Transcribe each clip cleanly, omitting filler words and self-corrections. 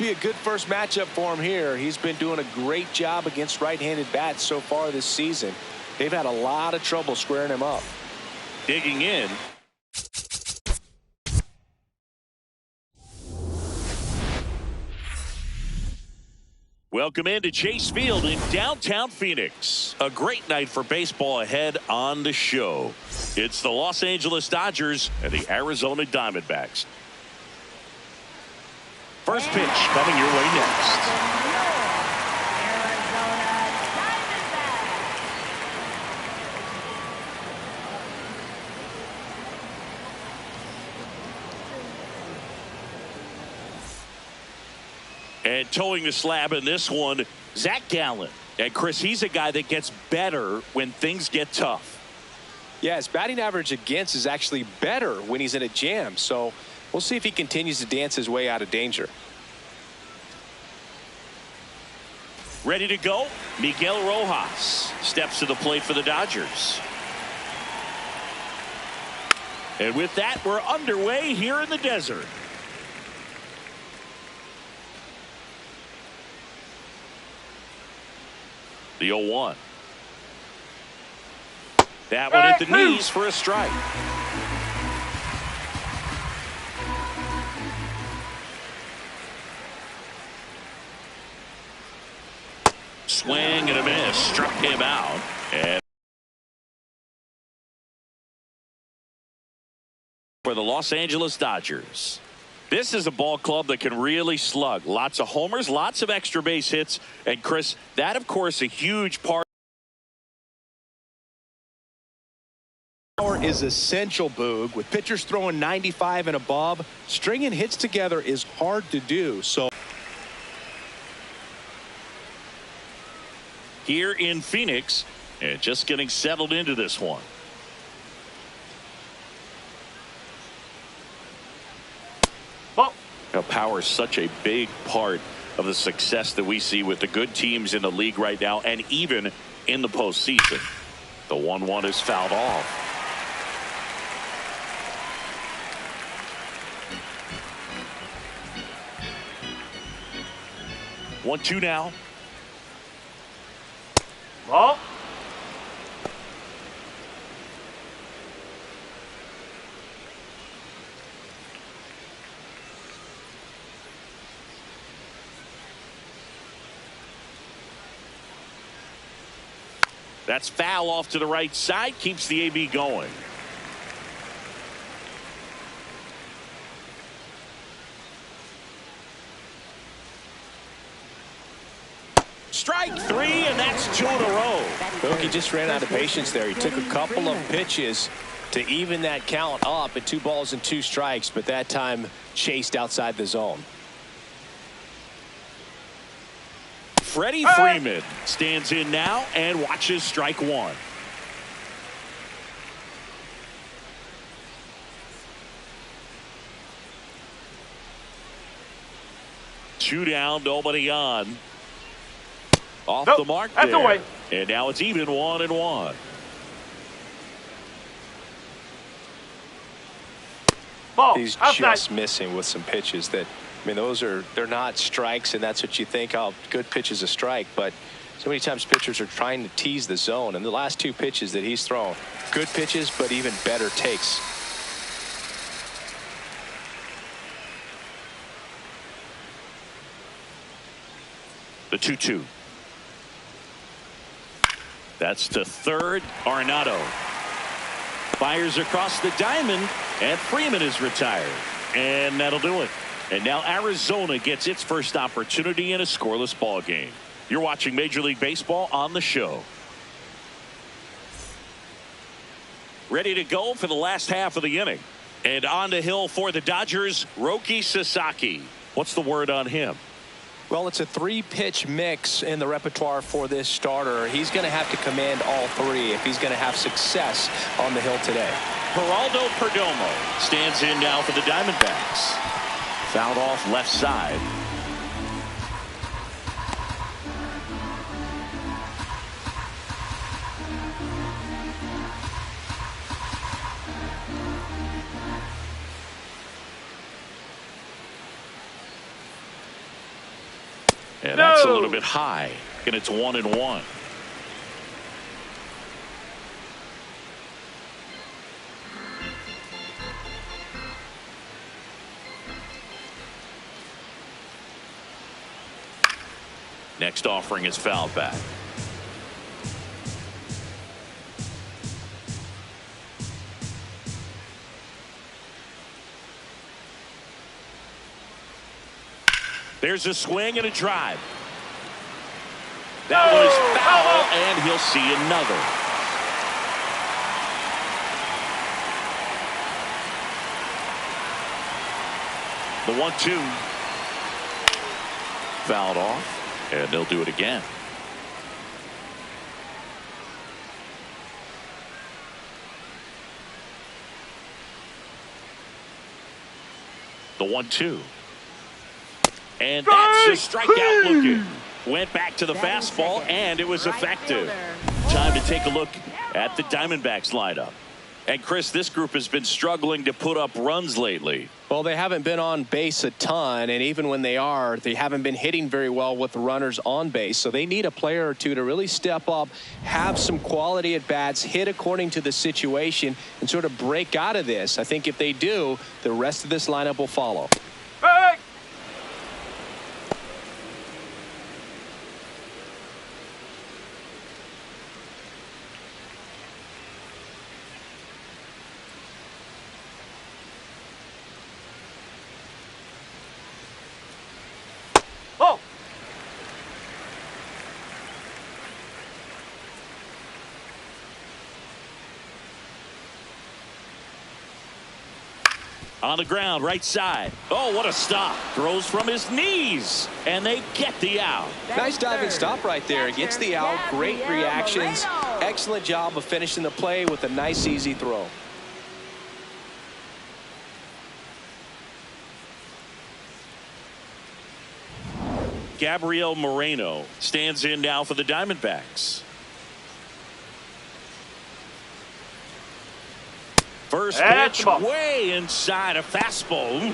be a good first matchup for him here. He's been doing a great job against right-handed bats so far this season. They've had a lot of trouble squaring him up. Digging in. Welcome into Chase Field in downtown Phoenix. A great night for baseball ahead on the show. It's the Los Angeles Dodgers and the Arizona Diamondbacks. First pitch coming your way next. And towing the slab in this one, Zach Gallen. And Chris, he's a guy that gets better when things get tough. Yeah, his batting average against is actually better when he's in a jam. So we'll see if he continues to dance his way out of danger. Ready to go? Miguel Rojas steps to the plate for the Dodgers. And with that, we're underway here in the desert. The 0-1. That one at the knees for a strike. Swing and a miss. Struck him out. And for the Los Angeles Dodgers. This is a ball club that can really slug. Lots of homers, lots of extra base hits. And Chris, that of course a huge part. Power is essential, Boog. With pitchers throwing 95 and above, stringing hits together is hard to do. So here in Phoenix, and just getting settled into this one. Now, power is such a big part of the success that we see with the good teams in the league right now, and even in the postseason. The 1-1 is fouled off. One, two now. Ball. That's foul off to the right side. Keeps the AB going. Strike three, and that's 2 in a row. Boog, he just ran out of patience there. He took a couple of pitches to even that count up at 2 balls and 2 strikes, but that time chased outside the zone. Freddie Freeman stands in now and watches strike 1. Two down, nobody on. Off the mark there. That's away. And now it's even 1-1. Ball. He's Outside. just missing with some pitches that, I mean, they're not strikes, and that's what you think, oh, good pitch is a strike. But so many times pitchers are trying to tease the zone. And the last 2 pitches that he's thrown, good pitches, but even better takes. The 2-2. That's to third. Arenado fires across the diamond, and Freeman is retired. And that'll do it. And now Arizona gets its first opportunity in a scoreless ball game. You're watching Major League Baseball on the show. Ready to go for the last half of the inning. And on the hill for the Dodgers, Roki Sasaki. What's the word on him? Well, it's a 3-pitch mix in the repertoire for this starter. He's going to have to command all 3 if he's going to have success on the hill today. Geraldo Perdomo stands in now for the Diamondbacks. Fouled off left side. And that's a little bit high. And it's 1-1. Next offering is fouled back. There's a swing and a drive. That was foul, and he'll see another. The 1-2. Fouled off, and they'll do it again. The 1-2. And that's a strikeout looking. Went back to the fastball, and it was effective. Time to take a look at the Diamondbacks lineup. And Chris, this group has been struggling to put up runs lately. Well, they haven't been on base a ton, and even when they are, they haven't been hitting very well with runners on base. So they need a player or two to really step up, have some quality at bats, hit according to the situation, and sort of break out of this. I think if they do, the rest of this lineup will follow. Hey! Oh! On the ground, right side. Oh, what a stop. Throws from his knees, and they get the out. Nice dive and stop right there. Gets the out. Great reactions. Excellent job of finishing the play with a nice, easy throw. Gabriel Moreno stands in now for the Diamondbacks. First pitch way inside a fastball.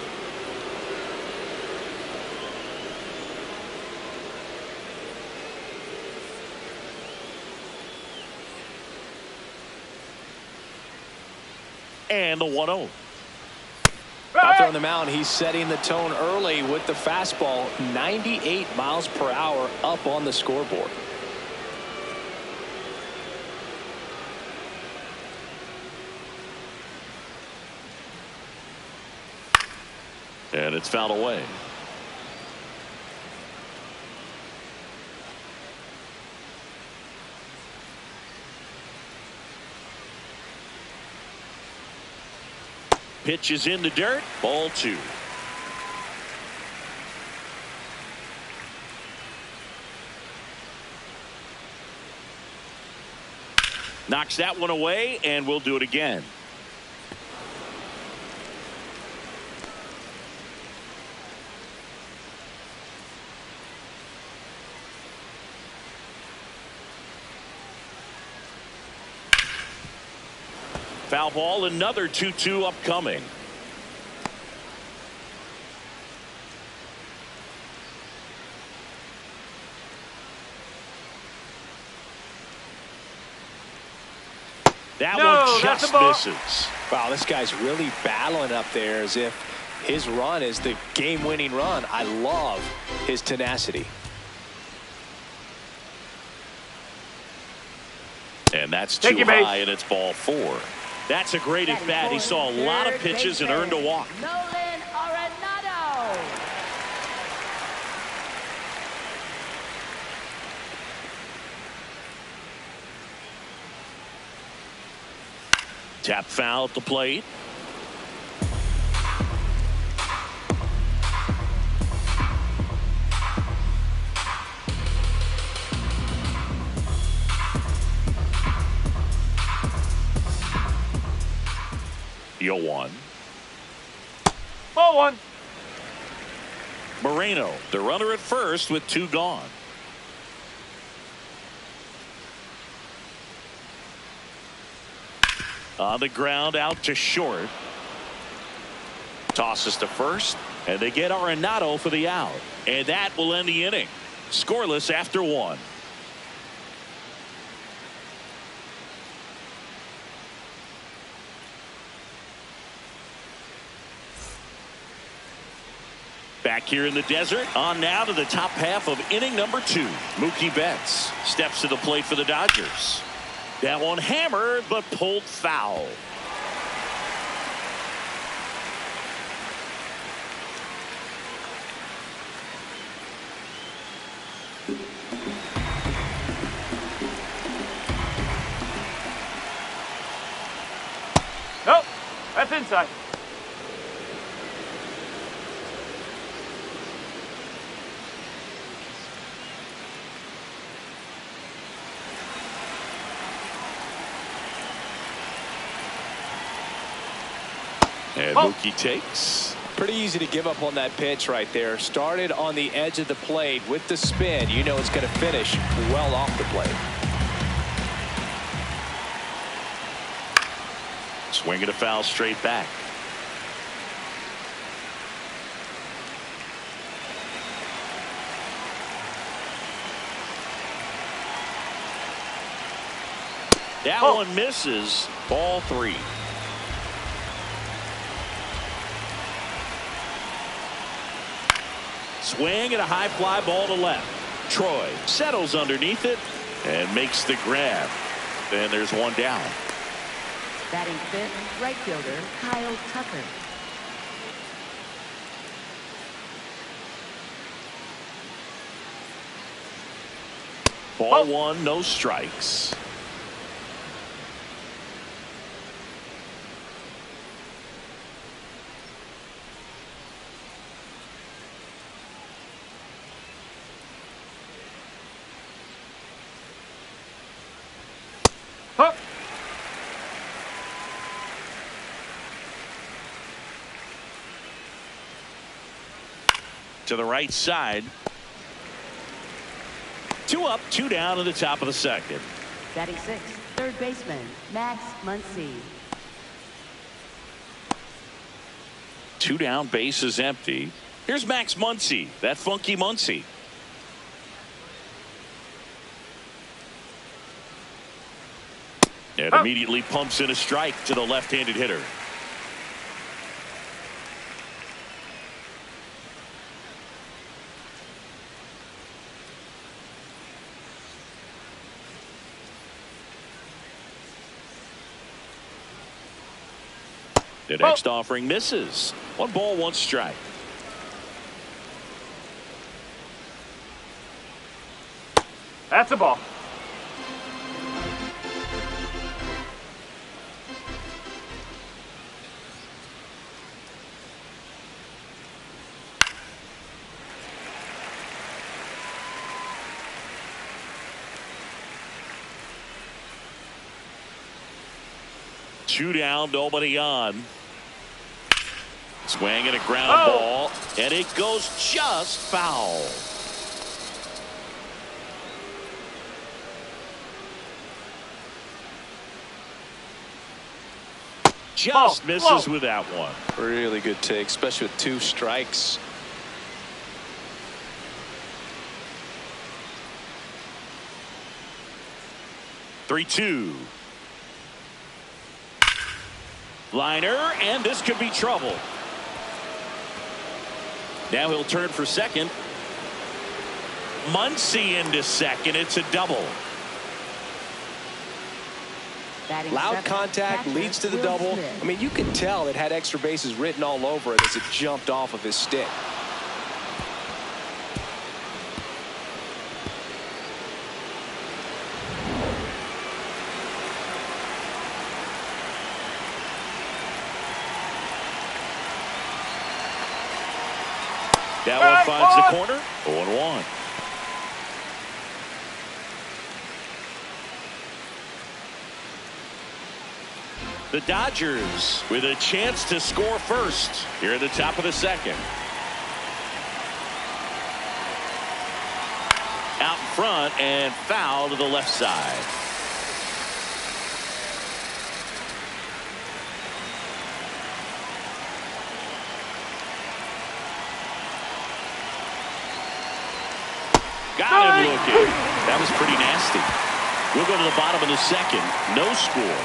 And the 1-0. Out there on the mound, he's setting the tone early with the fastball. 98 miles per hour up on the scoreboard. And it's fouled away. Pitch is in the dirt. Ball 2. Knocks that one away, and we'll do it again. Foul ball, another 2-2 upcoming. That one just misses. Wow, this guy's really battling up there as if his run is the game-winning run. I love his tenacity. And that's too high, and it's ball 4. That's a great at bat. He saw a lot of pitches and earned a walk. Tap foul at the plate. The 0-1. Ball 1. Moreno, the runner at first with 2 gone. On the ground, out to short. Tosses to first, and they get Arenado for the out. And that will end the inning. Scoreless after 1. Back here in the desert, on now to the top half of inning number 2. Mookie Betts steps to the plate for the Dodgers. That one hammered but pulled foul. Nope, that's inside. And Mookie takes. Pretty easy to give up on that pitch right there. Started on the edge of the plate with the spin. You know it's going to finish well off the plate. Swing and a foul straight back. That one misses. Ball 3. Swing and a high fly ball to left. Troy settles underneath it and makes the grab. And there's one down. Batting 5th, right fielder Kyle Tucker. Ball 1, no strikes. To the right side. 2 up, 2 down in the top of the 2nd. Batting 6th, third baseman Max Muncy. 2 down, base is empty. Here's Max Muncy, that funky Muncy. And immediately pumps in a strike to the left-handed hitter. The next offering misses. 1 ball, 1 strike. That's a ball. Two down, nobody on. Swing and a ground ball, and it goes just foul. Just misses with that one. Really good take, especially with 2 strikes. Three, 2. Liner, and this could be trouble. Now he'll turn for second. Muncy into second. It's a double. Loud contact leads to the double. I mean, you can tell it had extra bases written all over it as it jumped off of his stick. That one finds the corner. 0-1. The Dodgers with a chance to score first here at the top of the 2nd. Out in front and foul to the left side. Got him looking. That was pretty nasty. We'll go to the bottom of the second. No score.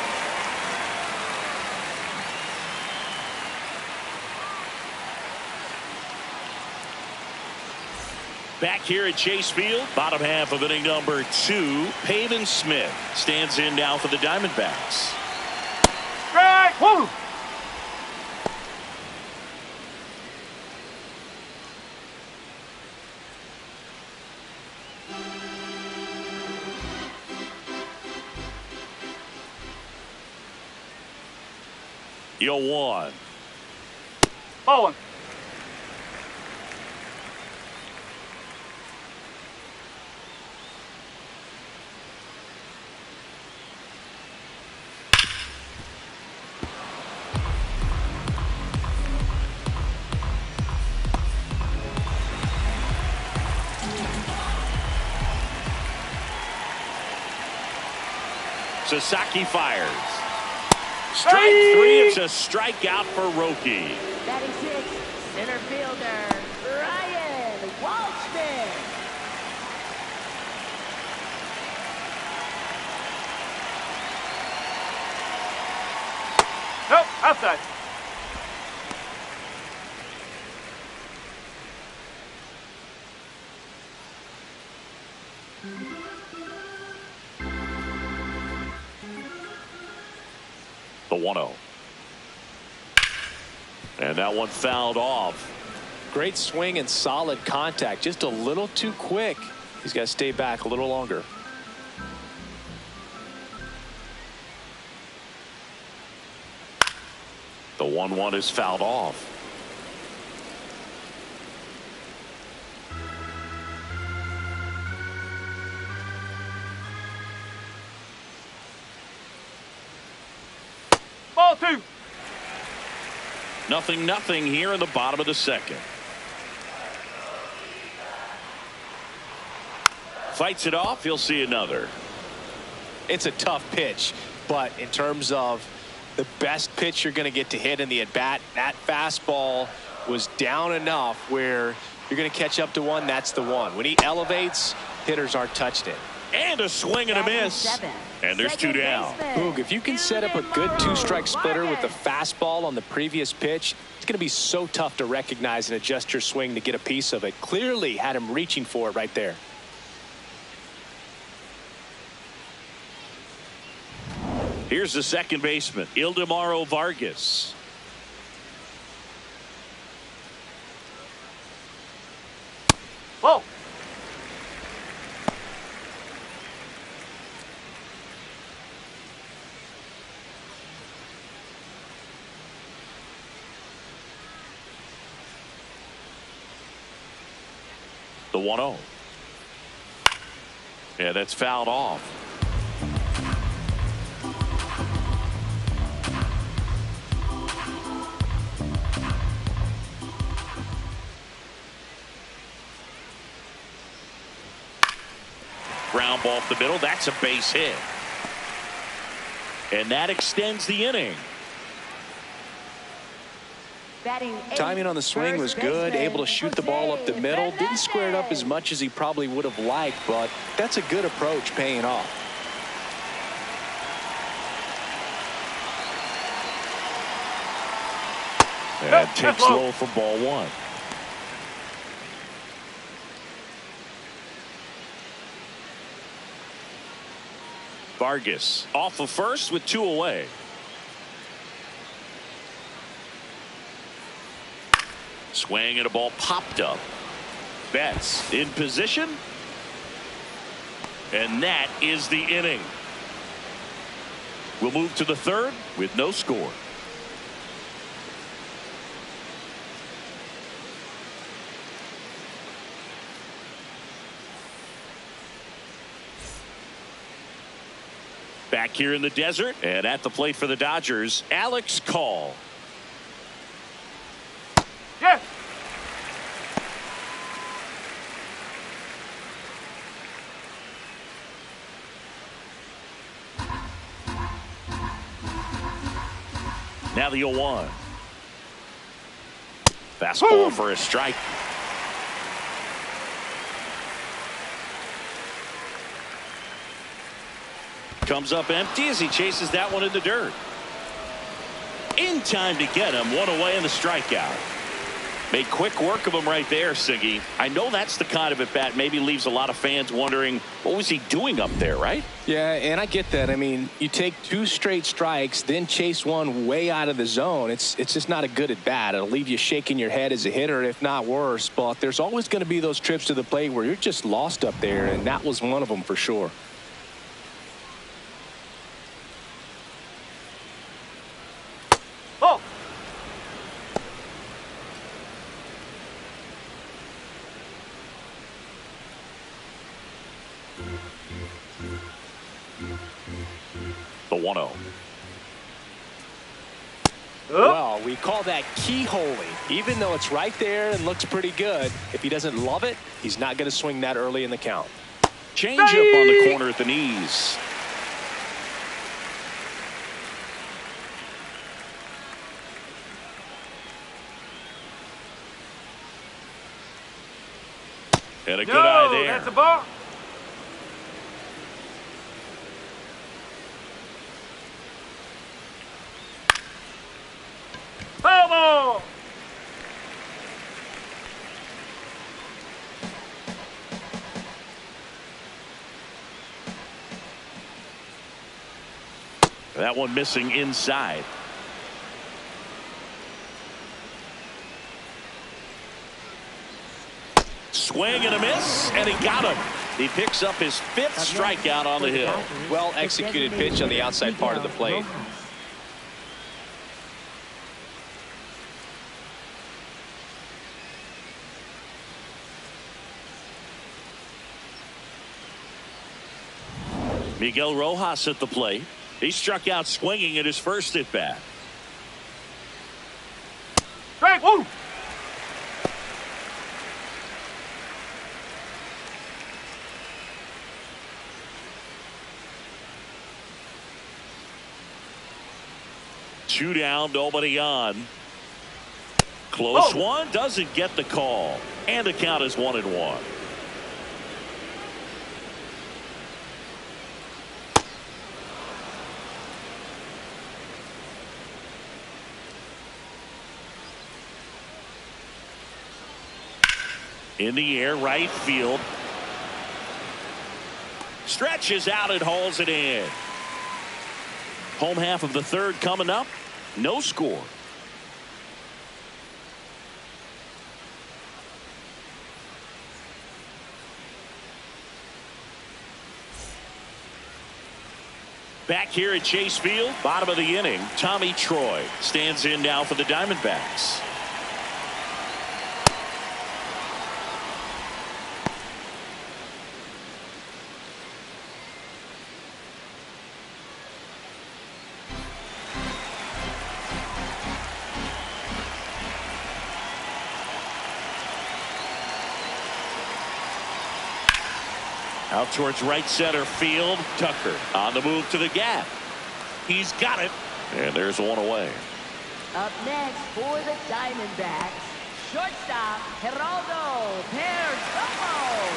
Back here at Chase Field, bottom half of inning number 2. Pavin Smith stands in now for the Diamondbacks. Strike! Woo! Yo, 1. Ball 1. Sasaki fires. Strike 3. It's a strikeout for Roki. Batting 6, center fielder, Ryan Walshman. Nope, outside. The 1-0. And that one fouled off. Great swing and solid contact. Just a little too quick. He's got to stay back a little longer. The 1-1 is fouled off. Ball 2. 0-0 here in the bottom of the second. Fights it off. He'll see another. It's a tough pitch, but in terms of the best pitch you're going to get to hit in the at bat, that fastball was down enough where you're going to catch up to one. That's the one. When he elevates, hitters aren't touched it. And a swing and a miss. And there's 2 down. Boog, if you can set up a good 2-strike splitter with the fastball on the previous pitch, it's going to be so tough to recognize and adjust your swing to get a piece of it. Clearly had him reaching for it right there. Here's the second baseman, Ildemaro Vargas. Whoa. The 1-0. Yeah, that's fouled off. Ground ball up the middle. That's a base hit. And that extends the inning. Timing on the swing was good, able to shoot the ball up the middle. Didn't square it up as much as he probably would have liked, but that's a good approach, paying off. And takes low for ball 1. Vargas off of first with 2 away. Swing and a ball popped up. Betts in position. And that is the inning. We'll move to the third with no score. Back here in the desert and at the plate for the Dodgers, Alex Call. Yes. Now the 0-1. Fastball for a strike. comes up empty as he chases that one in the dirt. In time to get him. One away in the strikeout. Made quick work of him right there, Siggy. I know that's the kind of at bat maybe leaves a lot of fans wondering what was he doing up there, right? Yeah, and I get that. I mean, you take 2 straight strikes, then chase one way out of the zone. It's just not a good at bat. It'll leave you shaking your head as a hitter, if not worse. But there's always going to be those trips to the plate where you're just lost up there, and that was one of them for sure. Oh. The 1-0. Well, we call that keyholing. Even though it's right there and looks pretty good, if he doesn't love it, he's not going to swing that early in the count. Change up on the corner at the knees. And a good eye there. That's a ball. Foul ball. That one missing inside. Swing and a miss, and he got him. He picks up his 5th strikeout on the hill. Well executed pitch on the outside part of the plate. Miguel Rojas at the plate. He struck out swinging at his first at bat. Strike. Woo. Two down, nobody on. Close one, doesn't get the call. And the count is 1-1. In the air, right field. Stretches out and hauls it in. Home half of the 3rd coming up. No score. Back here at Chase Field, bottom of the inning, Tommy Troy stands in now for the Diamondbacks. Out towards right center field. Tucker on the move to the gap. He's got it. And there's one away. Up next for the Diamondbacks, shortstop Geraldo Perdomo.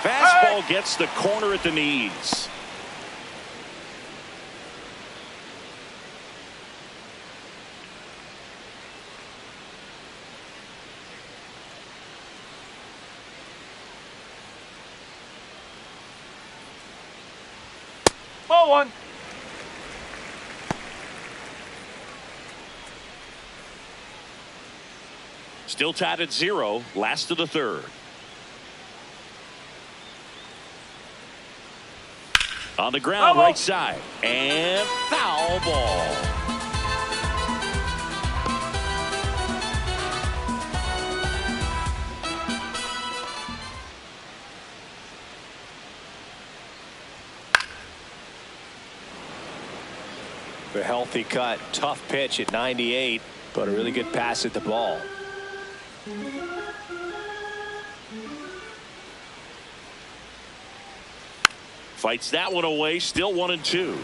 Fastball gets the corner at the knees. Ball 1. Still tied at 0. Last of the 3rd. On the ground, right side. And foul ball. A healthy cut, tough pitch at 98, but a really good pass at the ball. Fights that one away, still 1-2.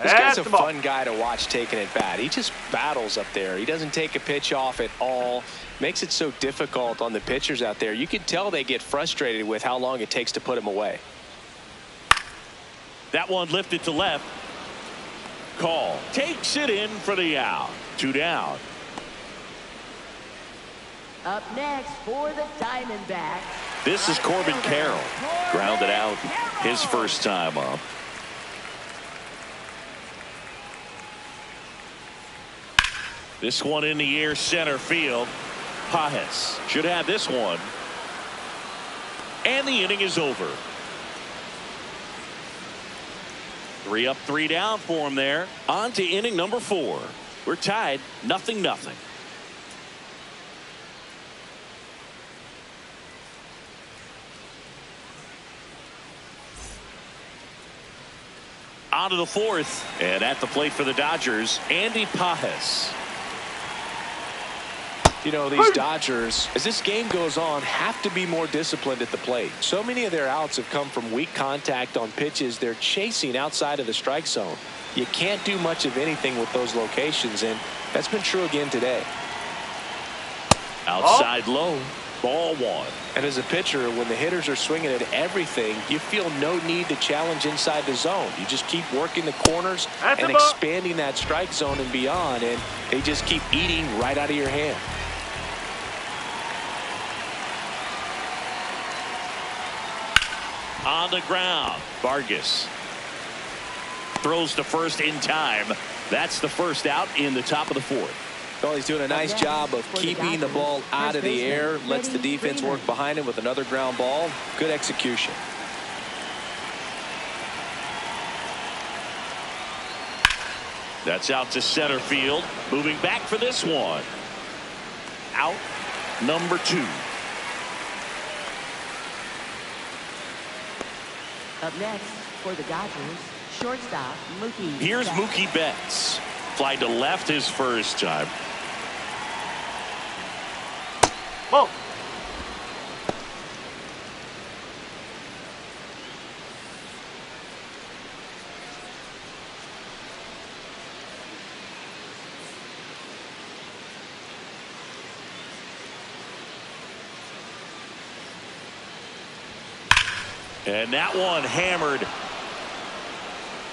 This guy's a That's the ball. fun guy to watch taking at bat. He just battles up there. He doesn't take a pitch off at all. Makes it so difficult on the pitchers out there. You can tell they get frustrated with how long it takes to put him away. That one lifted to left. Call takes it in for the out. 2 down. Up next for the Diamondbacks. This is Corbin Carroll. Grounded out his first time up. This one in the air, center field. Pajes should have this one. And the inning is over. 3 up, 3 down for him there. On to inning number 4. We're tied 0-0. On to the 4th. And at the plate for the Dodgers, Andy Pajes. You know, these Dodgers, as this game goes on, have to be more disciplined at the plate. So many of their outs have come from weak contact on pitches they're chasing outside of the strike zone. You can't do much of anything with those locations, and that's been true again today. Outside low. Ball 1. And as a pitcher, when the hitters are swinging at everything, you feel no need to challenge inside the zone. You just keep working the corners and expanding that strike zone and beyond, and they just keep eating right out of your hand. On the ground, Vargas throws to first in time. That's the first out in the top of the 4th. Well, he's doing a nice job of keeping the ball out of the air, lets the defense work behind him with another ground ball. Good execution. That's out to center field. Moving back for this one. Out number 2. Up next for the Dodgers, shortstop Mookie. Here's Mookie Betts. Fly to left his first time. Whoa. And that one hammered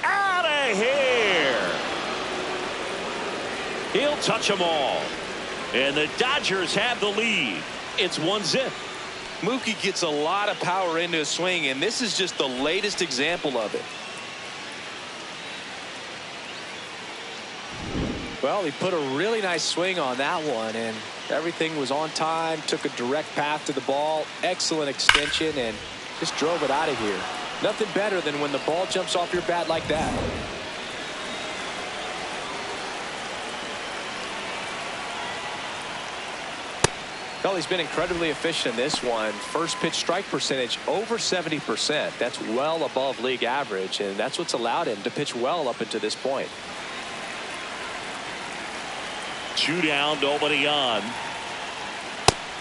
out of here. He'll touch them all. And the Dodgers have the lead. It's 1-0. Mookie gets a lot of power into his swing, and this is just the latest example of it. Well, he put a really nice swing on that one, and everything was on time, took a direct path to the ball, excellent extension, and just drove it out of here. Nothing better than when the ball jumps off your bat like that. Well, he's been incredibly efficient in this one. First pitch strike percentage over 70%. That's well above league average, and that's what's allowed him to pitch well up until this point. 2 down, nobody on.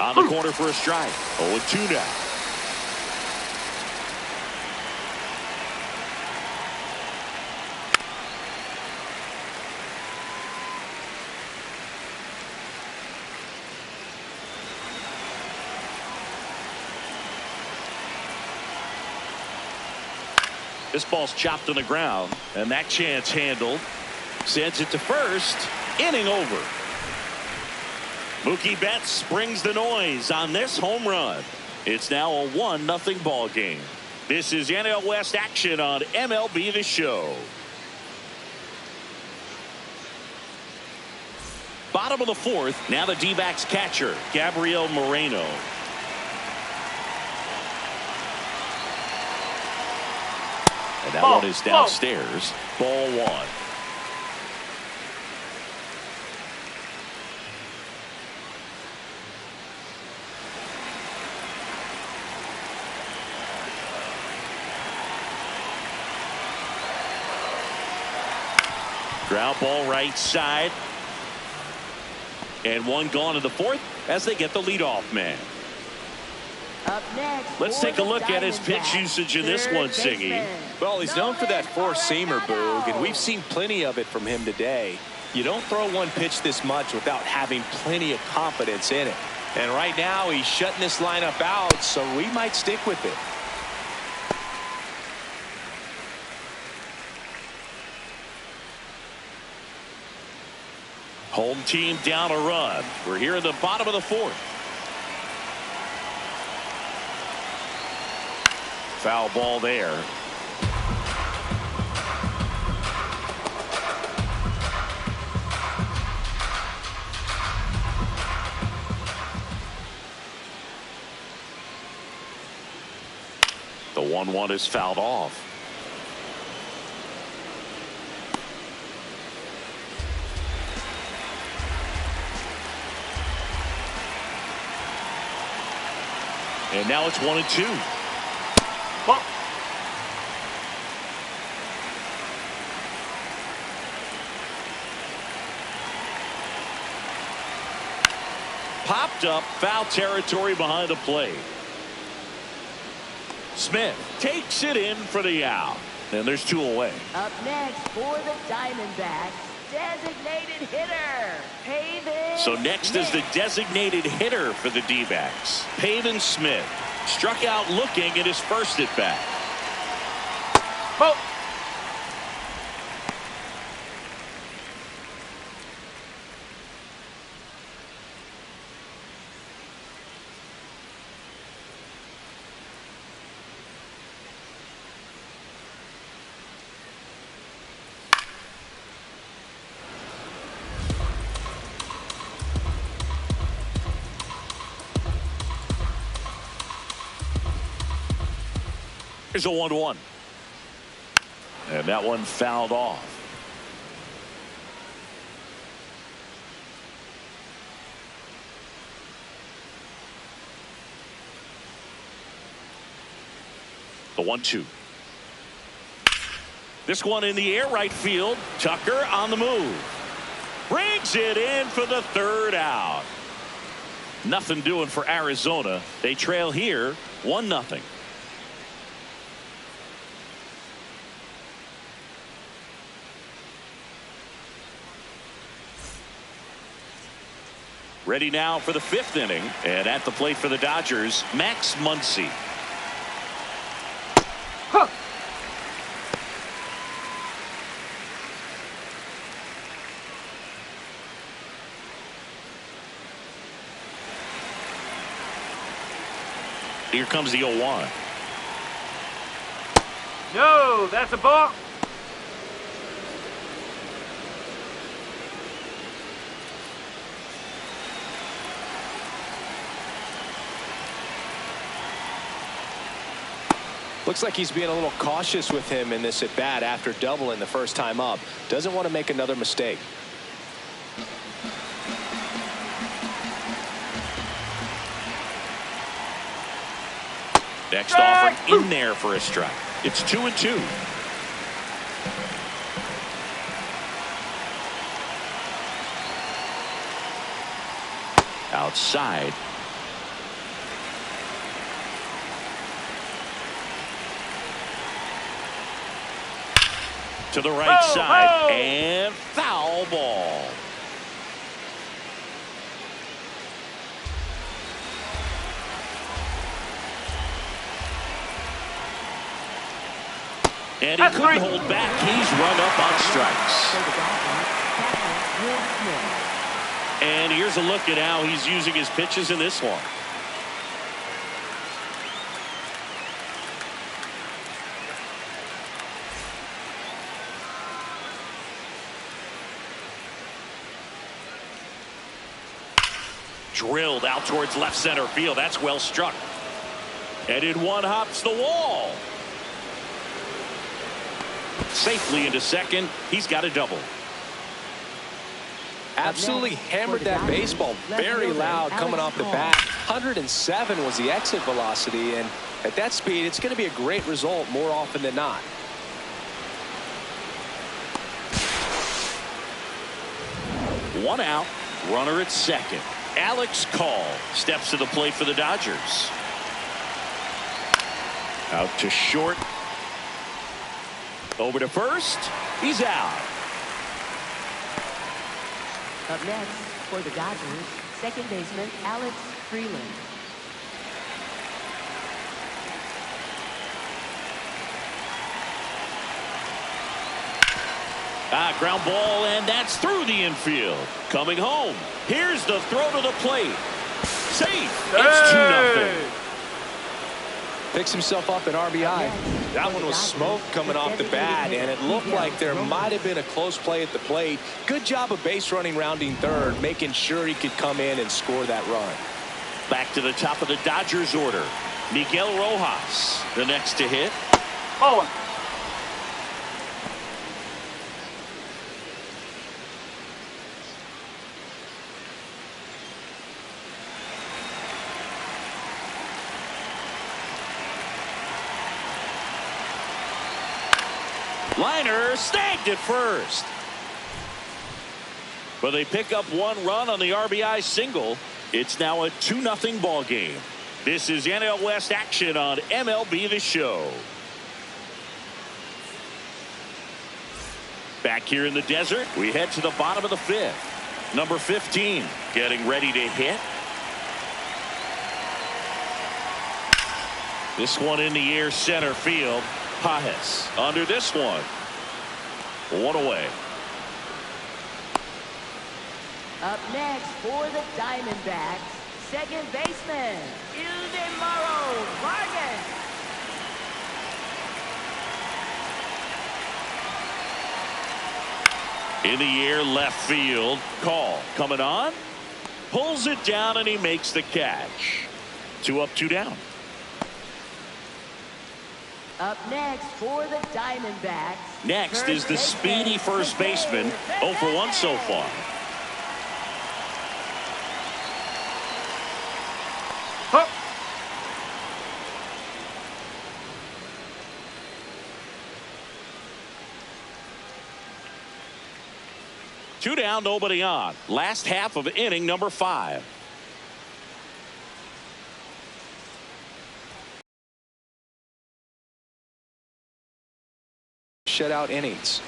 On the corner for a strike. 0-2 now. This ball's chopped on the ground, and that chance handled. Sends it to first. Inning over. Mookie Betts brings the noise on this home run. It's now a 1-0 ball game. This is NL West action on MLB The Show. Bottom of the 4th. Now the D-backs catcher, Gabriel Moreno. And that one is downstairs. Ball 1. Ground ball right side. And one gone in the 4th as they get the leadoff man. Up Up next, Let's take a look at his pitch usage in this one, Siggy. Well, he's known for that four-seamer, Boog, and we've seen plenty of it from him today. You don't throw one pitch this much without having plenty of confidence in it. And right now, he's shutting this lineup out, so we might stick with it. Home team down a run. We're here in the bottom of the fourth. Foul ball there. The 1-1 is fouled off. And now it's 1-2. Ball. Popped up, foul territory behind the plate. Smith takes it in for the out. And there's 2 away. Up next for the Diamondbacks, designated hitter, Pavin. So next is the designated hitter for the D-backs. Pavin Smith struck out looking at his first at bat. Ball. Here's a 1-1. And that one fouled off. The 1-2. This one in the air, right field. Tucker on the move. Brings it in for the third out. Nothing doing for Arizona. They trail here 1-0. Ready now for the 5th inning. And at the plate for the Dodgers, Max Muncy. Huh. Here comes the 0-1. No, that's a ball. Looks like he's being a little cautious with him in this at bat after doubling the first time up. Doesn't want to make another mistake. Next offering in there for a strike. It's 2-2. Outside. To the right side and foul ball. And he couldn't hold back. He's run up on strikes. And here's a look at how he's using his pitches in this one. Drilled out towards left center field. That's well struck. And in one hops the wall. Safely into second. He's got a double. Absolutely hammered that baseball very loud coming off the bat. 107 was the exit velocity, and at that speed it's going to be a great result more often than not. One out, runner at second. Alex Call steps to the plate for the Dodgers. Out to short. Over to first. He's out. Up next for the Dodgers, second baseman Alex Freeland. Ground ball, and that's through the infield. Coming home. Here's the throw to the plate. Safe. It's 2-0. Picks himself up an RBI. That one was smoke coming off the bat, and it looked like there might have been a close play at the plate. Good job of base running, rounding third, making sure he could come in and score that run. Back to the top of the Dodgers order. Miguel Rojas, the next to hit. Oh. Liner snagged at first. But they pick up one run on the RBI single. It's now a 2-0 ball game. This is NL West action on MLB The Show. Back here in the desert, we head to the bottom of the fifth. Number 15 getting ready to hit. This one in the air, center field. Pajes under this one. One away. Up next for the Diamondbacks, second baseman Eugenio Suárez. In the air, left field. Call coming on. Pulls it down, and he makes the catch. 2 up, 2 down. Up next for the Diamondbacks. Next is the speedy first baseman. 0 for 1 so far. Huh. Two down, nobody on. Last half of inning number 5. Shutout innings.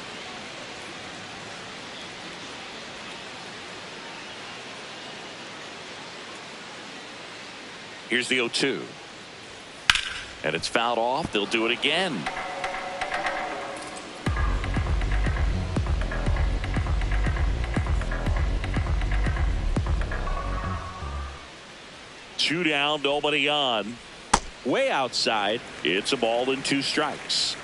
Here's the 0-2. And it's fouled off. They'll do it again. Two down, nobody on. Way outside. It's a ball and 2 strikes.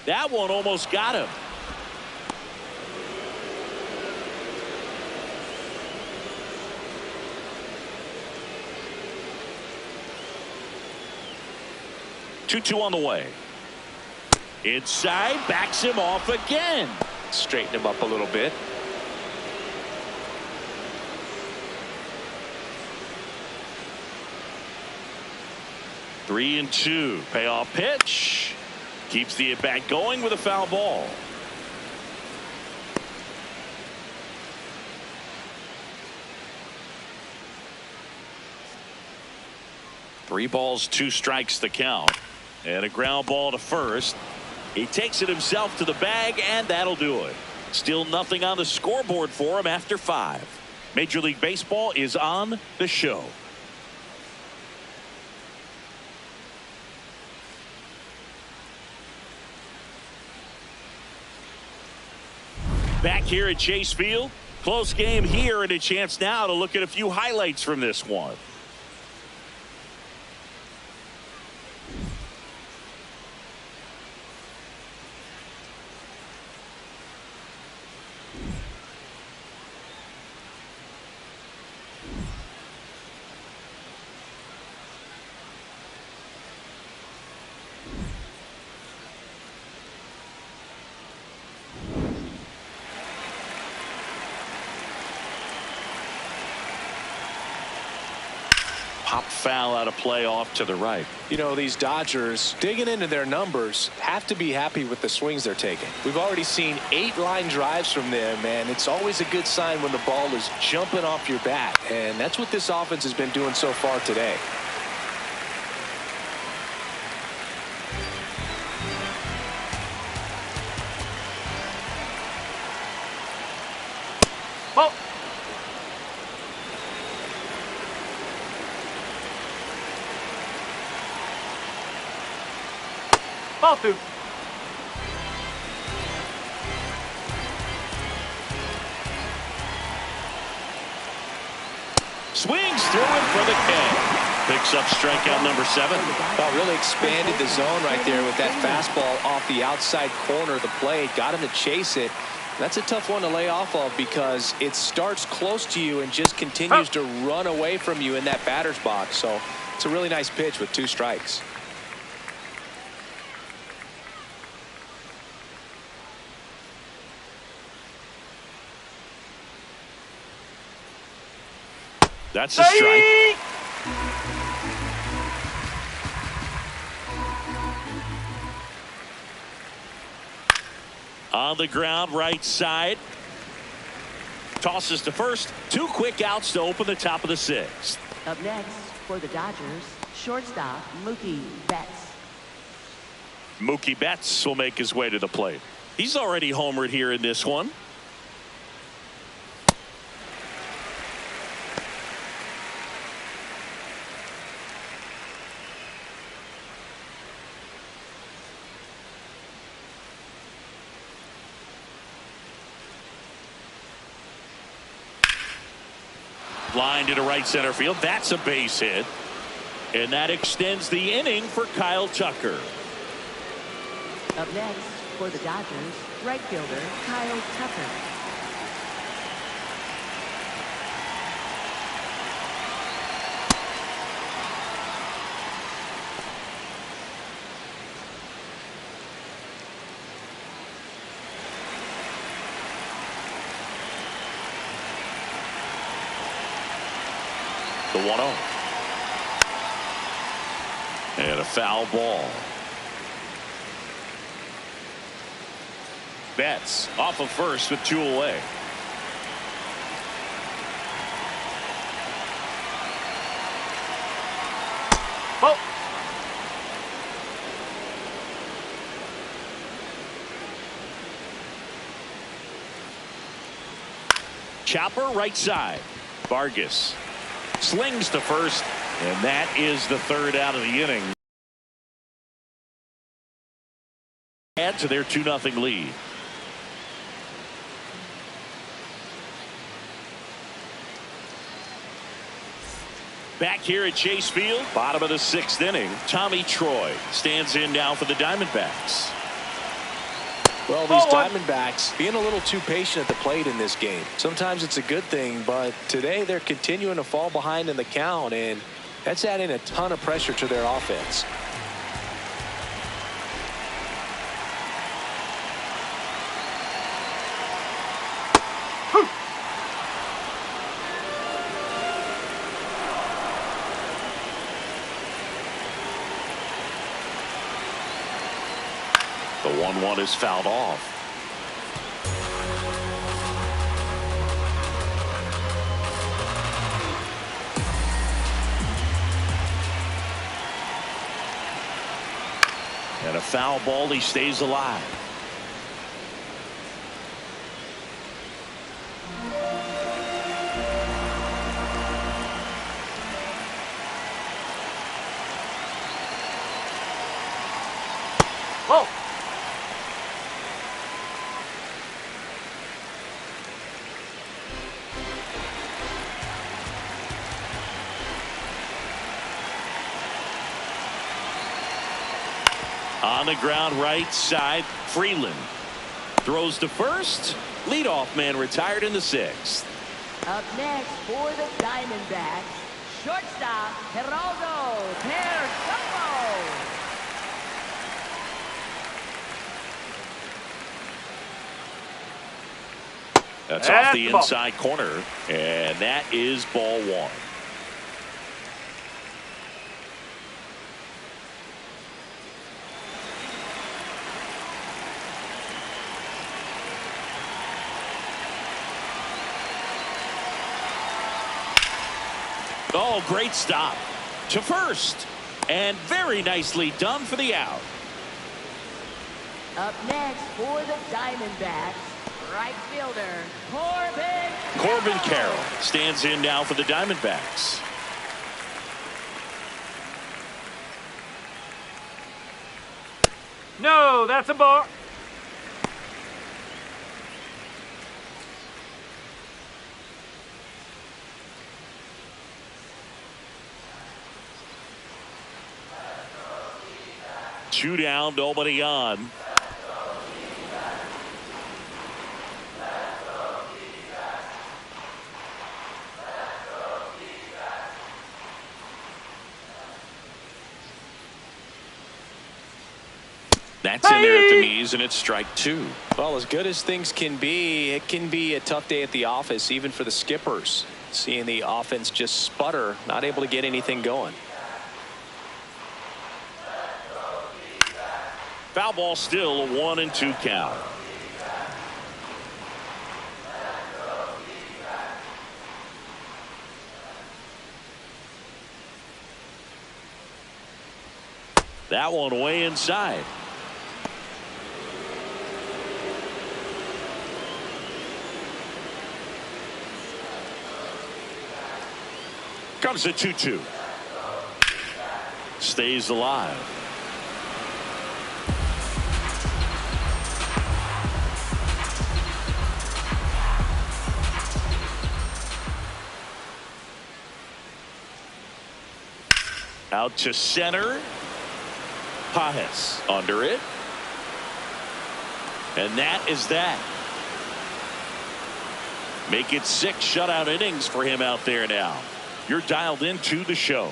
That one almost got him. Two on the way. Inside, backs him off again. Straighten him up a little bit. Three and 2. Payoff pitch. Keeps the at-bat going with a foul ball. Three balls, 2 strikes the count. And a ground ball to first. He takes it himself to the bag, and that'll do it. Still nothing on the scoreboard for him after 5. Major League Baseball is on the show. Back here at Chase Field. Close game here, and a chance now to look at a few highlights from this one. Pop foul out of play off to the right. You know, these Dodgers, digging into their numbers, have to be happy with the swings they're taking. We've already seen 8 line drives from them, and it's always a good sign when the ball is jumping off your bat. And that's what this offense has been doing so far today. Oh. Ball 2. Swings through it for the K. Picks up strikeout number 7. Well, really expanded the zone right there with that fastball off the outside corner of the plate. Got him to chase it. That's a tough one to lay off of because it starts close to you and just continues to run away from you in that batter's box. So it's a really nice pitch with 2 strikes. That's a strike. On the ground, right side. Tosses to first. 2 quick outs to open the top of the 6th. Up next for the Dodgers, shortstop Mookie Betts. Mookie Betts will make his way to the plate. He's already homered here in this one. Line to right center field. That's a base hit. And that extends the inning for Kyle Tucker. Up next for the Dodgers, right fielder Kyle Tucker. The 1-0. And a foul ball. Betts off of first with 2 away. Oh. Chopper right side. Vargas slings to first, and that is the 3rd out of the inning. Add to their 2-0 lead. Back here at Chase Field, bottom of the 6th inning, Tommy Troy stands in now for the Diamondbacks. Well, these Diamondbacks being a little too patient at the plate in this game. Sometimes it's a good thing, but today they're continuing to fall behind in the count, and that's adding a ton of pressure to their offense. The 1-1 is fouled off. And a foul ball. He stays alive. Whoa. On the ground right side, Freeland throws to first. Leadoff man retired in the 6th. Up next for the Diamondbacks, shortstop Geraldo Perdomo. That's off the inside corner, and that is ball 1. Oh, great stop to first. And very nicely done for the out. Up next for the Diamondbacks, right fielder, Corbin Carroll stands in now for the Diamondbacks. No, that's a ball. Two down, nobody on. That's in there at the knees, and it's strike two. Well, as good as things can be, it can be a tough day at the office, even for the skippers. Seeing the offense just sputter, not able to get anything going. Foul ball still, a 1-2 count. That one way inside. Comes a 2-2. Stays alive. Out to center. Pajes under it. And that is that. Make it 6 shutout innings for him out there now. You're dialed into the show.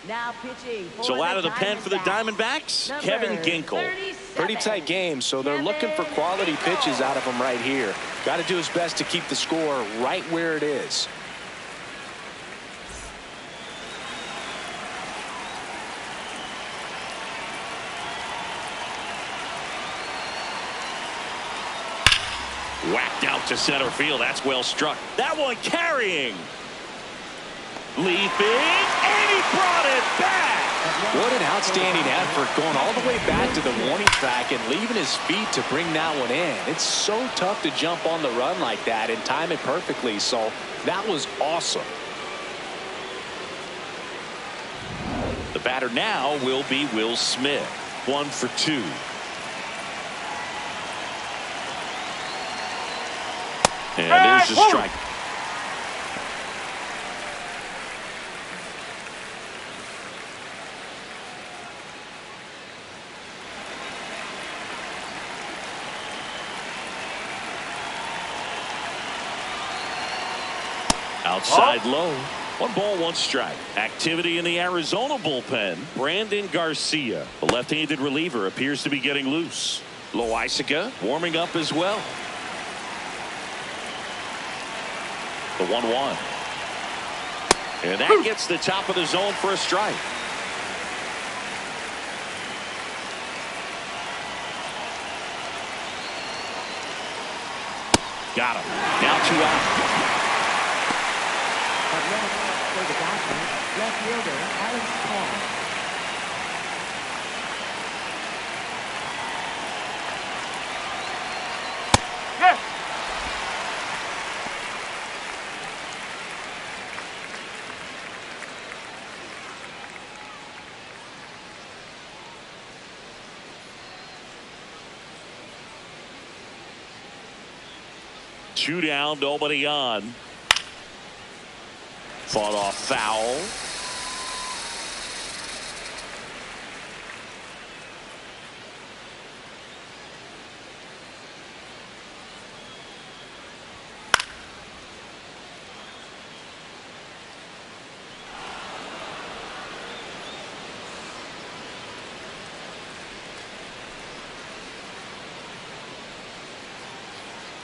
Now pitching for So out of the the pen for the Diamondbacks, Number Kevin Ginkel. 37. Pretty tight game, so they're looking for quality pitches out of him right here. Got to do his best to keep the score right where it is. Whacked out to center field. That's well struck. That one carrying. Leaping, and he brought it back. What an outstanding effort, going all the way back to the warning track and leaving his feet to bring that one in. It's so tough to jump on the run like that and time it perfectly, so that was awesome. The batter now will be Will Smith. 1 for 2. And there's the strike. Outside low. 1 ball, 1 strike. Activity in the Arizona bullpen. Brandon Garcia, the left-handed reliever, appears to be getting loose. Loaisaga warming up as well. The 1-1. And that gets the top of the zone for a strike. Got him. Now 2 out. Up next for the Dodgers, left fielder, Alex Paul. Yes. Two down, nobody on. Fought off foul.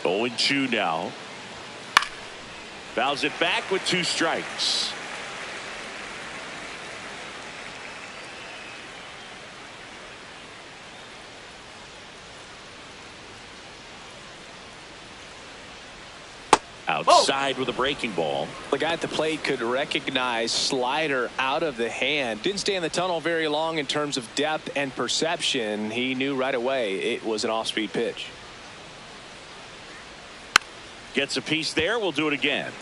Oh, 0-2 now. Fouls it back with 2 strikes. Outside with a breaking ball. The guy at the plate could recognize slider out of the hand. Didn't stay in the tunnel very long in terms of depth and perception. He knew right away it was an off-speed pitch. Gets a piece there. We'll do it again.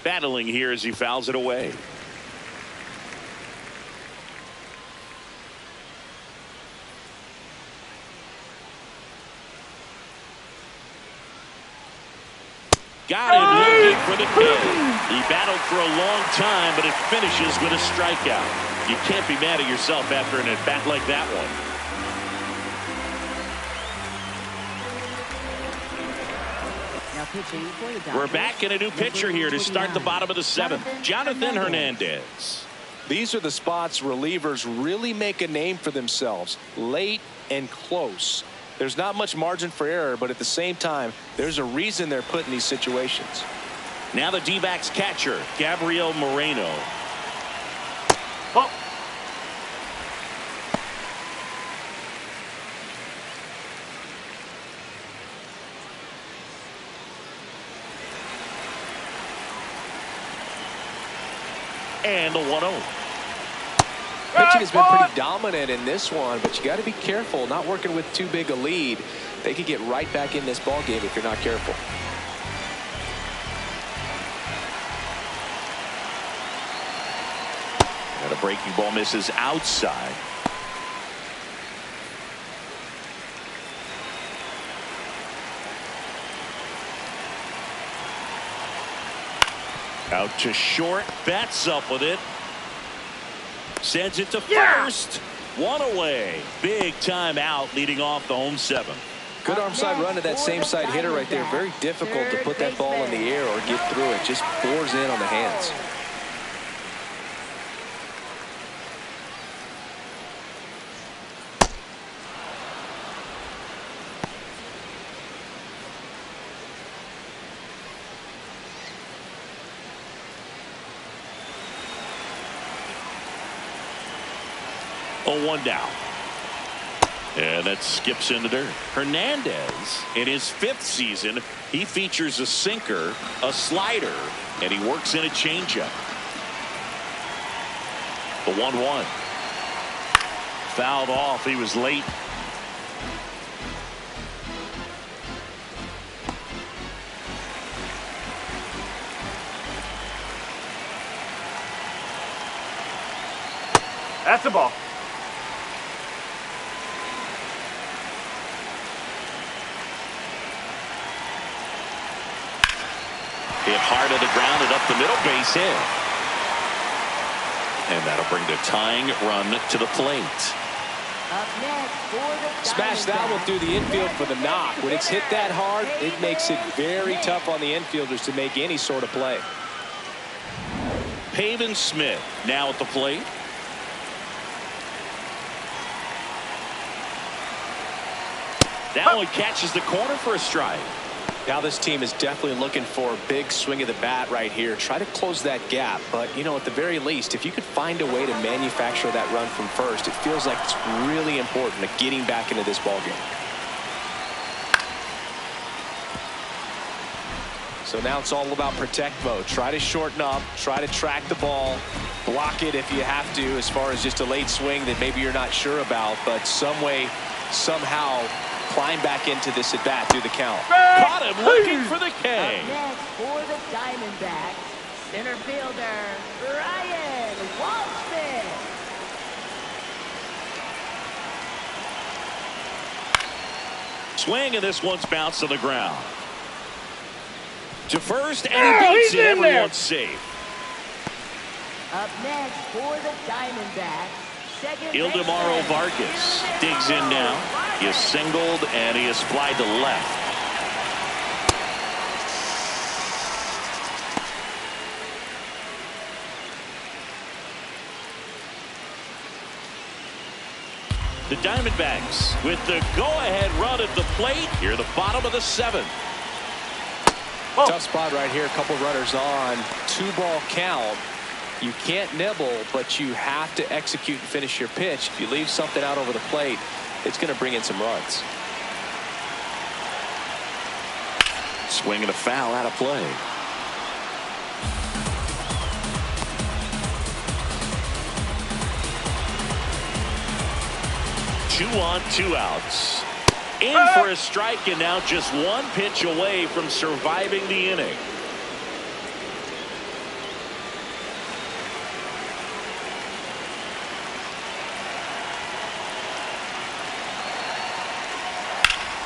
Battling here as he fouls it away. Got him looking for the kill. He battled for a long time, but it finishes with a strikeout. You can't be mad at yourself after an at-bat like that one. We're back in a new pitcher here to start the bottom of the seventh. Jonathan Hernandez. These are the spots relievers really make a name for themselves. Late and close. There's not much margin for error, but at the same time, there's a reason they're put in these situations. Now the D-backs catcher, Gabriel Moreno. And the 1-0. Pitching has been pretty dominant in this one, but you got to be careful not working with too big a lead. They could get right back in this ball game if you're not careful. And a breaking ball misses outside. Out to short, bats up with it. Sends it to first. One away. Big time out leading off the home seventh. Good arm side run to that same side hitter right there. Very difficult to put that ball in the air or get through it. Just pours in on the hands. Oh, 1 down. And that skips into dirt. Hernandez, in his 5th season, he features a sinker, a slider, and he works in a changeup. The 1-1. Fouled off. He was late. That's the ball. Hit hard to the ground and up the middle, base hit. And that'll bring the tying run to the plate. Smash that one through the infield for the knock. When it's hit that hard, it makes it very tough on the infielders to make any sort of play. Pavin Smith now at the plate. That one catches the corner for a strike. Now this team is definitely looking for a big swing of the bat right here. Try to close that gap. But, you know, at the very least, if you could find a way to manufacture that run from first, it feels like it's really important to getting back into this ballgame. So now it's all about protect mode. Try to shorten up. Try to track the ball. Block it if you have to, as far as just a late swing that maybe you're not sure about. But some way, somehow, climb back into this at bat through the count. Caught him looking for the K. Up next for the Diamondbacks, center fielder Ryan Walston. Swing, and this one's bounced to the ground. To first, and he beats it. Everyone's safe. Up next for the Diamondbacks, Ildemaro Vargas digs in now. He is singled and he is flied to left. The Diamondbacks with the go-ahead run at the plate here at the bottom of the seventh. Tough spot right here. A couple runners on. 2-ball count. You can't nibble, but you have to execute and finish your pitch. If you leave something out over the plate, it's going to bring in some runs. Swing and a foul out of play. 2 on, 2 outs. In for a strike, and now just 1 pitch away from surviving the inning.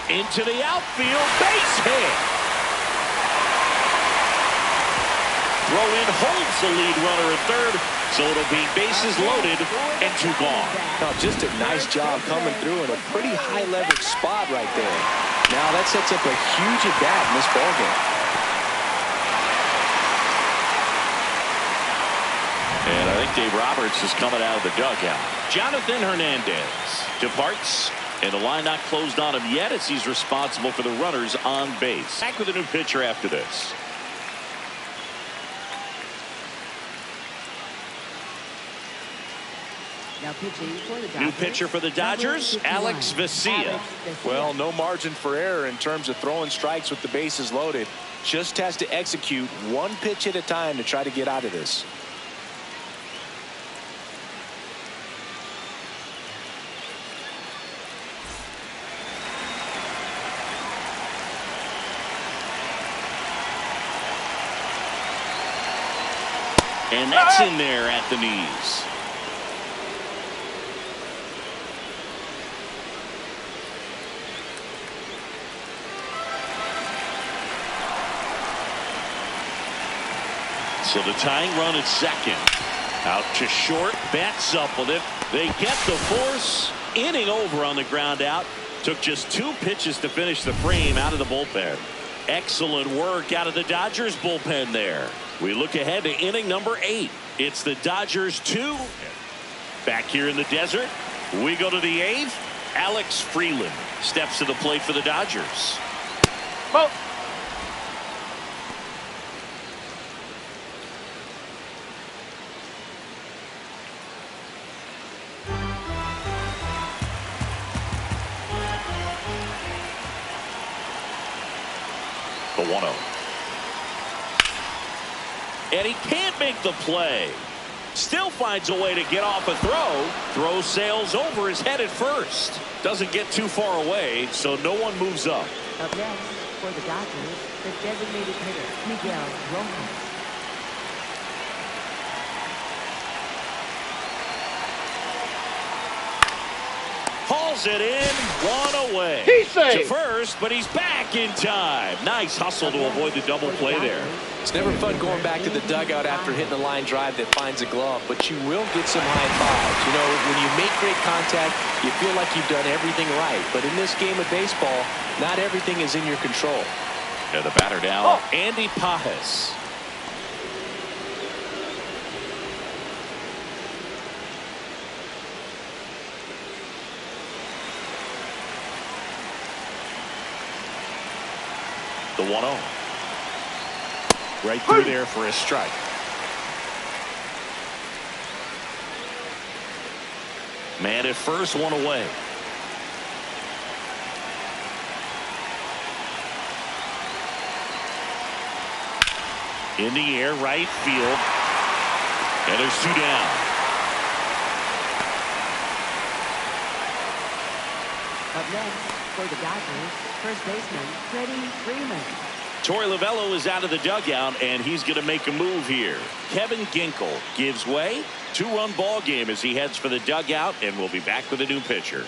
Into the outfield, base hit. Throw in holds the lead runner at third, so it'll be bases loaded and 2 gone. Now, just a nice job coming through in a pretty high leverage spot right there. Now that sets up a huge at-bat in this ballgame. And I think Dave Roberts is coming out of the dugout. Jonathan Hernandez departs, and the line not closed on him yet as he's responsible for the runners on base. Back with a new pitcher after this. Now pitching for the Dodgers. New pitcher for the Dodgers, Alex Vesia. Well, no margin for error in terms of throwing strikes with the bases loaded. Just has to execute 1 pitch at a time to try to get out of this. And that's in there at the knees. So the tying run at second. Out to short. Bats up with it. They get the force. Inning over on the ground out. Took just 2 pitches to finish the frame out of the bullpen. Excellent work out of the Dodgers bullpen there. We look ahead to inning number 8. It's the Dodgers 2. Back here in the desert, we go to the 8th. Alex Freeland steps to the plate for the Dodgers. Oh. The 1-0. And he can't make the play. Still finds a way to get off a throw. Throw sails over his head at first. Doesn't get too far away, so no one moves up. Up next for the Dodgers, the designated hitter, Miguel Rojas. Hauls it in, 1 away. He's safe. To first, but he's back in time. Nice hustle to avoid the double play there. It's never fun going back to the dugout after hitting a line drive that finds a glove, but you will get some high fives. You know, when you make great contact, you feel like you've done everything right. But in this game of baseball, not everything is in your control. And the batter now, Andy Pajes. The 1-0. Right through there for a strike. Man at first, 1 away. In the air, right field. And there's 2 down. Up next for the Dodgers, first baseman Freddie Freeman. Torey Lovullo is out of the dugout, and he's going to make a move here. Kevin Ginkel gives way. 2-run ball game as he heads for the dugout, and we'll be back with a new pitcher.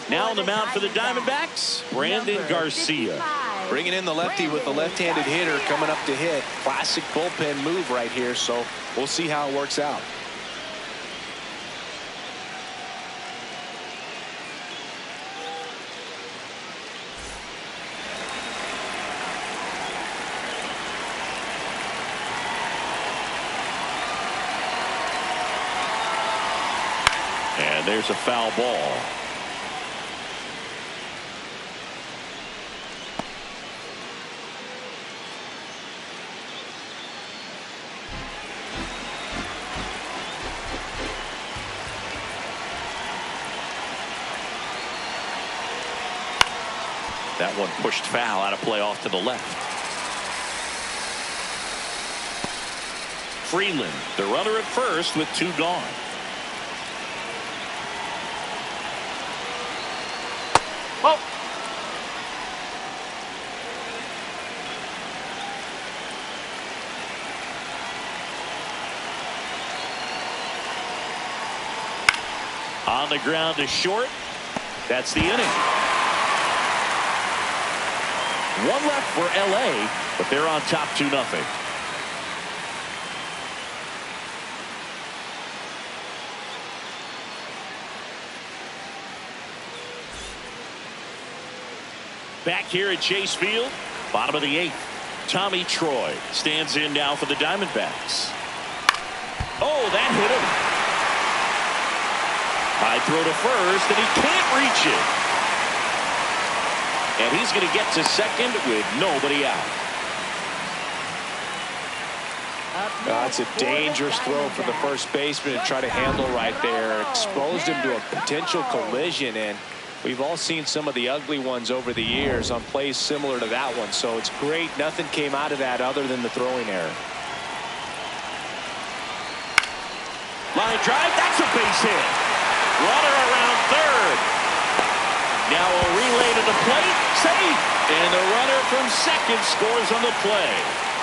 Now on the mound for the Diamondbacks, Brandon Garcia. Bringing in the lefty with the left-handed hitter coming up to hit. Classic bullpen move right here, so we'll see how it works out. And there's a foul ball. That one pushed foul, out of play off to the left. Freeland, the runner at first with 2 gone. Oh. On the ground to short. That's the inning. 1 left for LA, but they're on top 2-0. Back here at Chase Field, bottom of the 8th. Tommy Troy stands in now for the Diamondbacks. Oh, that hit him. High throw to first, and he can't reach it. And he's going to get to second with nobody out. That's a dangerous throw for the first baseman to try to handle right there. Exposed him to a potential collision, and we've all seen some of the ugly ones over the years on plays similar to that one. So it's great nothing came out of that other than the throwing error. Line drive, that's a base hit. Runner around third. Now a relay to the plate, safe, and the runner from second scores on the play,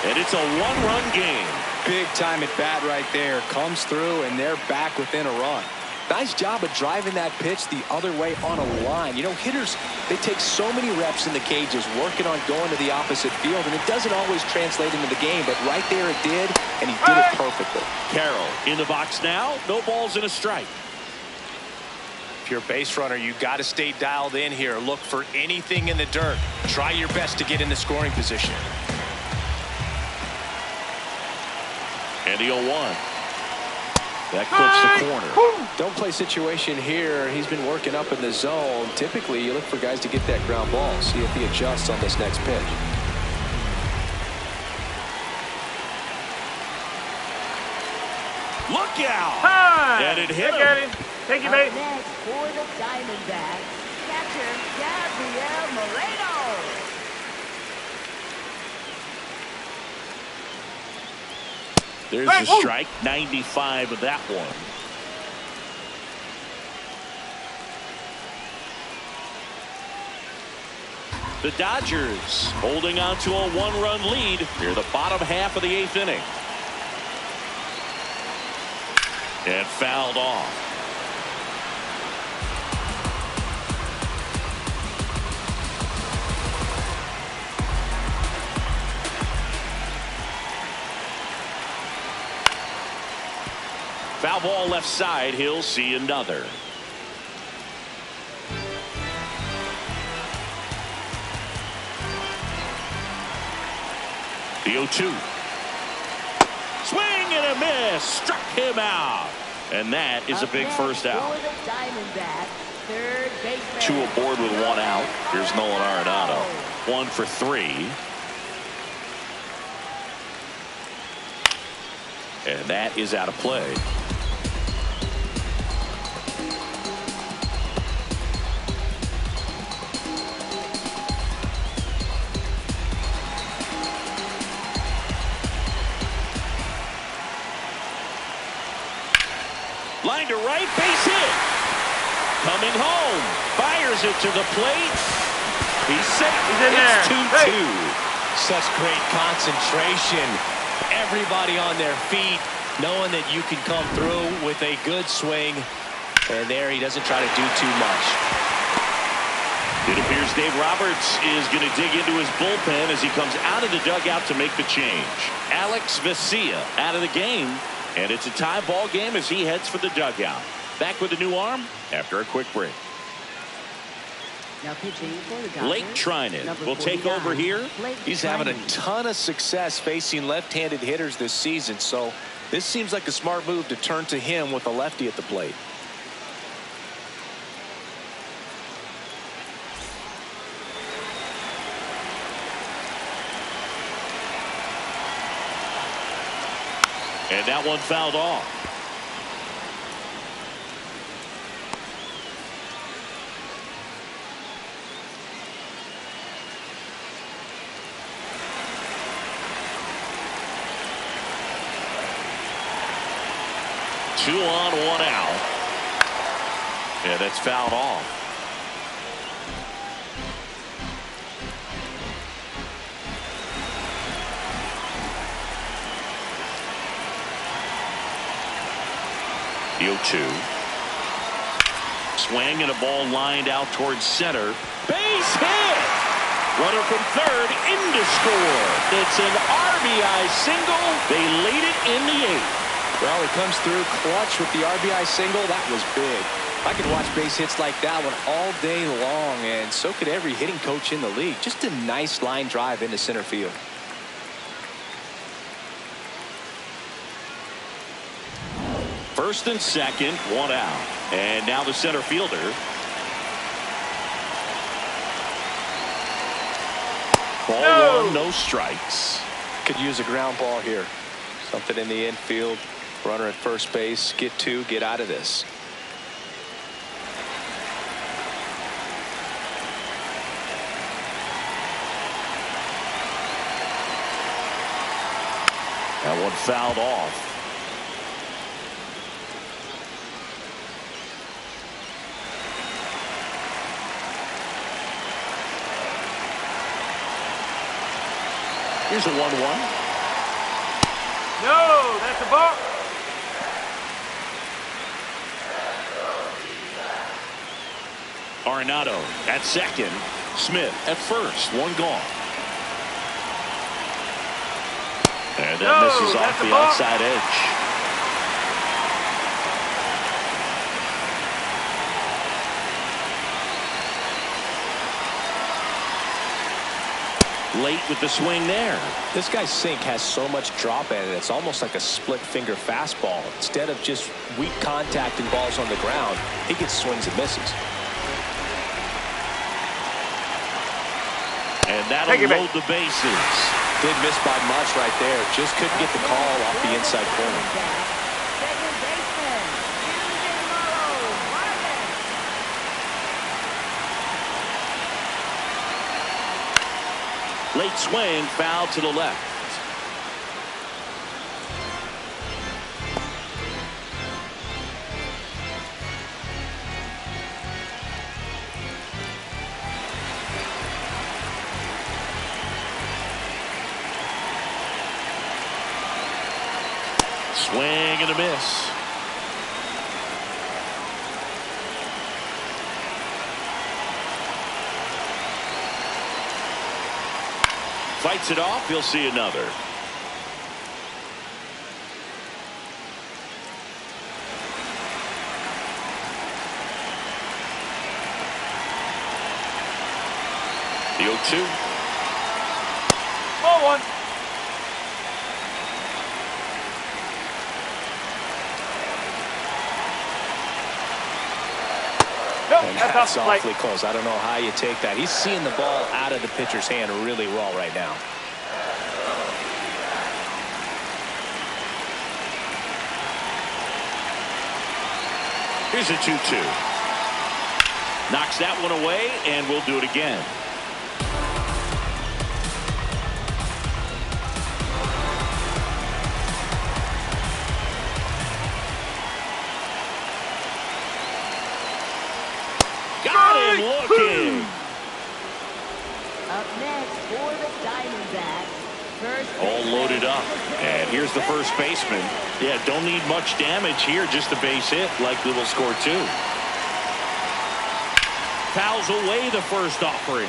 and it's a 1-run game. Big time at bat right there, comes through, and they're back within a run. Nice job of driving that pitch the other way on a line. You know, hitters, they take so many reps in the cages working on going to the opposite field, and it doesn't always translate into the game, but right there it did, and he did it perfectly. Carroll in the box now, no balls and a strike. If you're a base runner, you got to stay dialed in here. Look for anything in the dirt. Try your best to get in the scoring position. And the 0-1. That clips the corner. Don't play situation here. He's been working up in the zone. Typically, you look for guys to get that ground ball. See if he adjusts on this next pitch. Look out! Hi. And it hit him. Thank you, mate. Next for the Diamondbacks, catcher Gabriel Moreno. There's a strike, 95 of that one. The Dodgers holding on to a 1-run lead near the bottom half of the 8th inning. And fouled off. Foul ball left side. He'll see another. The 0-2. Swing and a miss. Struck him out. And that is a big first out. 2 aboard with 1 out. Here's Nolan Arenado. 1 for 3. And that is out of play. Line to right, base hit. Coming home. Fires it to the plate. He's safe. He's in there. It's 2-2. Such great concentration. Everybody on their feet, knowing that you can come through with a good swing. And there he doesn't try to do too much. It appears Dave Roberts is going to dig into his bullpen as he comes out of the dugout to make the change. Alex Vesia out of the game. And it's a tie ball game as he heads for the dugout. Back with a new arm after a quick break. Now pitching for the Dodgers, Blake Trinan will take over here. He's having a ton of success facing left-handed hitters this season, so this seems like a smart move to turn to him with a lefty at the plate. And that one fouled off. Two on, one out. Yeah, that's fouled off. The 0-2. Swing and a ball lined out towards center. Base hit! Runner from third in to score. It's an RBI single. They lead it in the 8th. Well, he comes through clutch with the RBI single. That was big. I could watch base hits like that one all day long, and so could every hitting coach in the league. Just a nice line drive into center field. First and second, one out. And now the center fielder. Ball one, no strikes. Could use a ground ball here. Something in the infield. Runner at first base. Get two, get out of this. That one fouled off. Here's a 1-1. No, that's a ball. Arenado at second. Smith at first. One gone. And that misses off the outside edge. Late with the swing there. This guy's sink has so much drop in it. It's almost like a split finger fastball. Instead of just weak contact and balls on the ground, he gets swings and misses. And that'll load the bases. Didn't miss by much right there. Just couldn't get the call off the inside corner. Second baseman, Late swing, foul to the left. Swing and a miss. Fights it off. He'll see another. The 0-2. Ball one. And that's awfully close. I don't know how you take that. He's seeing the ball out of the pitcher's hand really well right now. Here's a 2-2. Knocks that one away, and we'll do it again. Got him looking. Up next for the Diamondbacks. All loaded up. And here's the first baseman. Yeah, don't need much damage here, just a base hit. Likely will score two. Fouls away the first offering.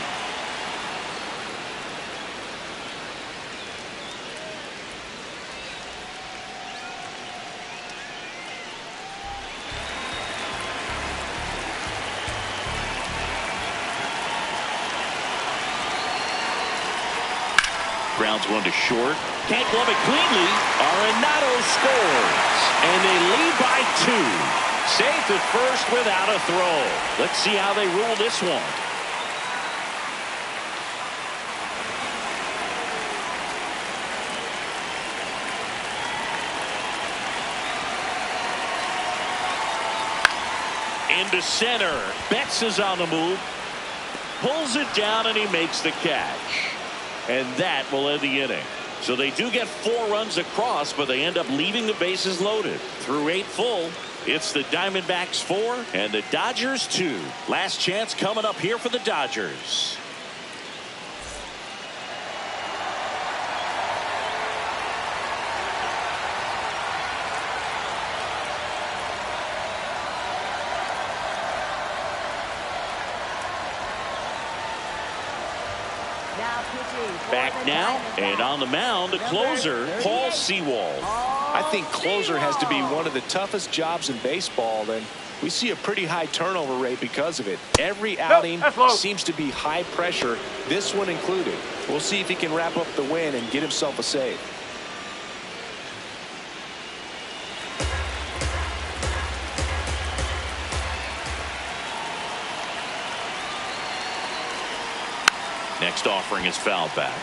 Grounds one to short. Can't glove it cleanly. Arenado scores. And they lead by two. Safe at first without a throw. Let's see how they rule this one. Into center. Betts is on the move. Pulls it down and he makes the catch. And that will end the inning. So they do get 4 runs across, but they end up leaving the bases loaded. Through 8 full, it's the Diamondbacks 4 and the Dodgers 2. Last chance coming up here for the Dodgers. Back now, and on the mound, the closer, Paul Sewald. I think closer has to be one of the toughest jobs in baseball, and we see a pretty high turnover rate because of it. Every outing seems to be high pressure, this one included. We'll see if he can wrap up the win and get himself a save. Next offering is fouled back.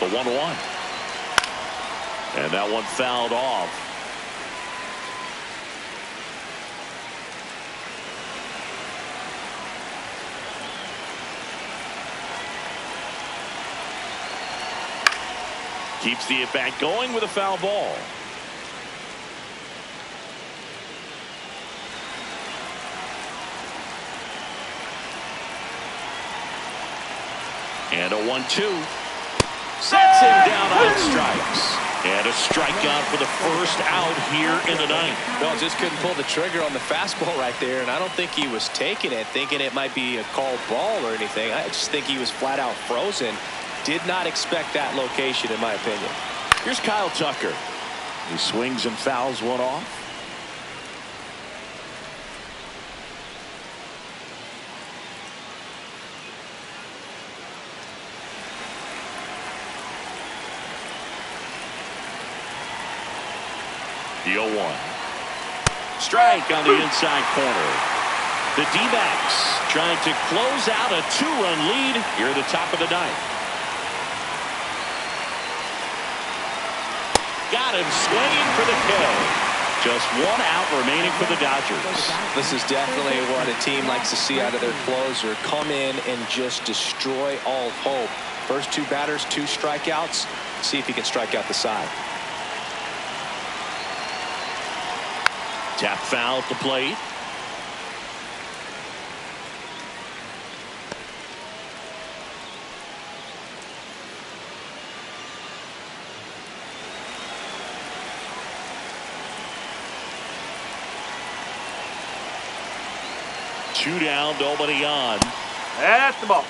The 1-1. And that one fouled off. Keeps the at-bat going with a foul ball. And a 1-2. Sets him down on strikes. And a strikeout for the first out here in the ninth. Well, just couldn't pull the trigger on the fastball right there, and I don't think he was taking it, thinking it might be a called ball or anything. I just think he was flat out frozen. Did not expect that location, in my opinion. Here's Kyle Tucker. He swings and fouls one off. The 0-1. Strike on the inside corner. The D-backs trying to close out a 2-run lead here at the top of the ninth. Got him swinging for the kill. Just 1 out remaining for the Dodgers. This is definitely what a team likes to see out of their closer. Come in and just destroy all hope. First 2 batters, 2 strikeouts. See if he can strike out the side. Tap foul at the plate. Two down, nobody on. That's the ball.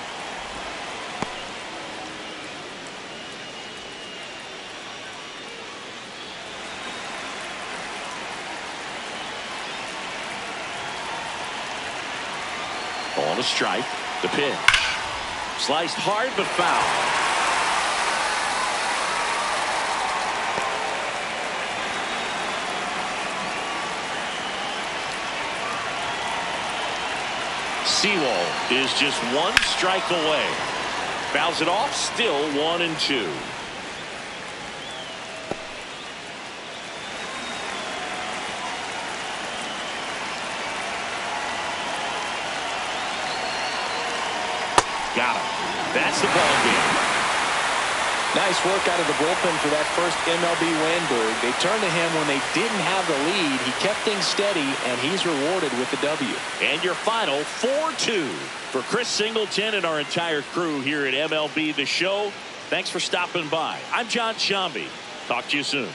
On a strike, the pitch. Sliced hard but foul. Sewald is just 1 strike away. Fouls it off, still 1-2. Got him. That's the ball game. Nice work out of the bullpen for that first MLB win, Berg. They turned to him when they didn't have the lead. He kept things steady, and he's rewarded with the W. And your final 4-2 for Chris Singleton and our entire crew here at MLB The Show. Thanks for stopping by. I'm John Shambi. Talk to you soon.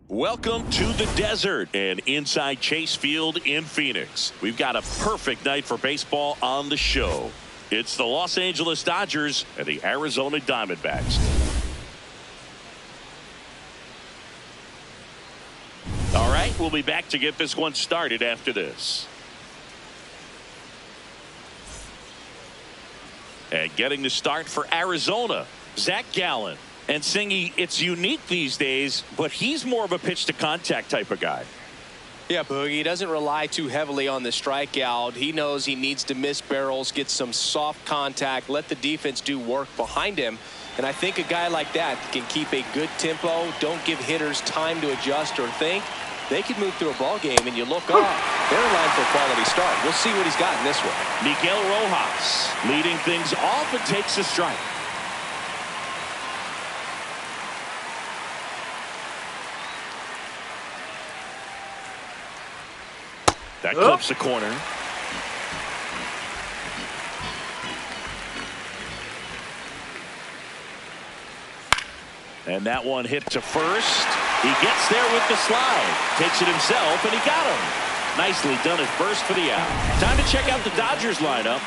Welcome to the desert and inside Chase Field in Phoenix. We've got a perfect night for baseball on the show. It's the Los Angeles Dodgers and the Arizona Diamondbacks. All right, we'll be back to get this one started after this. And getting the start for Arizona, Zach Gallen. And Singy, it's unique these days, but he's more of a pitch to contact type of guy. Yeah, Boogie, he doesn't rely too heavily on the strikeout. He knows he needs to miss barrels, get some soft contact, let the defense do work behind him. And I think a guy like that can keep a good tempo, don't give hitters time to adjust or think. They could move through a ball game, and you look up, they're in line for a quality start. We'll see what he's got in this one. Miguel Rojas leading things off and takes a strike. That clips the corner. And that one hit to first. He gets there with the slide. Takes it himself, and he got him. Nicely done at first for the out. Time to check out the Dodgers lineup.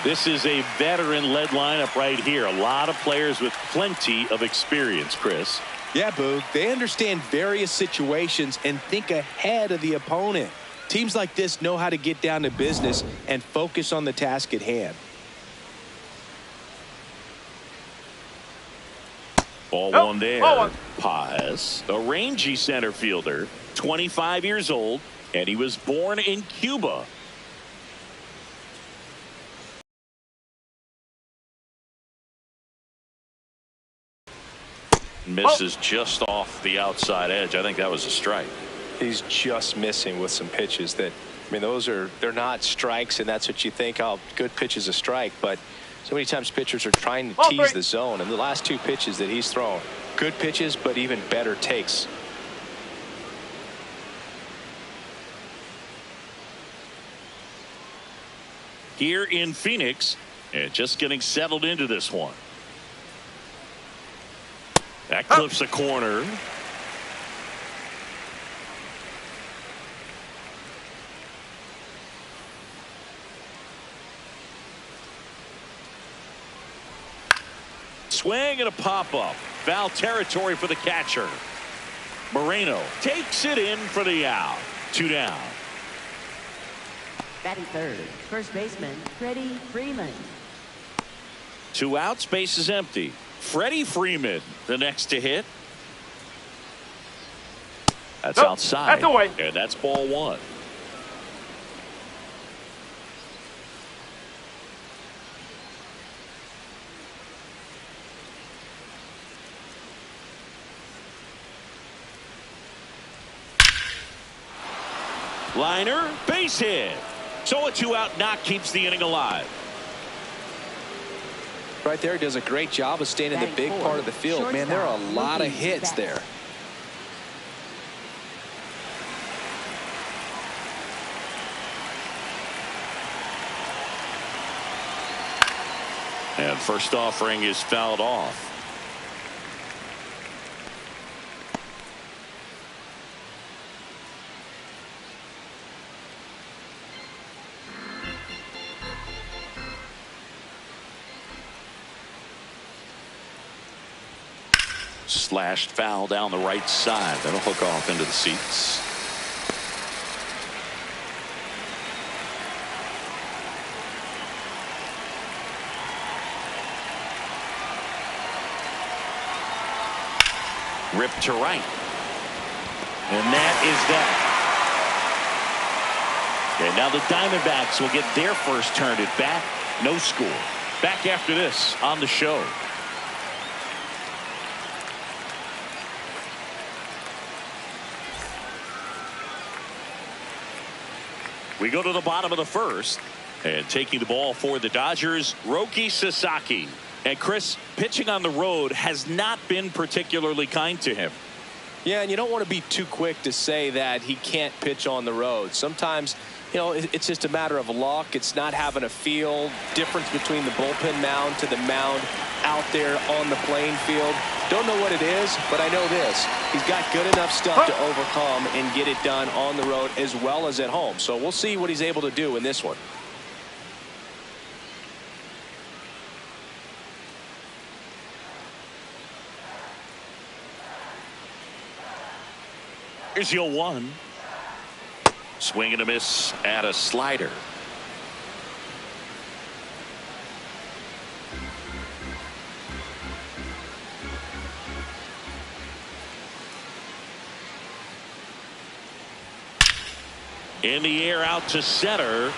This is a veteran-led lineup right here. A lot of players with plenty of experience, Chris. Yeah, Boog. They understand various situations and think ahead of the opponent. Teams like this know how to get down to business and focus on the task at hand. Ball one there. Paz, a rangy center fielder, 25 years old, and he was born in Cuba. Misses just off the outside edge. I think that was a strike. He's just missing with some pitches that, I mean, they're not strikes, and that's what you think, oh, good pitch is a strike. But so many times pitchers are trying to tease the zone, and the last two pitches that he's thrown, good pitches, but even better takes. Here in Phoenix, and just getting settled into this one. That clips the corner. Swing and a pop-up. Foul territory for the catcher. Moreno takes it in for the out. 2 down. Batting third, first baseman, Freddie Freeman. 2 outs, base is empty. Freddie Freeman, the next to hit. That's outside. That's away. And that's ball one. Liner, base hit. So a 2-out knock keeps the inning alive. Right there, he does a great job of staying in the big part of the field. Man, there are a lot of hits there. And first offering is fouled off. Slashed foul down the right side. That'll hook off into the seats. Ripped to right. And that is that. And now the Diamondbacks will get their first turn at bat. No score. Back after this on the show. We go to the bottom of the first, and taking the ball for the Dodgers, Roki Sasaki. And Chris, pitching on the road has not been particularly kind to him. Yeah, and you don't want to be too quick to say that he can't pitch on the road. Sometimes, you know, it's just a matter of luck. It's not having a feel difference between the bullpen mound to the mound out there on the playing field. Don't know what it is, but I know this. He's got good enough stuff to overcome and get it done on the road as well as at home. So we'll see what he's able to do in this one. Here's your 1. Swing and a miss at a slider. In the air out to center.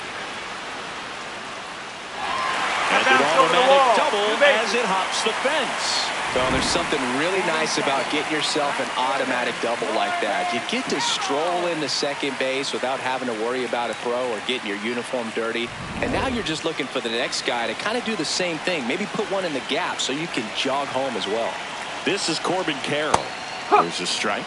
And an automatic double as it hops the fence. Well, there's something really nice about getting yourself an automatic double like that. You get to stroll into second base without having to worry about a throw or getting your uniform dirty. And now you're just looking for the next guy to kind of do the same thing. Maybe put one in the gap so you can jog home as well. This is Corbin Carroll. There's a strike.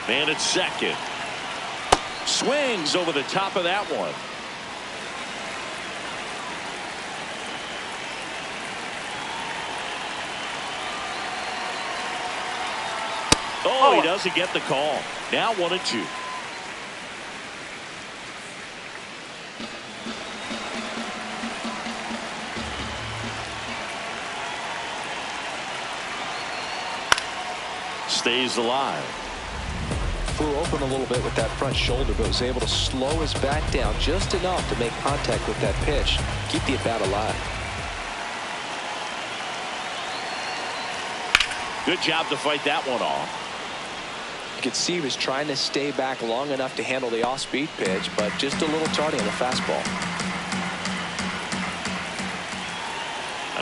Man at second. Swings over the top of that one. Oh, he doesn't get the call. Now 1-2. Stays alive. Flew open a little bit with that front shoulder, but was able to slow his back down just enough to make contact with that pitch. Keep the at-bat alive. Good job to fight that one off. You could see he was trying to stay back long enough to handle the off-speed pitch, but just a little tardy on the fastball.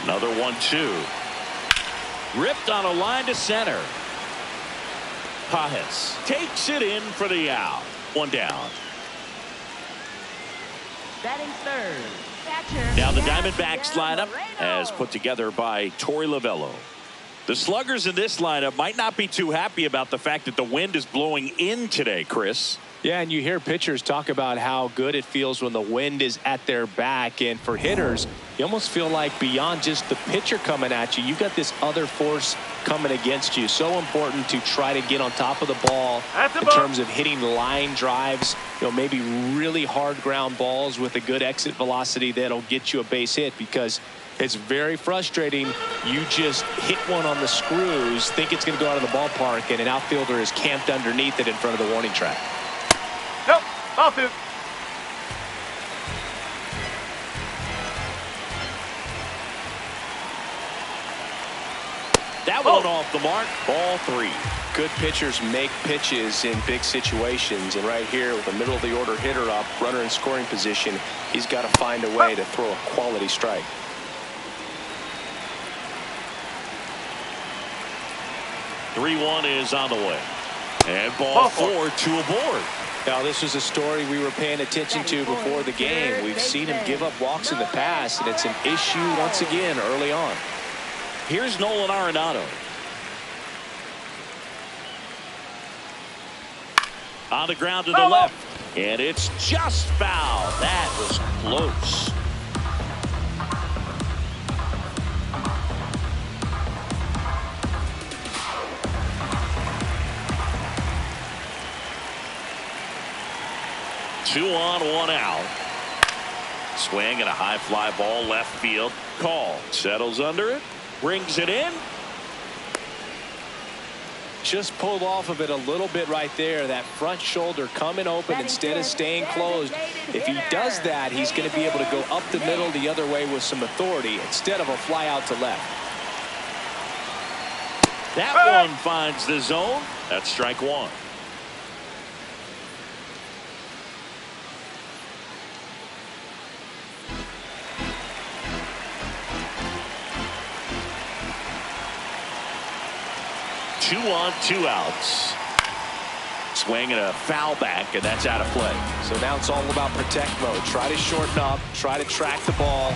Another 1-2. Ripped on a line to center. Pajes takes it in for the out. 1 down. Batting third. Catcher. Now the Diamondbacks lineup as put together by Torey Lovullo. The sluggers in this lineup might not be too happy about the fact that the wind is blowing in today, Chris. Yeah, and you hear pitchers talk about how good it feels when the wind is at their back. And for hitters, you almost feel like beyond just the pitcher coming at you, you've got this other force coming against you. So important to try to get on top of the ball in terms of hitting line drives, you know, maybe really hard ground balls with a good exit velocity that'll get you a base hit, because it's very frustrating. You just hit one on the screws, think it's going to go out of the ballpark, and an outfielder is camped underneath it in front of the warning track. Nope, off it. That one off the mark. Ball 3. Good pitchers make pitches in big situations, and right here with the middle of the order hitter up, runner in scoring position, he's got to find a way to throw a quality strike. (3-1) is on the way, and ball 4 to aboard. Now, this was a story we were paying attention to before the game. We've seen him give up walks in the past, and it's an issue once again early on. Here's Nolan Arenado. On the ground to the left, and it's just foul. That was close. Two on, 1 out. Swing and a high fly ball left field. Call. Settles under it. Brings it in. Just pulled off of it a little bit right there. That front shoulder coming open instead of staying closed. If he does that, he's going to be able to go up the middle the other way with some authority instead of a fly out to left. That one finds the zone. That's strike 1. Two on, 2 outs. Swing and a foul back, and that's out of play. So now it's all about protect mode. Try to shorten up, try to track the ball,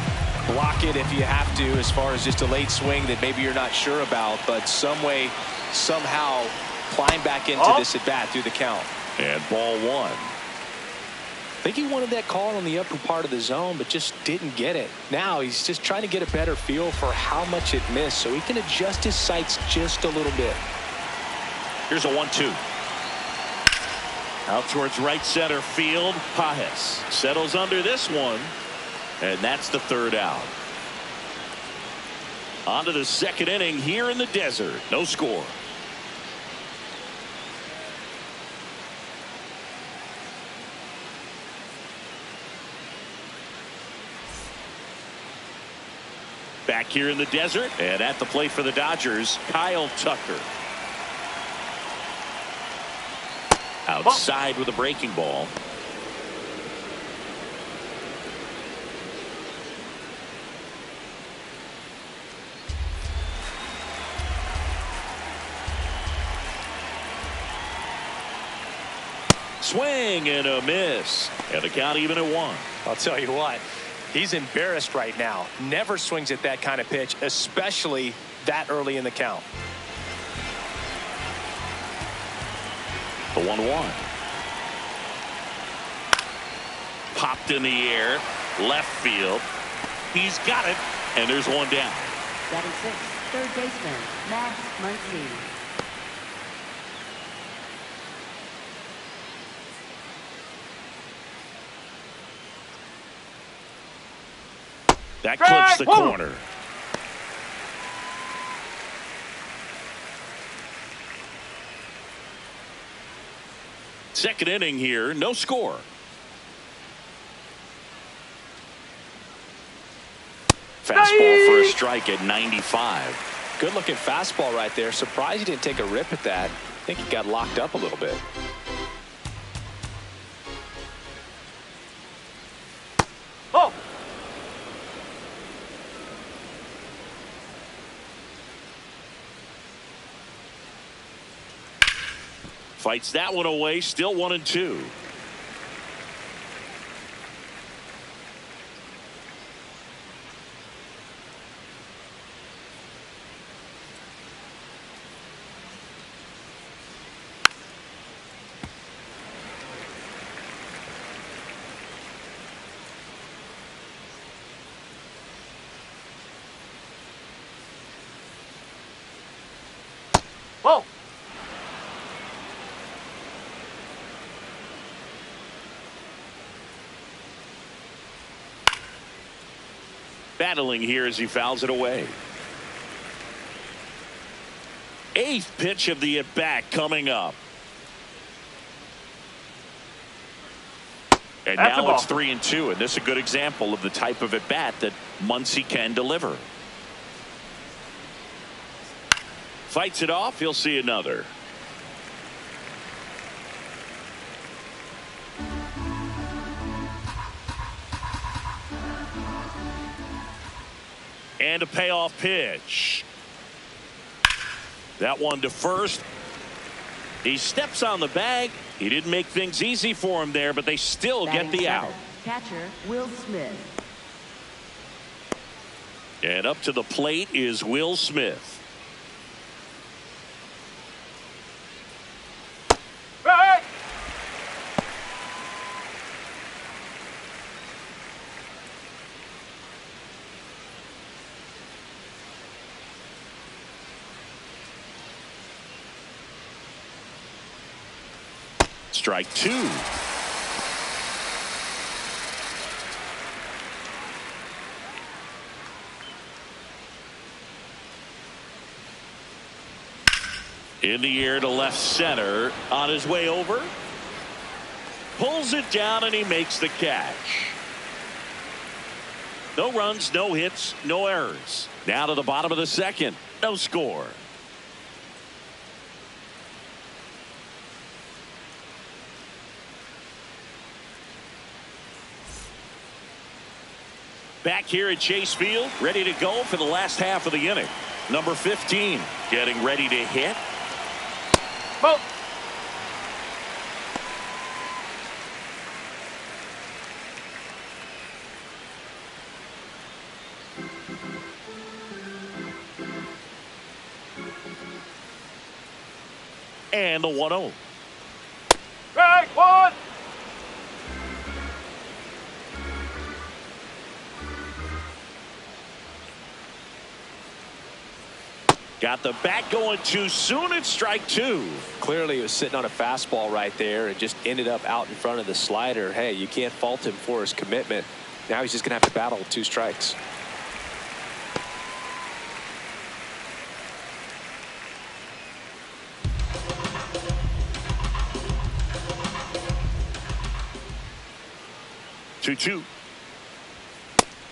block it if you have to, as far as just a late swing that maybe you're not sure about, but some way, somehow climb back into this at bat through the count. And ball one. I think he wanted that call on the upper part of the zone, but just didn't get it. Now he's just trying to get a better feel for how much it missed so he can adjust his sights just a little bit. Here's a 1-2. Out towards right center field. Pages settles under this one, and that's the third out. On to the second inning here in the desert. No score. Back here in the desert, and at the plate for the Dodgers, Kyle Tucker. Outside with a breaking ball. Swing and a miss. And the count even at 1. I'll tell you what, he's embarrassed right now. Never swings at that kind of pitch, especially that early in the count. The 1-1. Popped in the air. Left field. He's got it. And there's one down. Batting sixth, third baseman, Max Muncy. That clips the corner. Second inning here, no score. Fastball for a strike at 95. Good looking fastball right there. Surprised he didn't take a rip at that. I think he got locked up a little bit. Oh! Fights that one away, still 1-2. Whoa! Battling here as he fouls it away. Eighth pitch of the at-bat coming up. And That's now it's 3-2, and this is a good example of the type of at-bat that Muncy can deliver. Fights it off. He'll see another. And a payoff pitch. That one to first. He steps on the bag. He didn't make things easy for him there, but they still get the out. Catcher Will Smith. And up to the plate is Will Smith. Hey! Strike two. In the air to left center. On his way over. Pulls it down and he makes the catch. No runs, no hits, no errors. Now to the bottom of the second. No score. Back here at Chase Field, ready to go for the last half of the inning. Number 15 getting ready to hit. Well. And the 1-0. Strike one. Got the bat going too soon. It's strike two. Clearly, he was sitting on a fastball right there and just ended up out in front of the slider. Hey, you can't fault him for his commitment. Now he's just going to have to battle with 2 strikes. Two.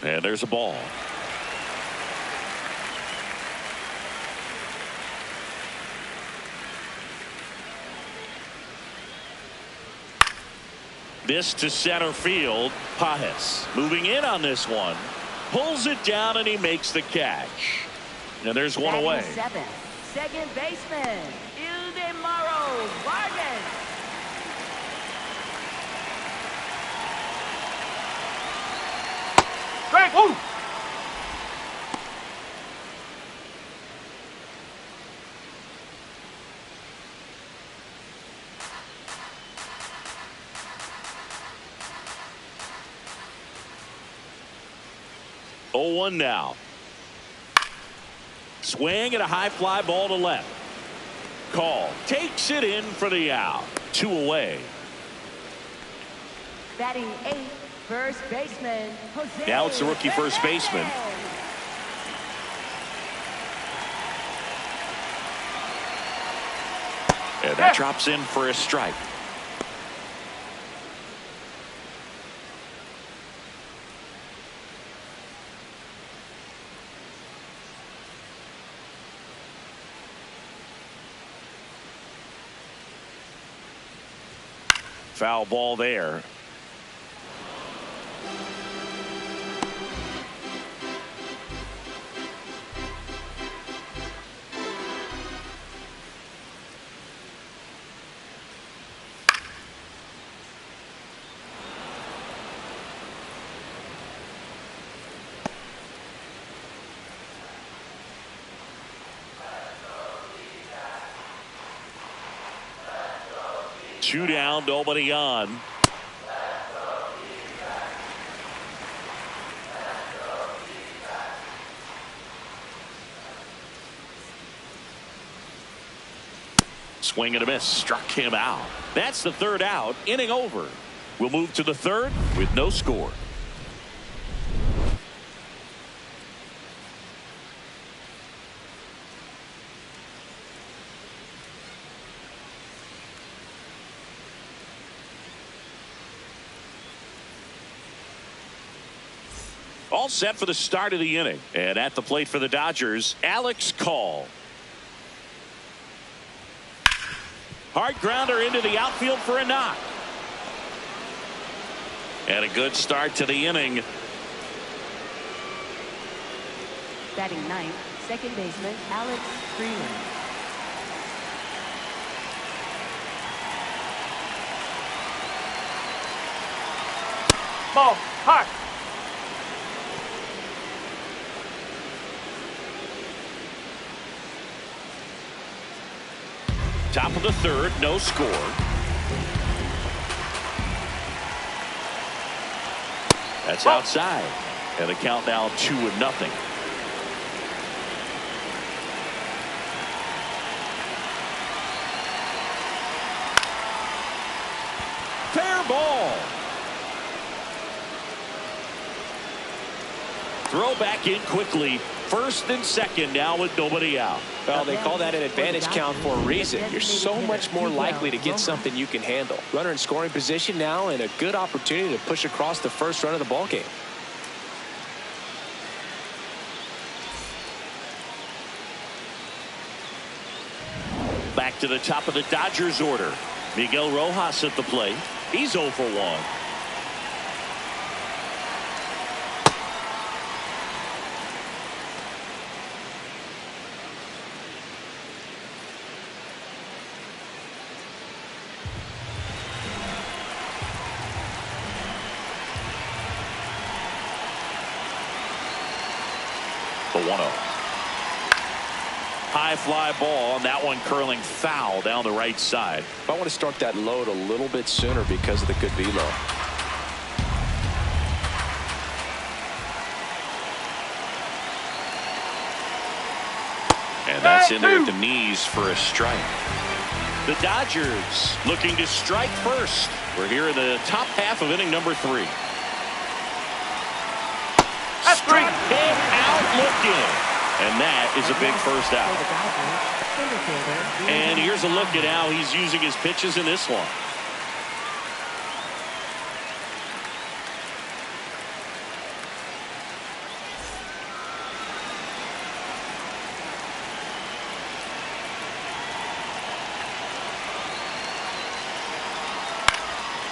And there's a ball. This to center field. Pajes moving in on this one. Pulls it down and he makes the catch. And there's one away. 7, second baseman, Eugenio Suárez. Strike one. Oh, 1 now. Swing and a high fly ball to left. Call. Takes it in for the out. 2 away. Batting 8, first baseman, Jose. Now it's the rookie first baseman. And that drops in for a strike. Foul ball there. Two down, nobody on. Swing and a miss, struck him out. That's the 3rd out, inning over. We'll move to the 3rd with no score. All set for the start of the inning. And at the plate for the Dodgers, Alex Call. Hard grounder into the outfield for a knock. And a good start to the inning. Batting 9th, second baseman, Alex Freeman. Ball. Hard. Top of the 3rd, no score. That's outside. And the count now 2-0. Fair ball. Throw back in quickly. 1st and 2nd now with nobody out. Well, they call that an advantage count for a reason. You're so much more likely to get something you can handle. Runner in scoring position now and a good opportunity to push across the first run of the ball game. Back to the top of the Dodgers order. Miguel Rojas at the plate. He's 0 for 1. The 1-0. High fly ball, and that one curling foul down the right side. I want to start that load a little bit sooner because of the good velo. And that's in there at the knees for a strike. The Dodgers looking to strike first. We're here in the top half of inning number 3. Straight hit out looking. And that is a big first out. And here's a look at how he's using his pitches in this one.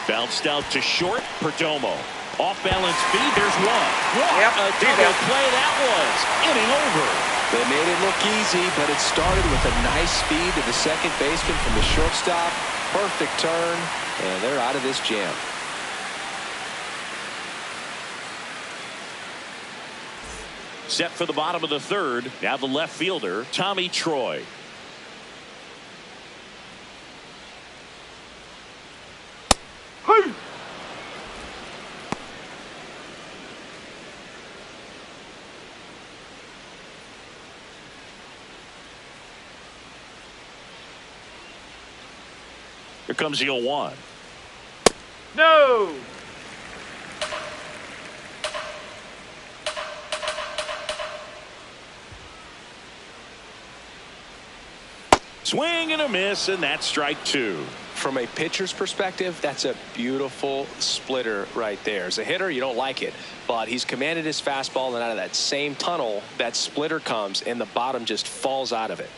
Bounced out to short. Perdomo. Off balance feed. There's one. What a double play that was. Inning over. They made it look easy, but it started with a nice feed to the second baseman from the shortstop. Perfect turn, and they're out of this jam. Set for the bottom of the third. Now the left fielder, Tommy Troy. Here comes the 0-1. No. Swing and a miss, and that's strike 2. From a pitcher's perspective, that's a beautiful splitter right there. As a hitter, you don't like it, but he's commanded his fastball, and out of that same tunnel, that splitter comes, and the bottom just falls out of it.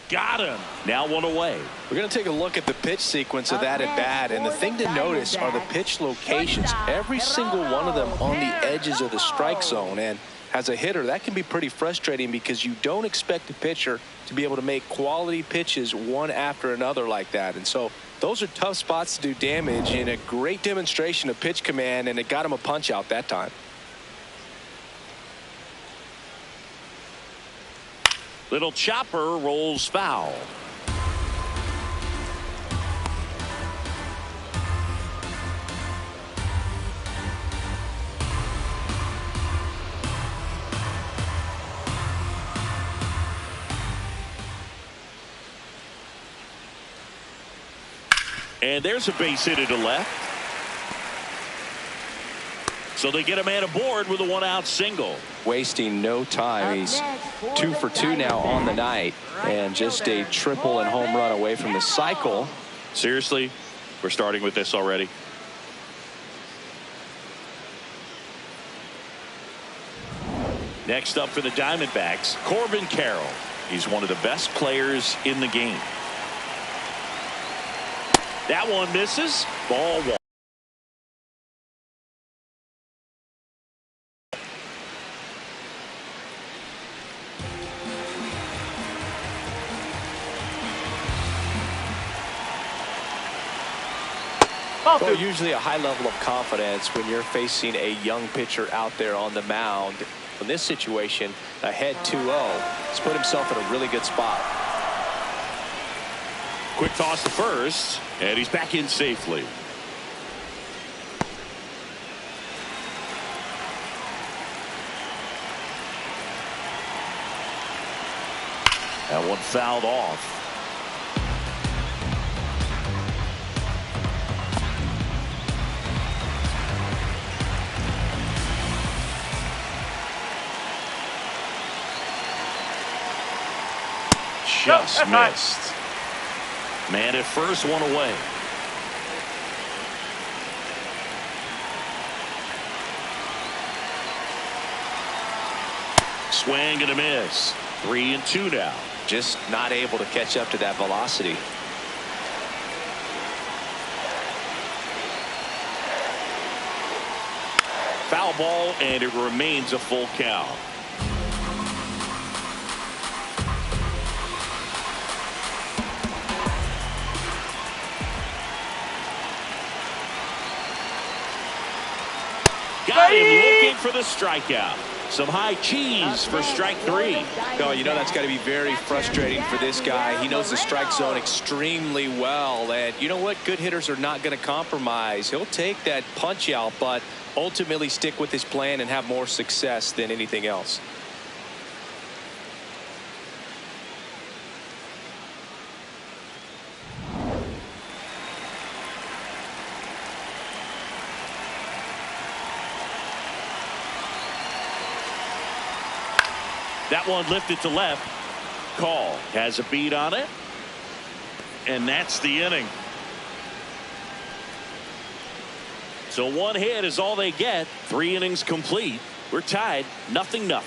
Got him. Now one away. We're going to take a look at the pitch sequence of that at bat, and the thing to notice are the pitch locations. Every single one of them on the edges of the strike zone, and as a hitter, that can be pretty frustrating because you don't expect a pitcher to be able to make quality pitches one after another like that. And so those are tough spots to do damage, and a great demonstration of pitch command, and it got him a punch out that time. Little chopper rolls foul. And there's a base hit to left. So they get a man aboard with a 1-out single. Wasting no time. He's 2 for 2 now on the night, and just a triple and home run away from the cycle. Seriously, we're starting with this already. Next up for the Diamondbacks, Corbin Carroll. He's one of the best players in the game. That one misses. Ball 1. Well, usually a high level of confidence when you're facing a young pitcher out there on the mound. In this situation, ahead 2-0, he's put himself in a really good spot. Quick toss to first, and he's back in safely. That one fouled off. Just missed. Man at first, one away. Swing and a miss. 3-2 now. Just not able to catch up to that velocity. Foul ball, and it remains a full count. Got him looking for the strikeout. Some high cheese for strike 3. Oh, you know that's got to be very frustrating for this guy. He knows the strike zone extremely well. And you know what? Good hitters are not going to compromise. He'll take that punch out, but ultimately stick with his plan and have more success than anything else. That one lifted to left. Call has a beat on it. And that's the inning. So one hit is all they get. 3 innings complete. We're tied 0-0.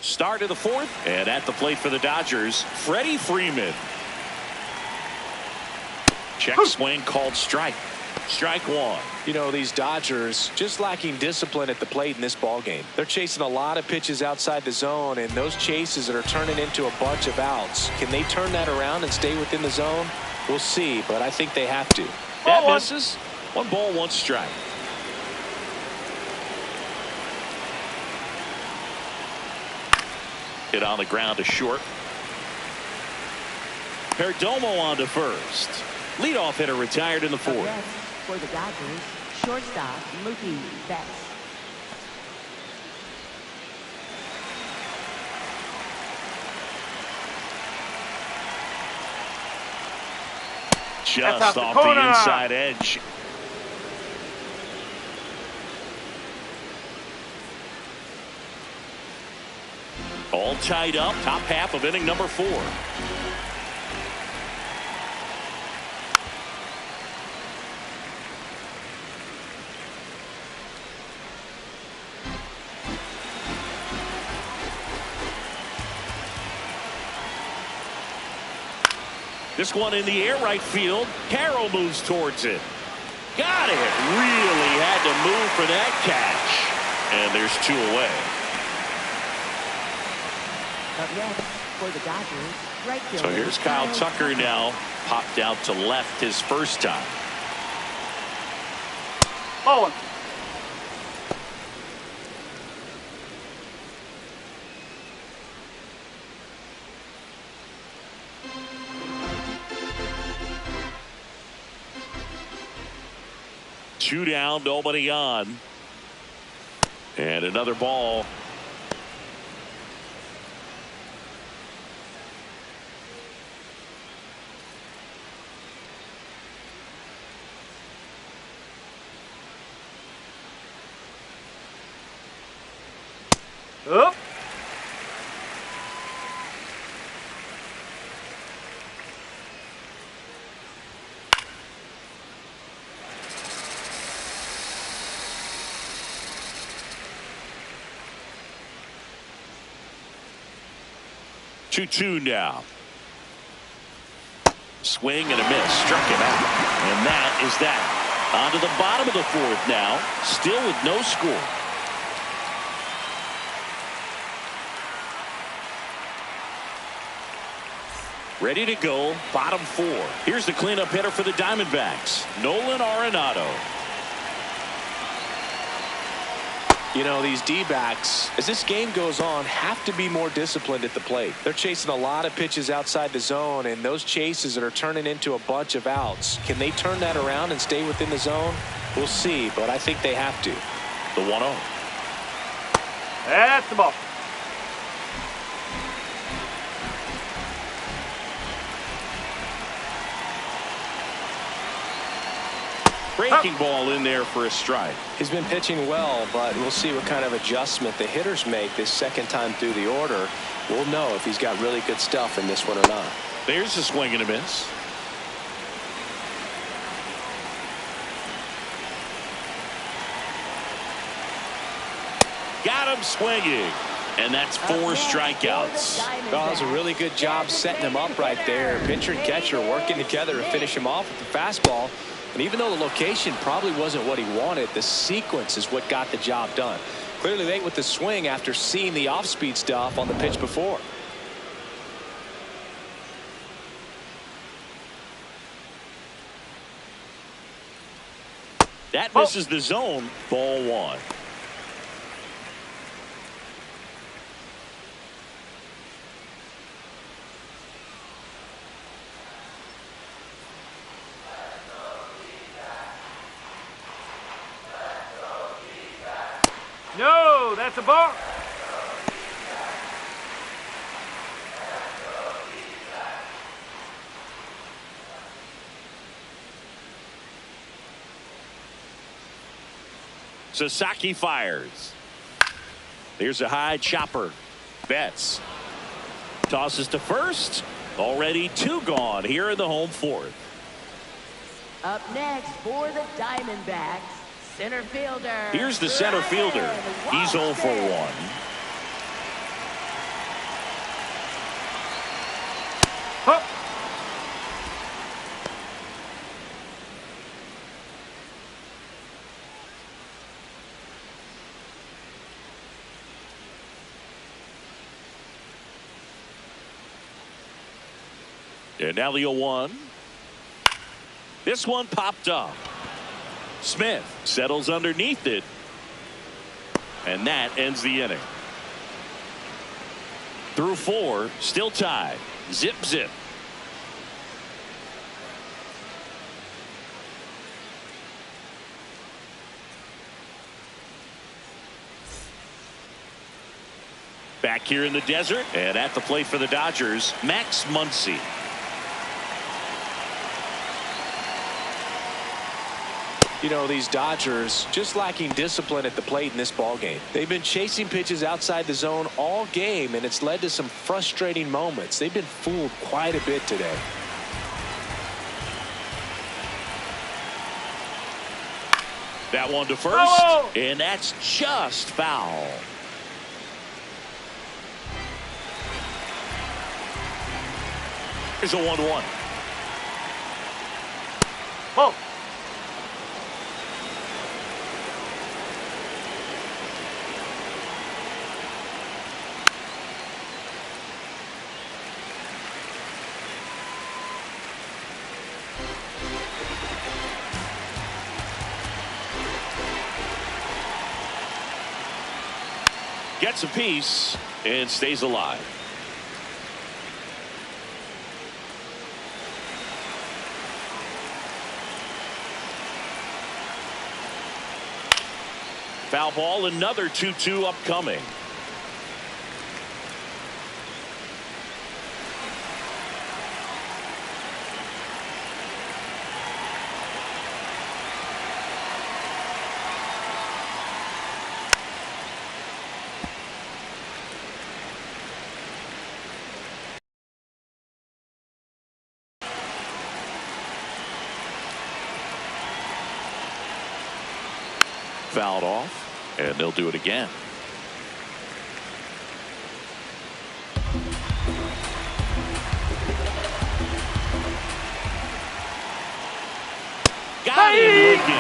Start of the 4th. And at the plate for the Dodgers, Freddie Freeman. Check swing called strike. Strike 1. You know, these Dodgers just lacking discipline at the plate in this ball game. They're chasing a lot of pitches outside the zone, and those chases that are turning into a bunch of outs. Can they turn that around and stay within the zone? We'll see, but I think they have to. That misses. 1 ball, 1 strike. Hit on the ground to short. Perdomo on to first. Leadoff hitter retired in the 4th. For the Dodgers, shortstop Mookie Betts. Just off the inside edge. All tied up. Top half of inning number 4. This one in the air right field. Carroll moves towards it. Got it. Really had to move for that catch. And there's 2 away. Up next for the Dodgers, right fielder. So here's Kyle Tucker now. Popped out to left his first time. Ball 1. Two down, nobody on. And another ball. Up. Two now. Swing and a miss. Struck him out. And that is that. On to the bottom of the 4th now. Still with no score. Ready to go. Bottom 4. Here's the cleanup hitter for the Diamondbacks. Nolan Arenado. You know, these D-backs, as this game goes on, have to be more disciplined at the plate. They're chasing a lot of pitches outside the zone, and those chases that are turning into a bunch of outs. Can they turn that around and stay within the zone? We'll see, but I think they have to. The 1-0. That's the ball. Breaking ball in there for a strike. He's been pitching well, but we'll see what kind of adjustment the hitters make this second time through the order. We'll know if he's got really good stuff in this one or not. There's a swing and a miss. Got him swinging. And that's 4 strikeouts. Well, that was a really good job setting him up right there. Pitcher and catcher working together to finish him off with the fastball. And even though the location probably wasn't what he wanted, the sequence is what got the job done. Clearly late with the swing after seeing the off-speed stuff on the pitch before. That misses the zone. Ball one. No, that's a ball. Sasaki fires. Here's a high chopper. Betts tosses to first. Already two gone here in the home fourth. Up next for the Diamondbacks, center fielder. Here's the center fielder. He's 0 for 1. Huh. And now the 0-1. This one popped up. Smith settles underneath it. And that ends the inning. Through 4, still tied. Zip, zip. Back here in the desert and at the plate for the Dodgers, Max Muncy. You know, these Dodgers just lacking discipline at the plate in this ball game. They've been chasing pitches outside the zone all game, and it's led to some frustrating moments. They've been fooled quite a bit today. That one to first, Oh! And that's just foul. Here's a 1-1. Ball. Gets a piece and stays alive. Foul ball, another 2-2 upcoming. Fouled off, and they'll do it again. Got him looking.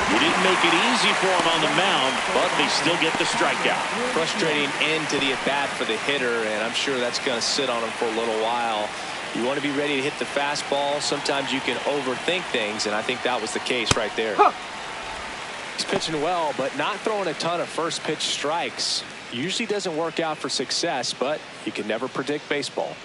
He didn't make it easy for him on the mound, but they still get the strikeout. Frustrating end to the at-bat for the hitter, and I'm sure that's going to sit on him for a little while. You want to be ready to hit the fastball. Sometimes you can overthink things, and I think that was the case right there. Huh. He's pitching well, but not throwing a ton of first pitch strikes. Usually doesn't work out for success, but you can never predict baseball.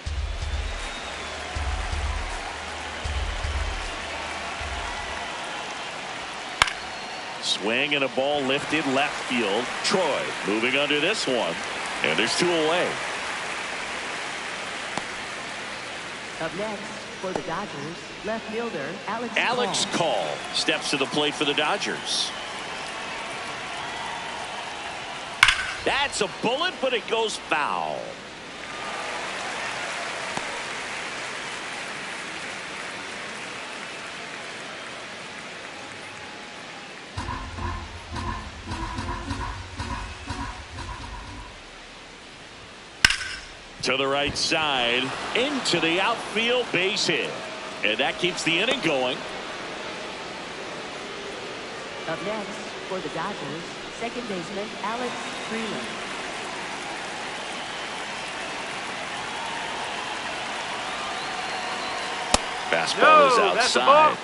Swing and a ball lifted left field. Troy moving under this one, and there's 2 away. Up next for the Dodgers, left fielder Alex Call steps to the plate for the Dodgers. That's a bullet, but it goes foul. To the right side, into the outfield, base hit. And that keeps the inning going. Up next for the Dodgers, second baseman Alex Freeman. Fastball is No, that's a outside. ball.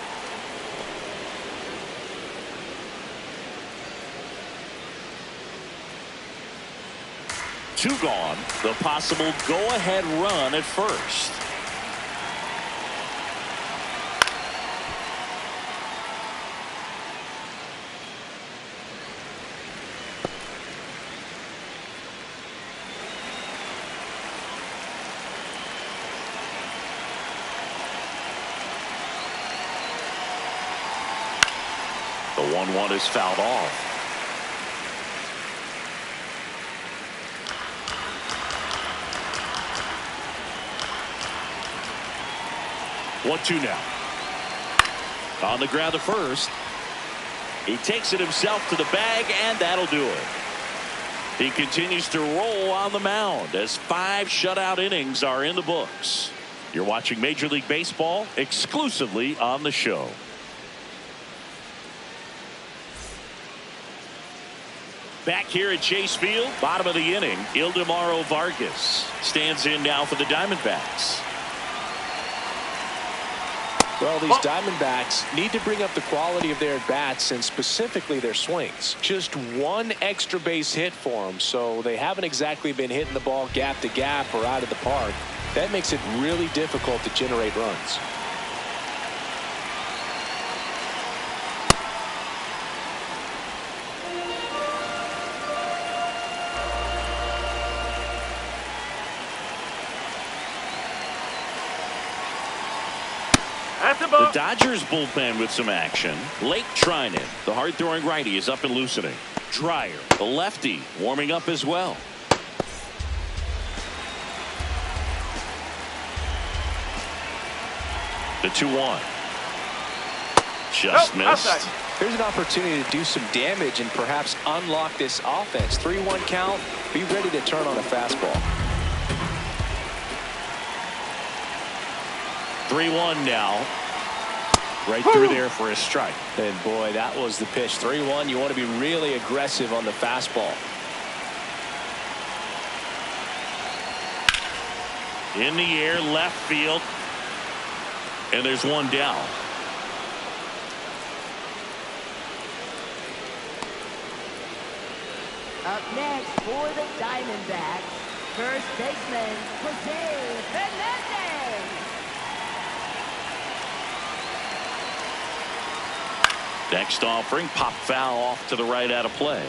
2 gone. The possible go-ahead run at first. The 1-1 is fouled off. 1-2 now. On the ground to first. He takes it himself to the bag, and that'll do it. He continues to roll on the mound as 5 shutout innings are in the books. You're watching Major League Baseball exclusively on the show. Back here at Chase Field, bottom of the inning, Ildemaro Vargas stands in now for the Diamondbacks. Well, these Diamondbacks need to bring up the quality of their at-bats and specifically their swings. Just 1 extra base hit for them, so they haven't exactly been hitting the ball gap to gap or out of the park. That makes it really difficult to generate runs. The Dodgers bullpen with some action. Lake Trinan, the hard-throwing righty, is up and loosening. Dreyer, the lefty, warming up as well. The 2-1. Just missed. Outside. There's an opportunity to do some damage and perhaps unlock this offense. 3-1 count. Be ready to turn on a fastball. 3-1 now. Right through there for a strike. And boy, that was the pitch. 3-1. You want to be really aggressive on the fastball. In the air, left field. And there's one down. Up next for the Diamondbacks, first baseman, Jose Fernandez. Next offering, pop foul off to the right out of play.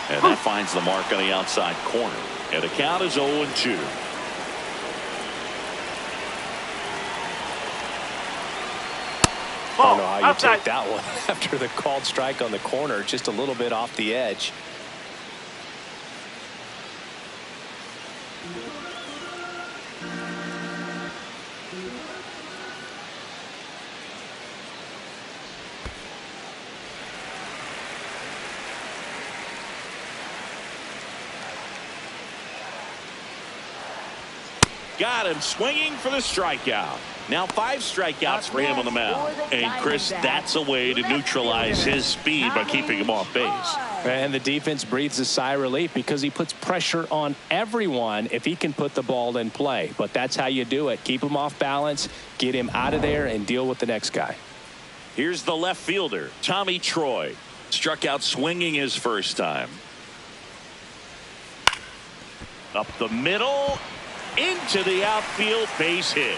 And that finds the mark on the outside corner. And the count is 0-2. I don't know how you take that one after the called strike on the corner, just a little bit off the edge. Got him swinging for the strikeout. Now 5 strikeouts for him on the mound. And Chris, that's a way to neutralize his speed by keeping him off base. And the defense breathes a sigh of relief because he puts pressure on everyone if he can put the ball in play. But that's how you do it. Keep him off balance, get him out of there, and deal with the next guy. Here's the left fielder, Tommy Troy. Struck out swinging his first time. Up the middle, into the outfield, base hit.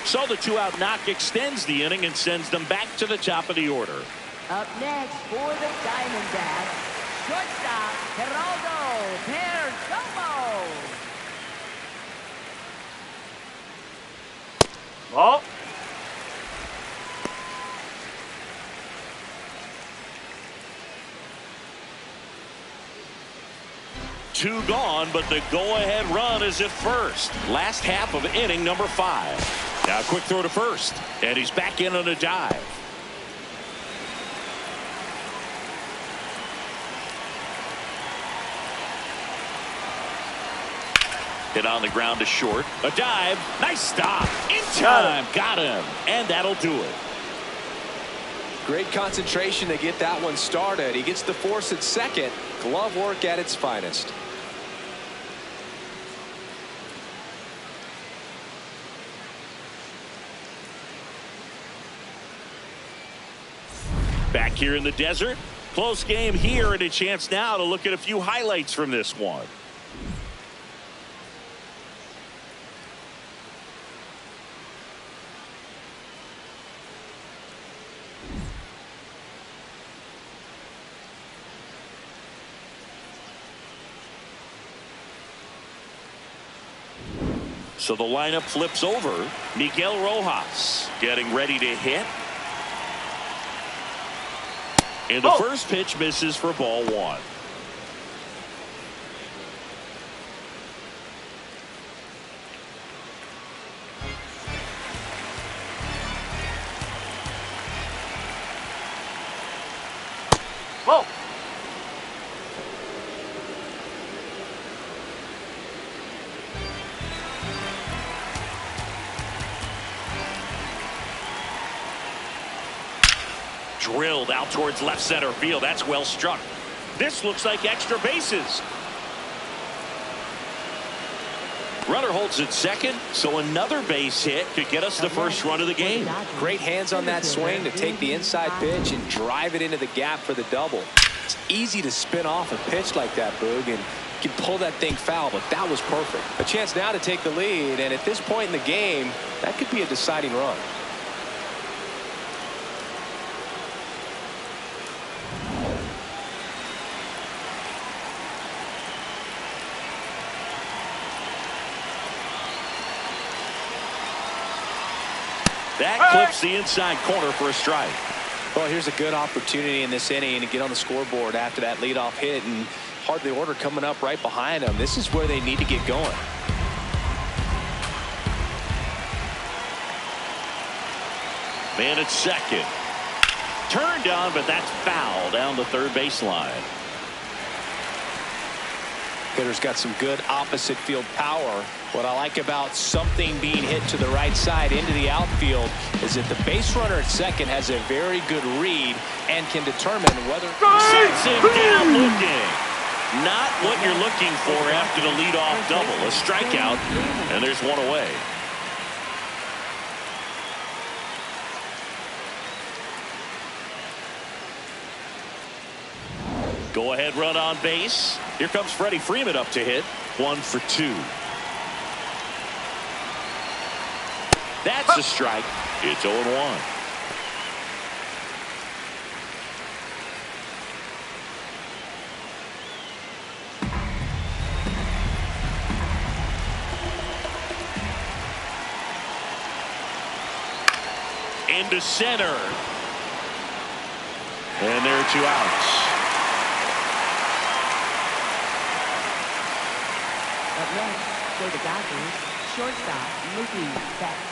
So the 2-out knock extends the inning and sends them back to the top of the order. Up next for the Diamondbacks, shortstop Geraldo Perdomo. Ball. Two gone, but the go-ahead run is at first. Last half of inning number 5. Now a quick throw to first, and he's back in on a dive. Hit on the ground to short. A dive. Nice stop. In time. Got him. And that'll do it. Great concentration to get that one started. He gets the force at second. glove work at its finest. Back here in the desert. Close game here, and a chance now to look at a few highlights from this one. So the lineup flips over. Miguel Rojas getting ready to hit. And the first pitch misses for ball one. Whoa. Drilled out towards left center field. That's well struck. This looks like extra bases. Runner holds at second, so another base hit could get us the first run of the game. Great hands on that swing to take the inside pitch and drive it into the gap for the double. It's easy to spin off a pitch like that, Boog, and you can pull that thing foul, but that was perfect. A chance now to take the lead, and at this point in the game, that could be a deciding run. That clips the inside corner for a strike. Well, here's a good opportunity in this inning to get on the scoreboard after that leadoff hit, and hardly order coming up right behind them. This is where they need to get going. Man at second. Turned on, but that's foul down the third baseline. Hitter's got some good opposite field power. What I like about something being hit to the right side into the outfield is that the base runner at second has a very good read and can determine whether sets him down looking. Not what you're looking for after the leadoff double. A strikeout, and there's one away. Go ahead run on base. Here comes Freddie Freeman up to hit. 1 for 2. That's a strike. It's 0-1. Into center. And there are 2 outs. Up next, for the Dodgers, shortstop Mookie Betts.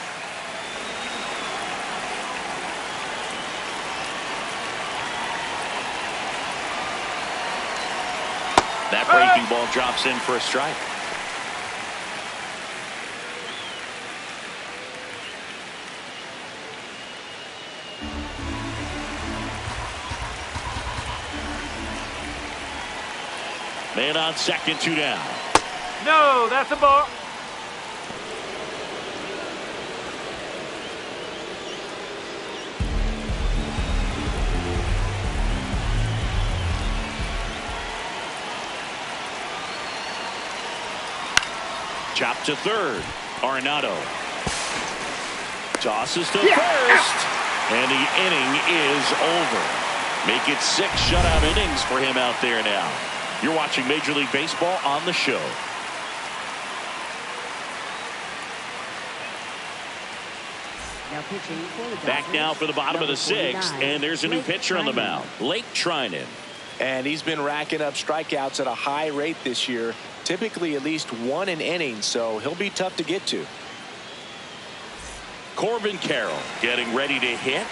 That breaking ball drops in for a strike. Man on second, 2 down. No, that's a ball. Chop to third. Arenado tosses to first, and the inning is over. Make it 6 shutout innings for him out there now. You're watching Major League Baseball on the show. Now pitching for the Dodgers. Back now for the bottom of the 6th, 49, and there's a new pitcher on the mound, Blake Treinen. And he's been racking up strikeouts at a high rate this year, typically at least 1 an inning, so he'll be tough to get to. Corbin Carroll getting ready to hit.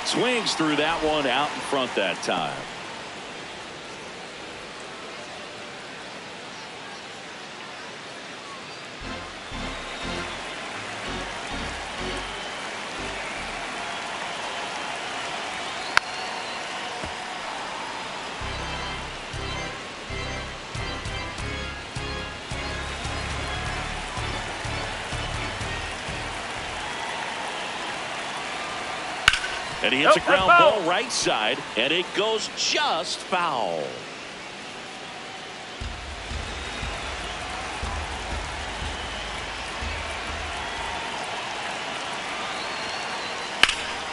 Swings through that one out in front that time. And he hits a ground ball right side, and it goes just foul.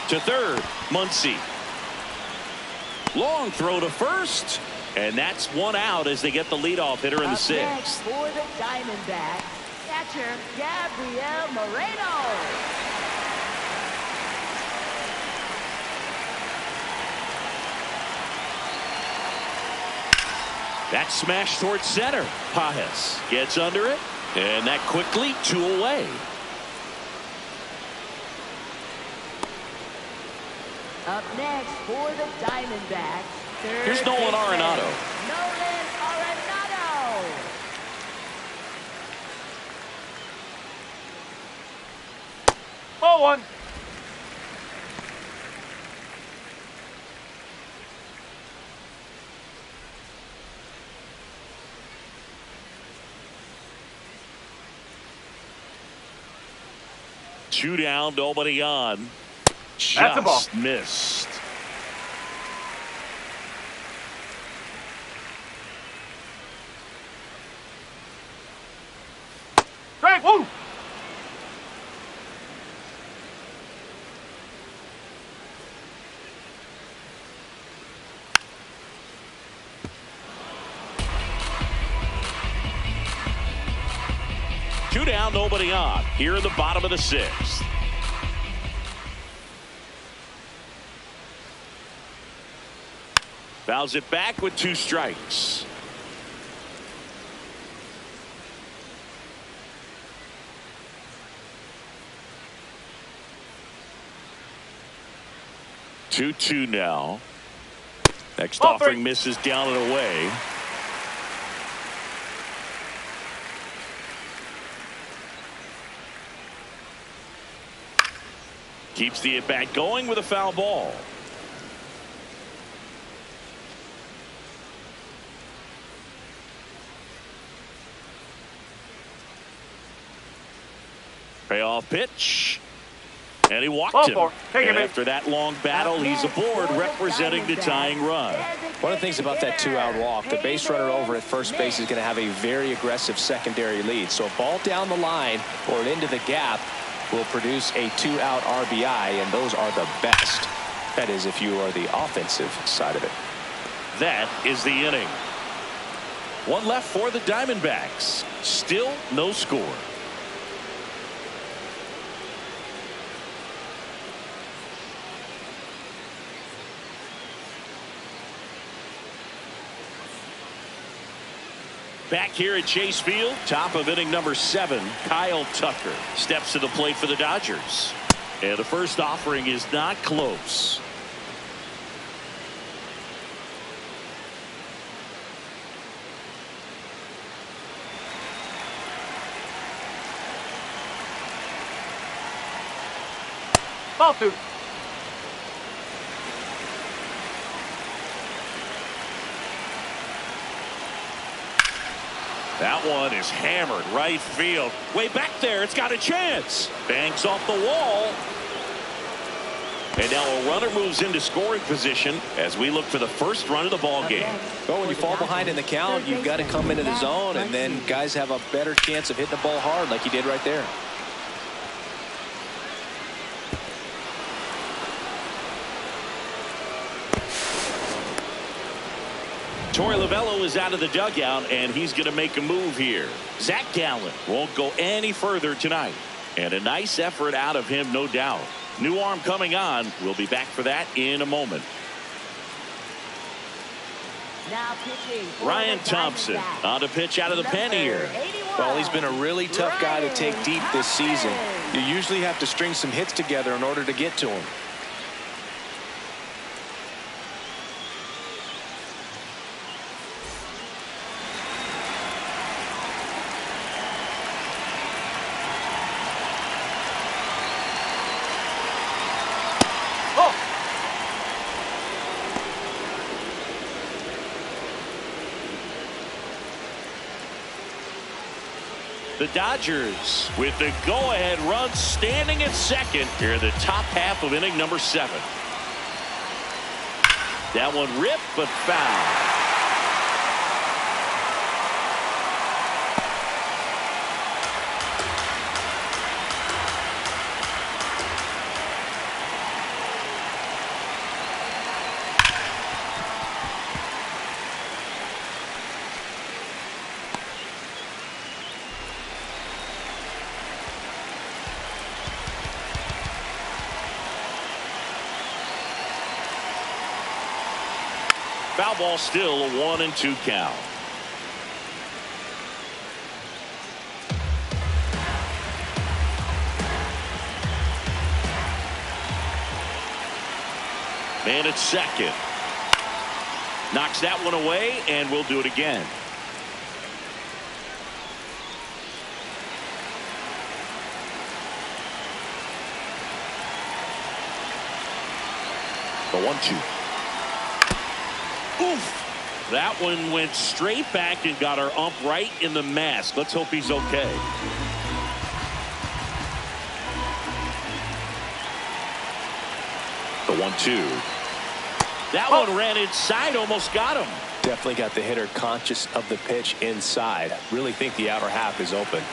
To third, Muncy. Long throw to first, and that's one out as they get the leadoff hitter in the sixth. Next for the Diamondbacks, catcher Gabriel Moreno. That smash towards center. Pajes gets under it, and that quickly 2 away. Up next for the Diamondbacks, Here's Nolan Arenado. Nolan Arenado. Ball 1. Two down, nobody on. That's a ball. Just missed. Strike. Woo. Two down, nobody on. Here in the bottom of the sixth. Fouls it back with 2 strikes. Two now. Next Ball offering 3. misses down and away. Keeps the at-bat going with a foul ball. Payoff pitch. And he walked him. And after that long battle, he's aboard representing the tying run. One of the things about that 2-out walk, the base runner over at first base is going to have a very aggressive secondary lead. So a ball down the line or into the gap will produce a 2-out RBI, and those are the best. That is if you are the offensive side of it. That is the inning. One left for the Diamondbacks. Still no score. Back here at Chase Field, top of inning number 7, Kyle Tucker steps to the plate for the Dodgers. And the first offering is not close. Ball 2. That one is hammered right field. Way back there. It's got a chance. Bangs off the wall. And now a runner moves into scoring position as we look for the first run of the ball game. Well, when you fall behind in the count, you've got to come into the zone, and then guys have a better chance of hitting the ball hard like he did right there. Torey Lovullo is out of the dugout, and he's going to make a move here. Zach Gallen won't go any further tonight. And a nice effort out of him, no doubt. New arm coming on. We'll be back for that in a moment. Now pitching Ryan Thompson on to pitch out of the pen here. Well, he's been a really tough guy to take deep this season. You usually have to string some hits together in order to get to him. The Dodgers with the go-ahead run standing at second here in the top half of inning number 7. That one ripped, but foul. Foul ball, still a 1-2 count. Man at second. Knocks that one away, and we'll do it again. The 1-2. Oof. That one went straight back and got our ump right in the mask. Let's hope he's okay. The 1-2. That one ran inside, almost got him. Definitely got the hitter conscious of the pitch inside. Really think the outer half is open.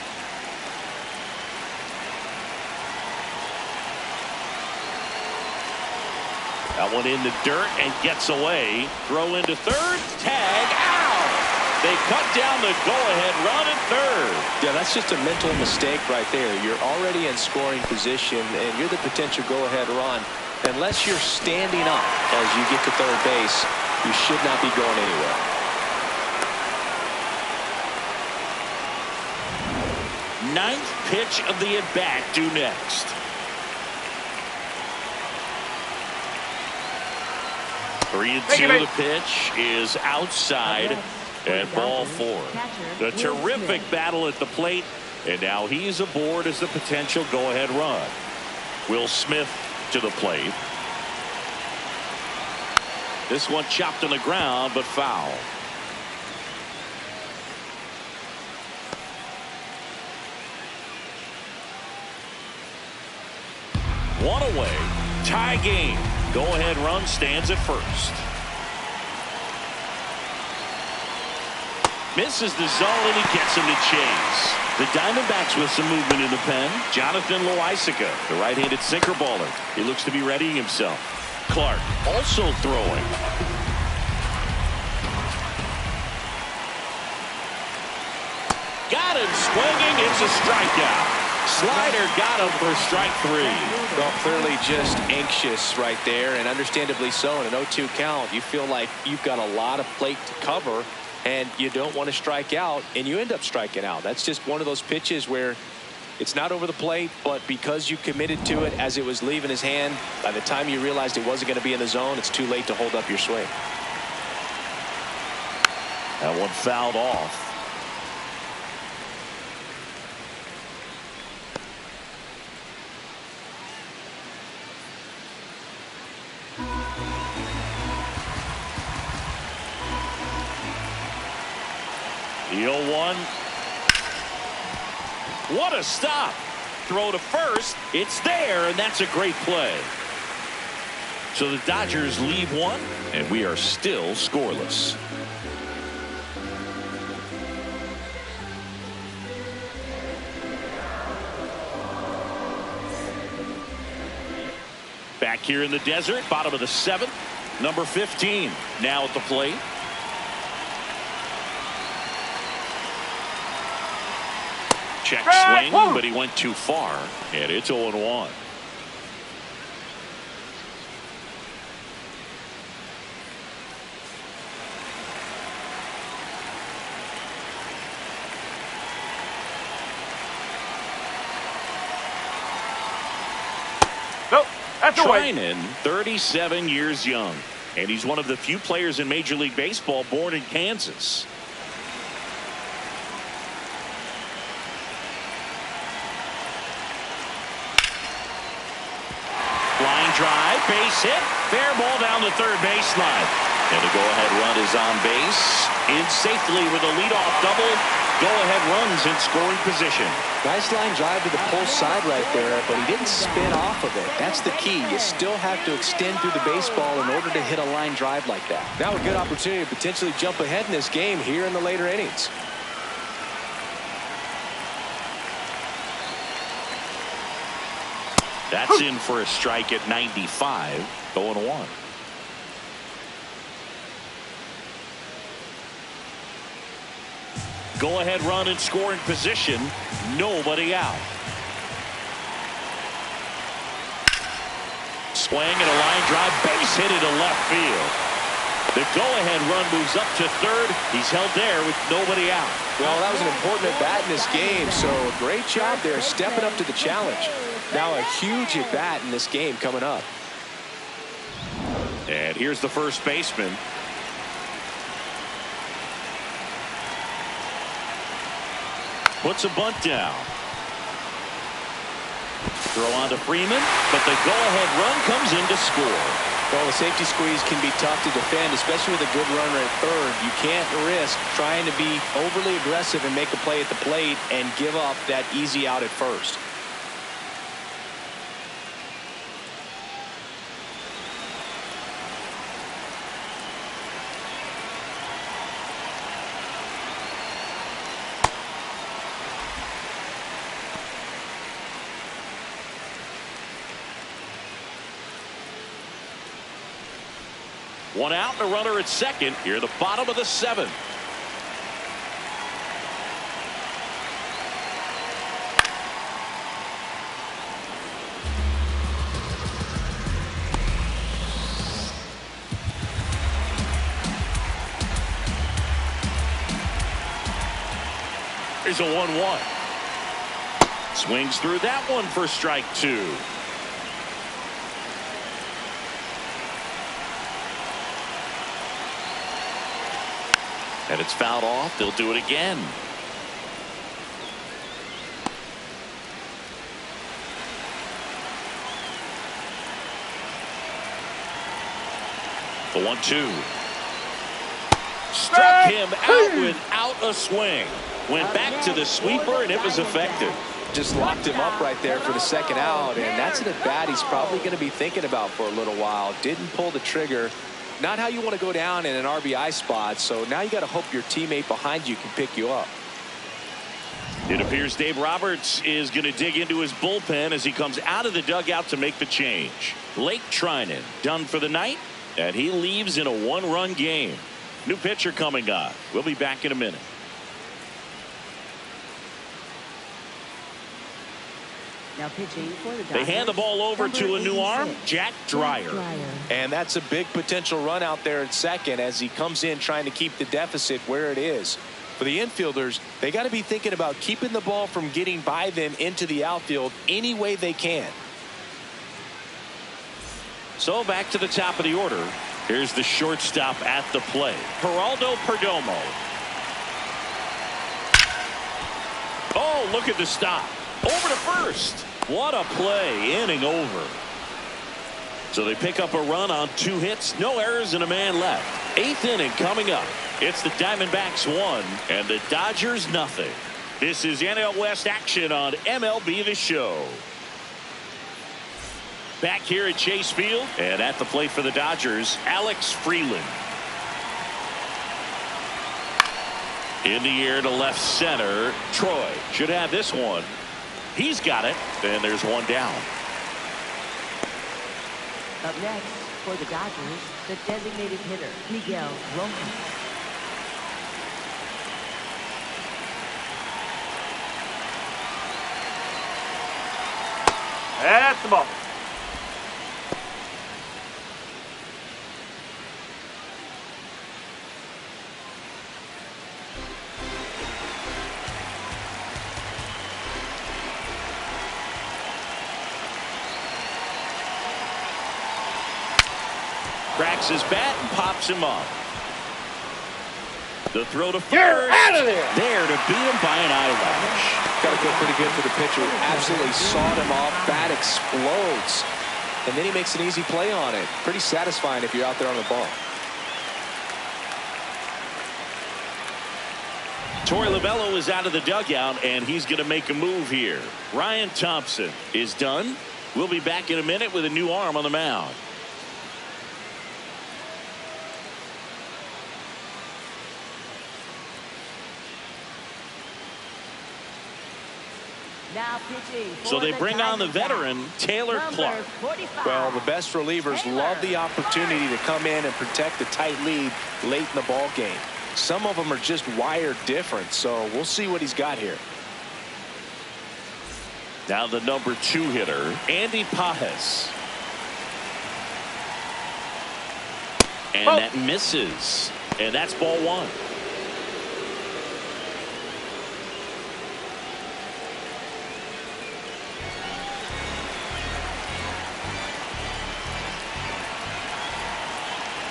That one in the dirt and gets away. Throw into third. Tag out. They cut down the go-ahead run at third. Yeah, that's just a mental mistake right there. You're already in scoring position, and you're the potential go-ahead run. Unless you're standing up as you get to third base, you should not be going anywhere. Ninth pitch of the at-bat due next. Three and two. The pitch is outside and ball four. The terrific battle at the plate, and now he's aboard as the potential go-ahead run. Will Smith to the plate. This one chopped on the ground, but foul. One away. Tie game. Go-ahead run stands at first. Misses the zone, and he gets him to chase. The Diamondbacks with some movement in the pen. Jonathan Loaisiga, the right-handed sinker baller. He looks to be readying himself. Clark also throwing. Got him swinging. It's a strikeout. Slider got him for strike three. Well, clearly just anxious right there, and understandably so. In an 0-2 count, you feel like you've got a lot of plate to cover, and you don't want to strike out, and you end up striking out. That's just one of those pitches where it's not over the plate, but because you committed to it as it was leaving his hand, by the time you realized it wasn't going to be in the zone, it's too late to hold up your swing. That one fouled off. The 0-1. What a stop. Throw to first. It's there, and that's a great play. So the Dodgers lead one, and we are still scoreless. Back here in the desert, bottom of the seventh. Number 15 now at the plate. Check swing, but he went too far, and it's 0-1. Nope, that's away. Trinan, 37 years young, and he's one of the few players in Major League Baseball born in Kansas. Line drive, base hit, fair ball down the third baseline. And the go-ahead run is on base, in safely with a leadoff double. go-ahead runs in scoring position. Nice line drive to the pull side right there, but he didn't spin off of it. That's the key. You still have to extend through the baseball in order to hit a line drive like that. Now a good opportunity to potentially jump ahead in this game here in the later innings. That's in for a strike at 95, 0-1. Go-ahead run in scoring position. Nobody out. Swing and a line drive. Base hit into left field. The go-ahead run moves up to third. He's held there with nobody out. Well, that was an important at-bat in this game, so a great job there stepping up to the challenge. Now a huge at-bat in this game coming up. And here's the first baseman. Puts a bunt down. Throw on to Freeman, but the go-ahead run comes in to score. Well, the safety squeeze can be tough to defend, especially with a good runner at third. You can't risk trying to be overly aggressive and make a play at the plate and give up that easy out at first. One out and a runner at second. Here at the bottom of the seventh. Here's a 1-1. Swings through that one for strike two. And it's fouled off. They'll do it again. The 1-2. Struck him out without a swing. Went back to the sweeper, and it was effective. Just locked him up right there for the second out, and that's an at-bat he's probably going to be thinking about for a little while. Didn't pull the trigger. Not how you want to go down in an RBI spot, so now you got to hope your teammate behind you can pick you up. It appears Dave Roberts is going to dig into his bullpen as he comes out of the dugout to make the change. Blake Trinan done for the night, and he leaves in a one-run game. New pitcher coming up. We'll be back in a minute. Now pitching for the Dodgers, they hand the ball over to a new arm, Jack Dreyer. And that's a big potential run out there at second as he comes in trying to keep the deficit where it is. For the infielders, they got to be thinking about keeping the ball from getting by them into the outfield any way they can. So back to the top of the order. Here's the shortstop at the plate, Geraldo Perdomo. Oh, look at the stop. Over to first. What a play. Inning over. So they pick up a run on 2 hits. No errors and a man left. 8th inning coming up. It's the Diamondbacks 1 and the Dodgers nothing. This is NL West action on MLB The Show. Back here at Chase Field, and at the plate for the Dodgers, Alex Freeland. In the air to left center. Troy should have this one. He's got it. And there's one down. Up next for the Dodgers, the designated hitter, Miguel Rojas. That's the ball. Cracks his bat and pops him up. The throw to first. You're out of there. There to beat him by an eyelash. Got to feel pretty good for the pitcher. Absolutely sawed him off. Bat explodes. And then he makes an easy play on it. Pretty satisfying if you're out there on the ball. Torey Lovullo is out of the dugout, and he's going to make a move here. Ryan Thompson is done. We'll be back in a minute with a new arm on the mound. Now pitching. So they bring on the veteran, Taylor Clark. 45. Well, the best relievers love the opportunity to come in and protect a tight lead late in the ball game. Some of them are just wired different, so we'll see what he's got here. Now the number 2 hitter, Andy Pages. And that misses. And that's ball 1.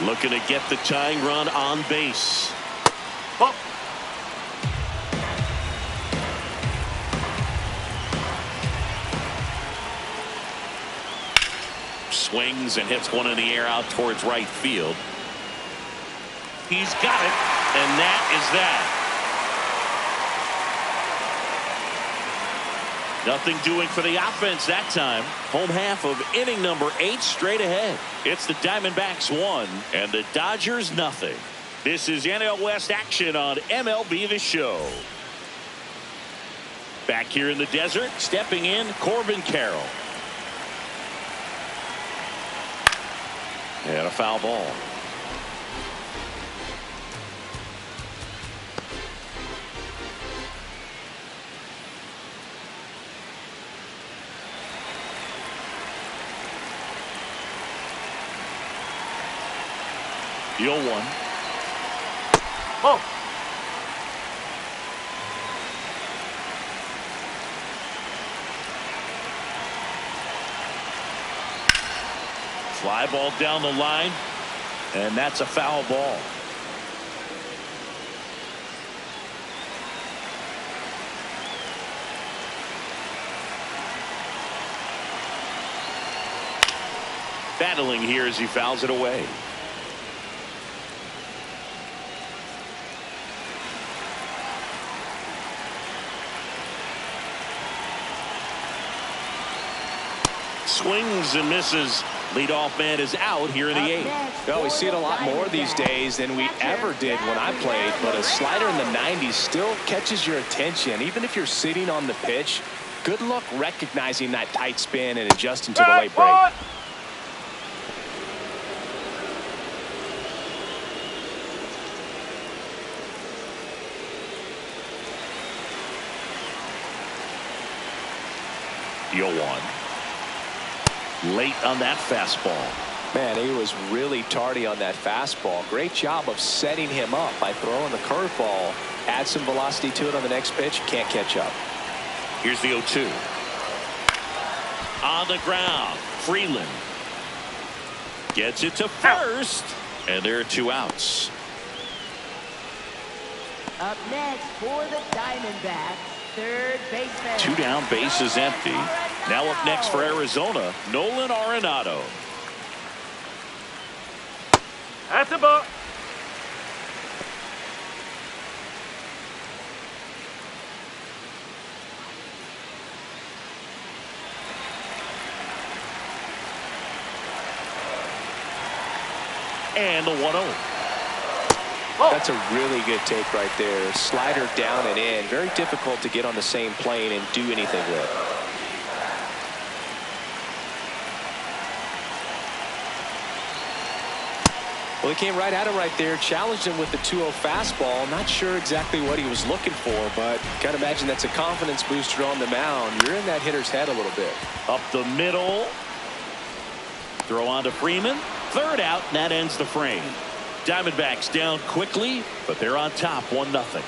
Looking to get the tying run on base. Oh. Swings and hits one in the air out towards right field. He's got it, and that is that. Nothing doing for the offense that time. Home half of inning number 8 straight ahead. It's the Diamondbacks 1 and the Dodgers nothing. This is NL West action on MLB The Show. Back here in the desert, stepping in, Corbin Carroll. And a foul ball. The 0-1. Oh. Fly ball down the line, and that's a foul ball. Battling here as he fouls it away. Swings and misses. Leadoff man is out here in the 8th. Well, we see it a lot more these days than we ever did when I played, but a slider in the 90s still catches your attention. Even if you're sitting on the pitch, good luck recognizing that tight spin and adjusting to the late break. The 0-1. Late on that fastball. Man, he was really tardy on that fastball. Great job of setting him up by throwing the curveball. Add some velocity to it on the next pitch. Can't catch up. Here's the 0-2. On the ground, Freeland gets it to first, and there are 2 outs. Up next for the Diamondbacks, third baseman. 2 down, base is empty. Now up next for Arizona, Nolan Arenado. That's a ball. And the 1-0. That's a really good take right there. Slider down and in. Very difficult to get on the same plane and do anything with. Well, he came right at him right there, challenged him with the 2-0 fastball. Not sure exactly what he was looking for, but can't imagine that's a confidence booster on the mound. You're in that hitter's head a little bit. Up the middle. Throw on to Freeman. Third out, and that ends the frame. Diamondbacks down quickly, but they're on top 1-0.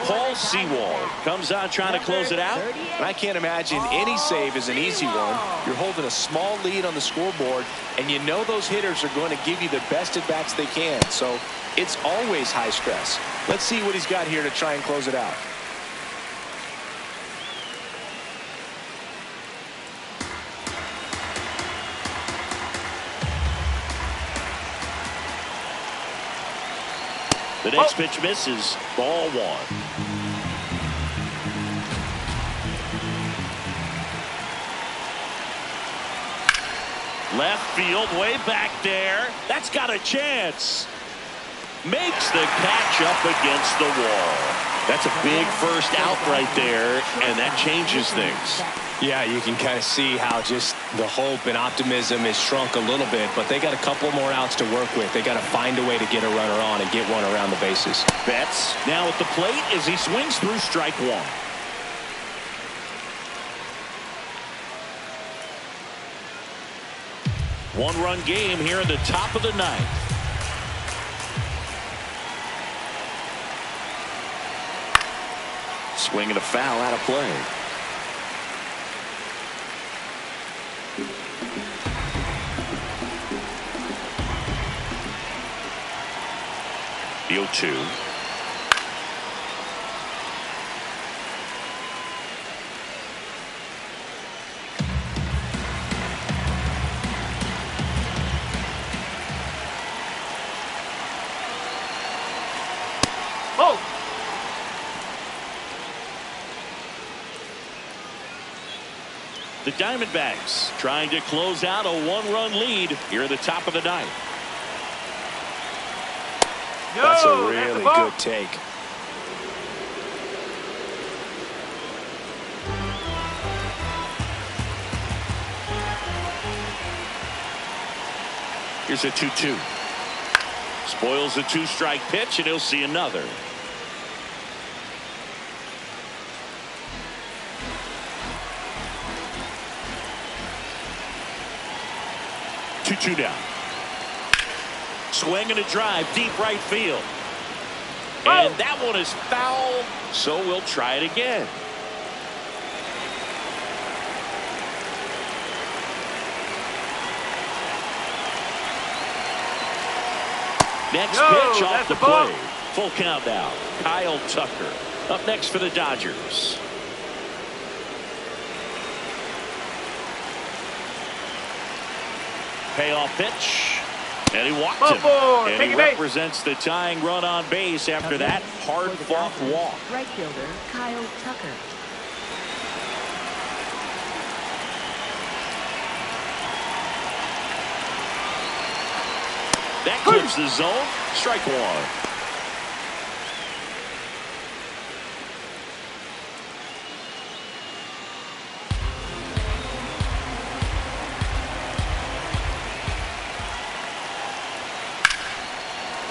Paul Sewald comes out trying to close it out. And I can't imagine any save is an easy one. You're holding a small lead on the scoreboard, and you know those hitters are going to give you the best at bats they can. So it's always high stress. Let's see what he's got here to try and close it out. The next pitch misses. Ball one. Left field, way back there. That's got a chance. Makes the catch up against the wall. That's a big first out right there, and that changes things. Yeah, you can kind of see how just the hope and optimism has shrunk a little bit, but they got a couple more outs to work with. They got to find a way to get a runner on and get one around the bases. Betts now at the plate as he swings through strike one. One-run game here in the top of the ninth. Swing and a foul out of play. The 0-2. Oh! The Diamondbacks trying to close out a one-run lead here at the top of the ninth. That's a really good take. Here's a 2-2. Spoils the two-strike pitch, and he'll see another. Two down. Swing and a drive, deep right field. And that one is foul, so we'll try it again. Next pitch off the plate. Full count now. Kyle Tucker up next for the Dodgers. Payoff pitch. And he walked him. And he represents the tying run on base after that hard-fought walk. Right fielder Kyle Tucker. That clips the zone. Strike one.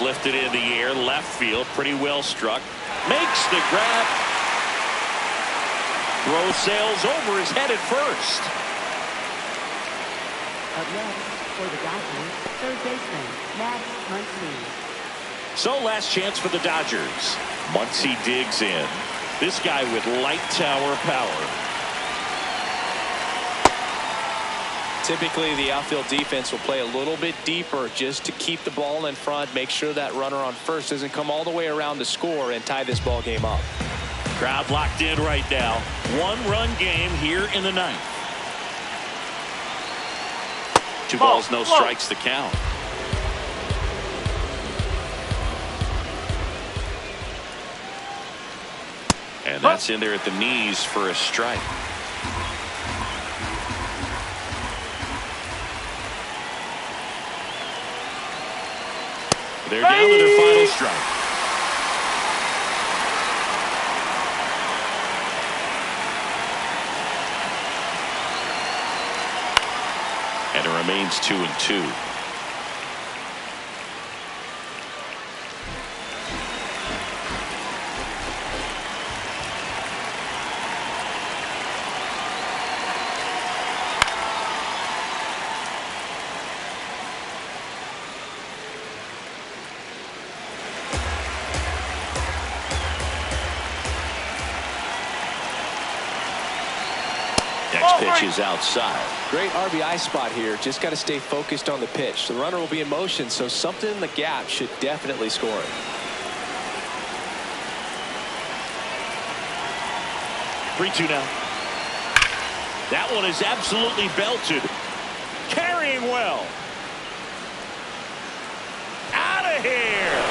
Lifted in the air, left field, pretty well struck. Makes the grab. Throw sails over, is headed first. Up next for the Dodgers, third baseman Max Muncy. So last chance for the Dodgers. Muncy digs in. This guy with light tower power. Typically, the outfield defense will play a little bit deeper just to keep the ball in front, make sure that runner on first doesn't come all the way around to score and tie this ball game up. Crowd locked in right now. One-run game here in the ninth. Two balls, no strikes to count. And that's in there at the knees for a strike. They're down to their final strike. And it remains 2-2. Next pitch is outside. Great RBI spot here. Just got to stay focused on the pitch. The runner will be in motion, so something in the gap should definitely score it. Three-two now. That one is absolutely belted. Carrying well. Out of here.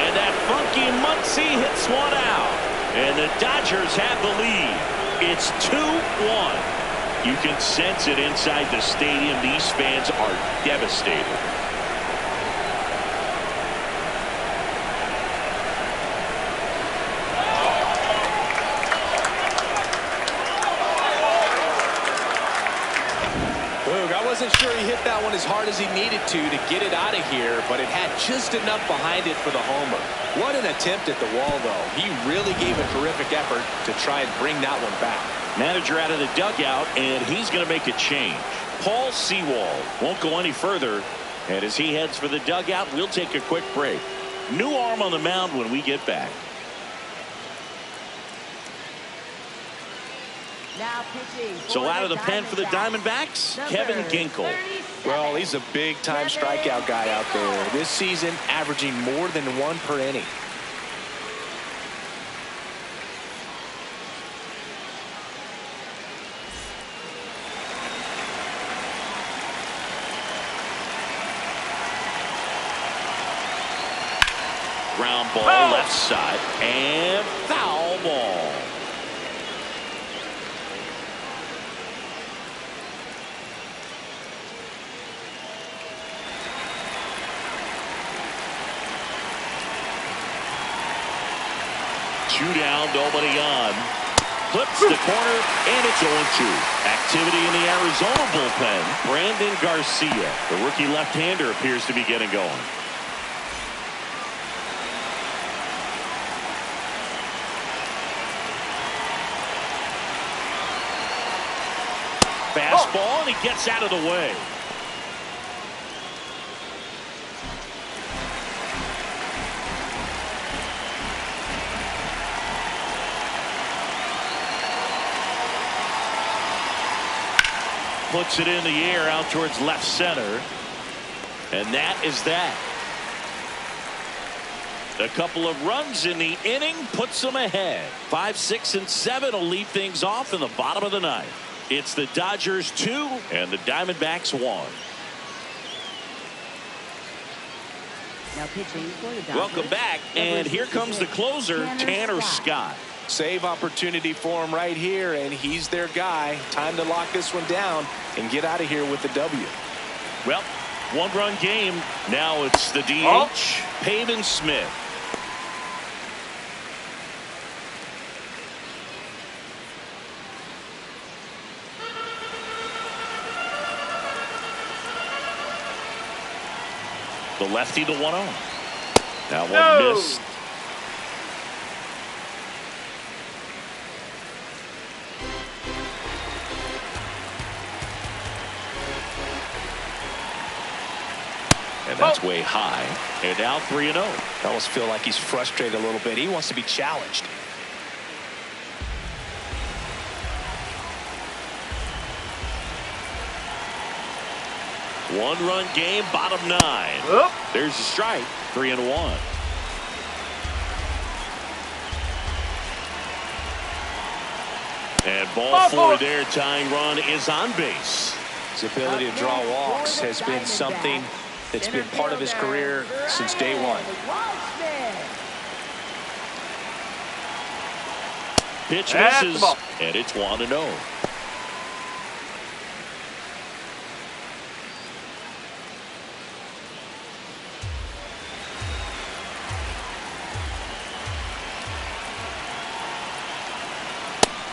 And that funky Muncie hits one out. And the Dodgers have the lead. It's 2-1. You can sense it inside the stadium. These fans are devastated. I wasn't sure he hit that one as hard as he needed to get it out of here, but it had just enough behind it for the homer. What an attempt at the wall, though. He really gave a terrific effort to try and bring that one back. Manager out of the dugout, and he's going to make a change. Paul Sewald won't go any further, and as he heads for the dugout, we'll take a quick break. New arm on the mound when we get back. Now pitching. So out of the pen for the Diamondbacks, Kevin Ginkel. Well, he's a big-time strikeout guy out there. This season, averaging more than 1 per inning. Ground ball left side and foul ball. Two down, nobody on. Clips the corner, and it's 0-2. Activity in the Arizona bullpen. Brandon Garcia, the rookie left-hander, appears to be getting going. Fastball, and he gets out of the way. Puts it in the air out towards left center. And that is that. A couple of runs in the inning puts them ahead. 5, 6, and 7 will lead things off in the bottom of the ninth. It's the Dodgers 2 and the Diamondbacks 1. Now pitching for the Dodgers. Welcome back, and here comes the closer, Tanner Scott. Save opportunity for him right here, and he's their guy. Time to lock this one down and get out of here with the W. Well, one-run game. Now it's the DH, Pavin Smith. The lefty to 1-0. That one missed. And that's way high. And now 3-0. I almost feel like he's frustrated a little bit. He wants to be challenged. One-run game, bottom 9. There's a strike. 3-1. And ball 4 there. Tying run is on base. His ability to draw walks has been something that's been part of his career since day one. Pitch misses, and it's 1-0.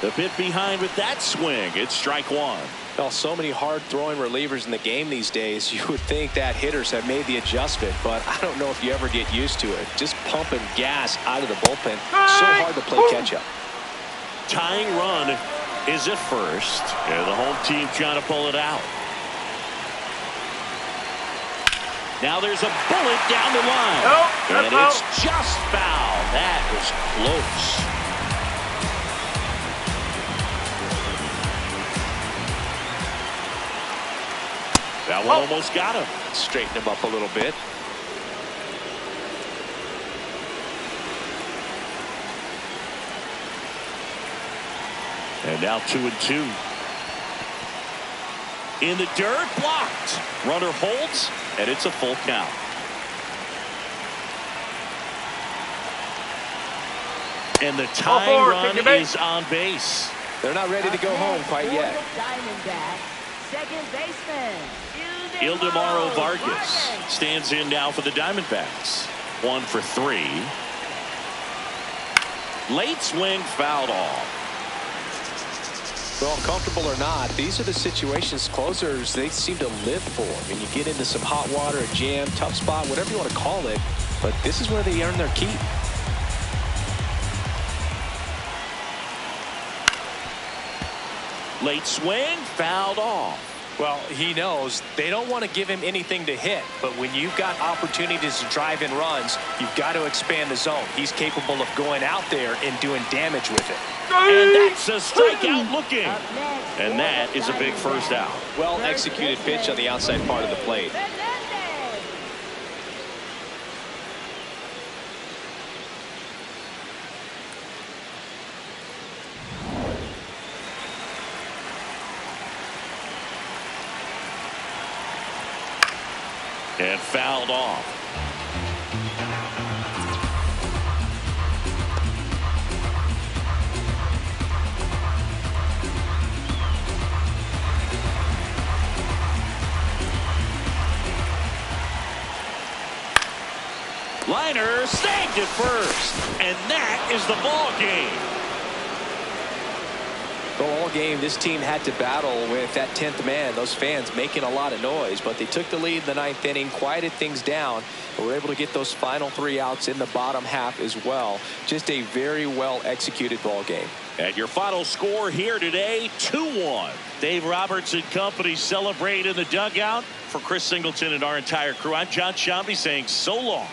The bit behind with that swing. It's strike 1. Well, so many hard-throwing relievers in the game these days. You would think that hitters have made the adjustment, but I don't know if you ever get used to it. Just pumping gas out of the bullpen. So hard to play catch-up. Tying run is at first, and the home team trying to pull it out. Now there's a bullet down the line, and it's just foul. That was close. That one almost got him. Straighten him up a little bit. And now 2-2. In the dirt, blocked. Runner holds, and it's a full count. And the tying run is on base. They're not ready to go home quite yet. Diamondbacks, second baseman, Ildemaro Vargas stands in now for the Diamondbacks. 1 for 3. Late swing, fouled off. Well, comfortable or not, these are the situations closers they seem to live for. I mean, you get into some hot water, a jam, tough spot, whatever you want to call it, but this is where they earn their keep. Late swing, fouled off. Well, he knows they don't want to give him anything to hit, but when you've got opportunities to drive in runs, you've got to expand the zone. He's capable of going out there and doing damage with it. And that's a strikeout looking. And that is a big first out. Well executed pitch on the outside part of the plate. And fouled off. Liner snagged it first, and that is the ball game. All game, this team had to battle with that 10th man. Those fans making a lot of noise, but they took the lead in the 9th inning, quieted things down, and were able to get those final 3 outs in the bottom half as well. Just a very well executed ball game. And your final score here today, 2-1. Dave Roberts and company celebrate in the dugout. For Chris Singleton and our entire crew, I'm John Shambi saying so long.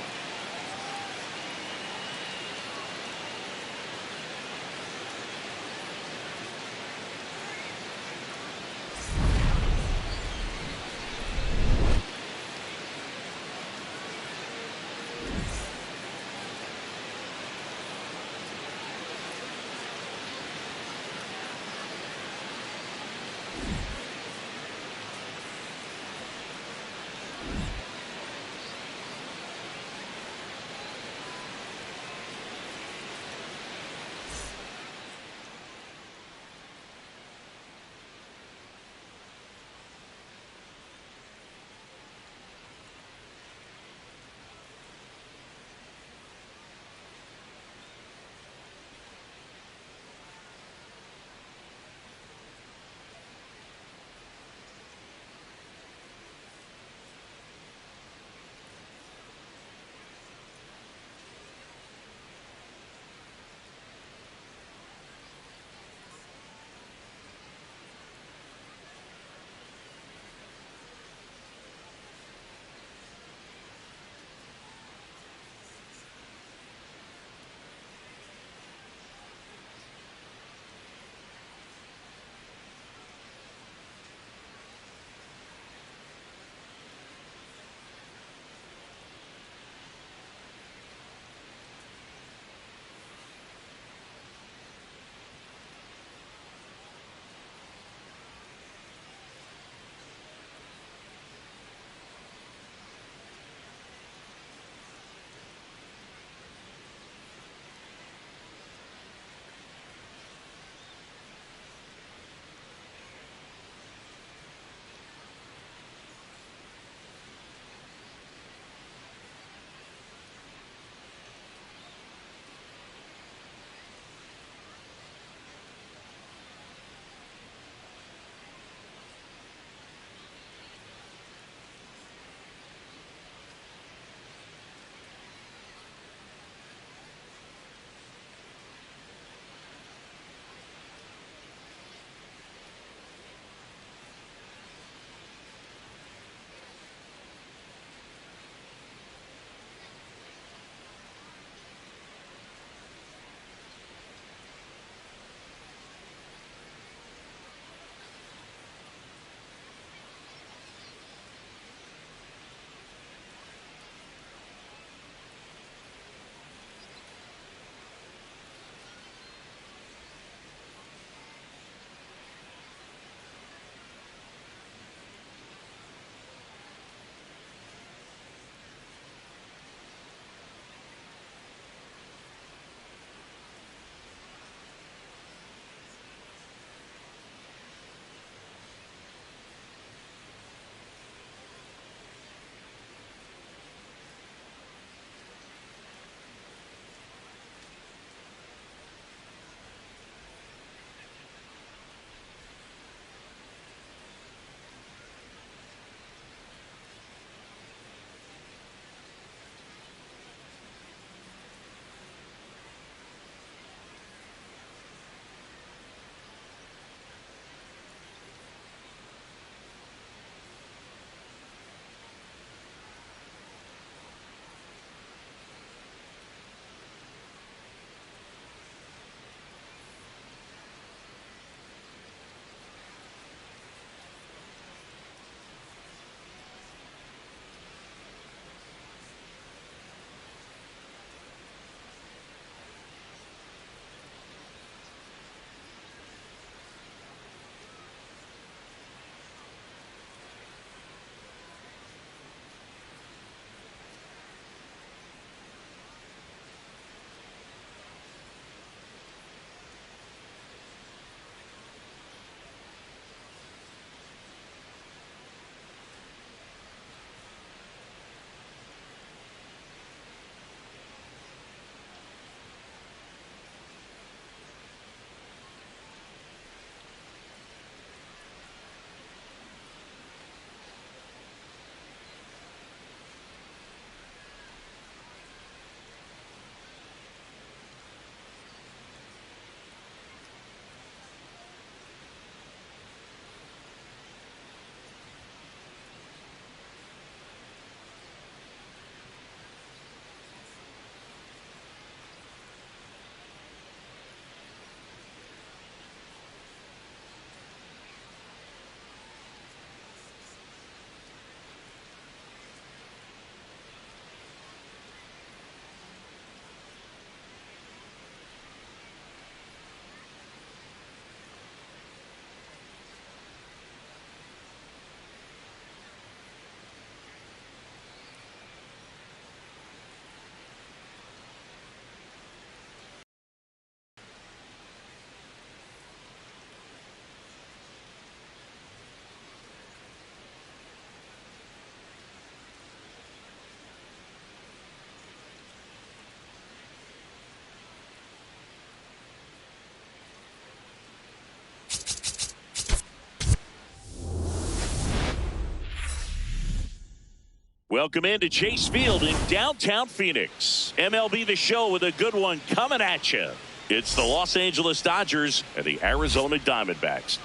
Welcome into Chase Field in downtown Phoenix. MLB The Show with a good one coming at you. It's the Los Angeles Dodgers and the Arizona Diamondbacks.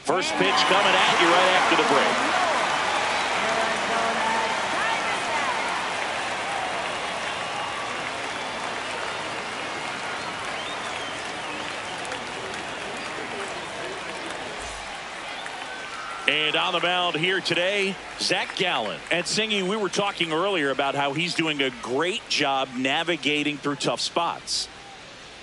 First pitch coming at you right after the break. And on the mound here today, Zach Gallen. And Singy, we were talking earlier about how he's doing a great job navigating through tough spots.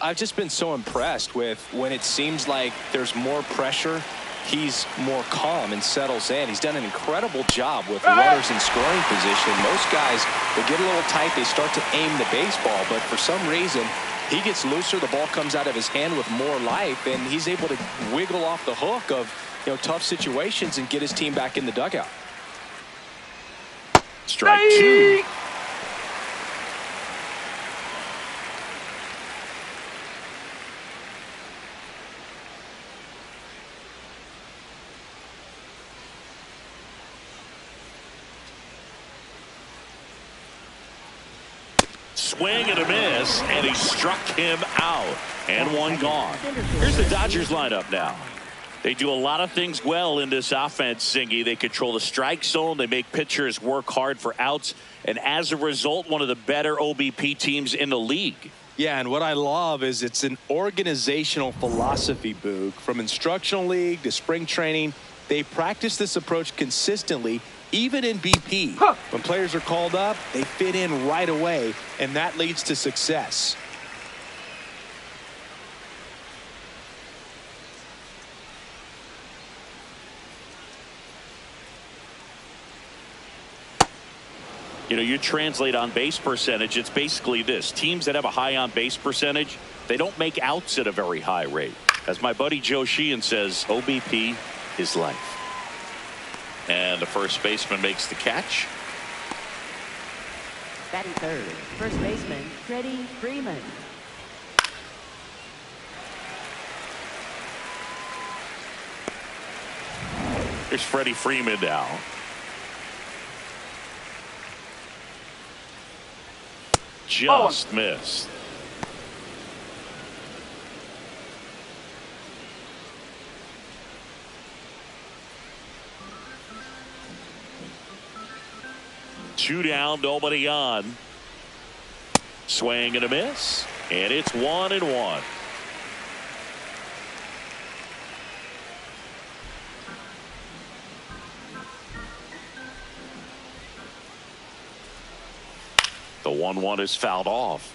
I've just been so impressed with when it seems like there's more pressure, he's more calm and settles in. He's done an incredible job with runners in scoring position. Most guys, they get a little tight, they start to aim the baseball, but for some reason, he gets looser, the ball comes out of his hand with more life, and he's able to wiggle off the hook of tough situations and get his team back in the dugout. Strike two. Swing and a miss, and he struck him out. And one gone. Here's the Dodgers lineup now. They do a lot of things well in this offense, Singy. They control the strike zone. They make pitchers work hard for outs. And as a result, one of the better OBP teams in the league. Yeah, and what I love is it's an organizational philosophy, Boog. From instructional league to spring training, they practice this approach consistently, even in BP. When players are called up, they fit in right away, and that leads to success. You translate on base percentage, it's basically this. Teams that have a high on base percentage, they don't make outs at a very high rate. As my buddy Joe Sheehan says, OBP is life. And the first baseman makes the catch. Batting third, first baseman, Freddie Freeman. Here's Freddie Freeman now. Just missed. Two down, nobody on. Swing and a miss, and it's 1-1. The 1-1 is fouled off.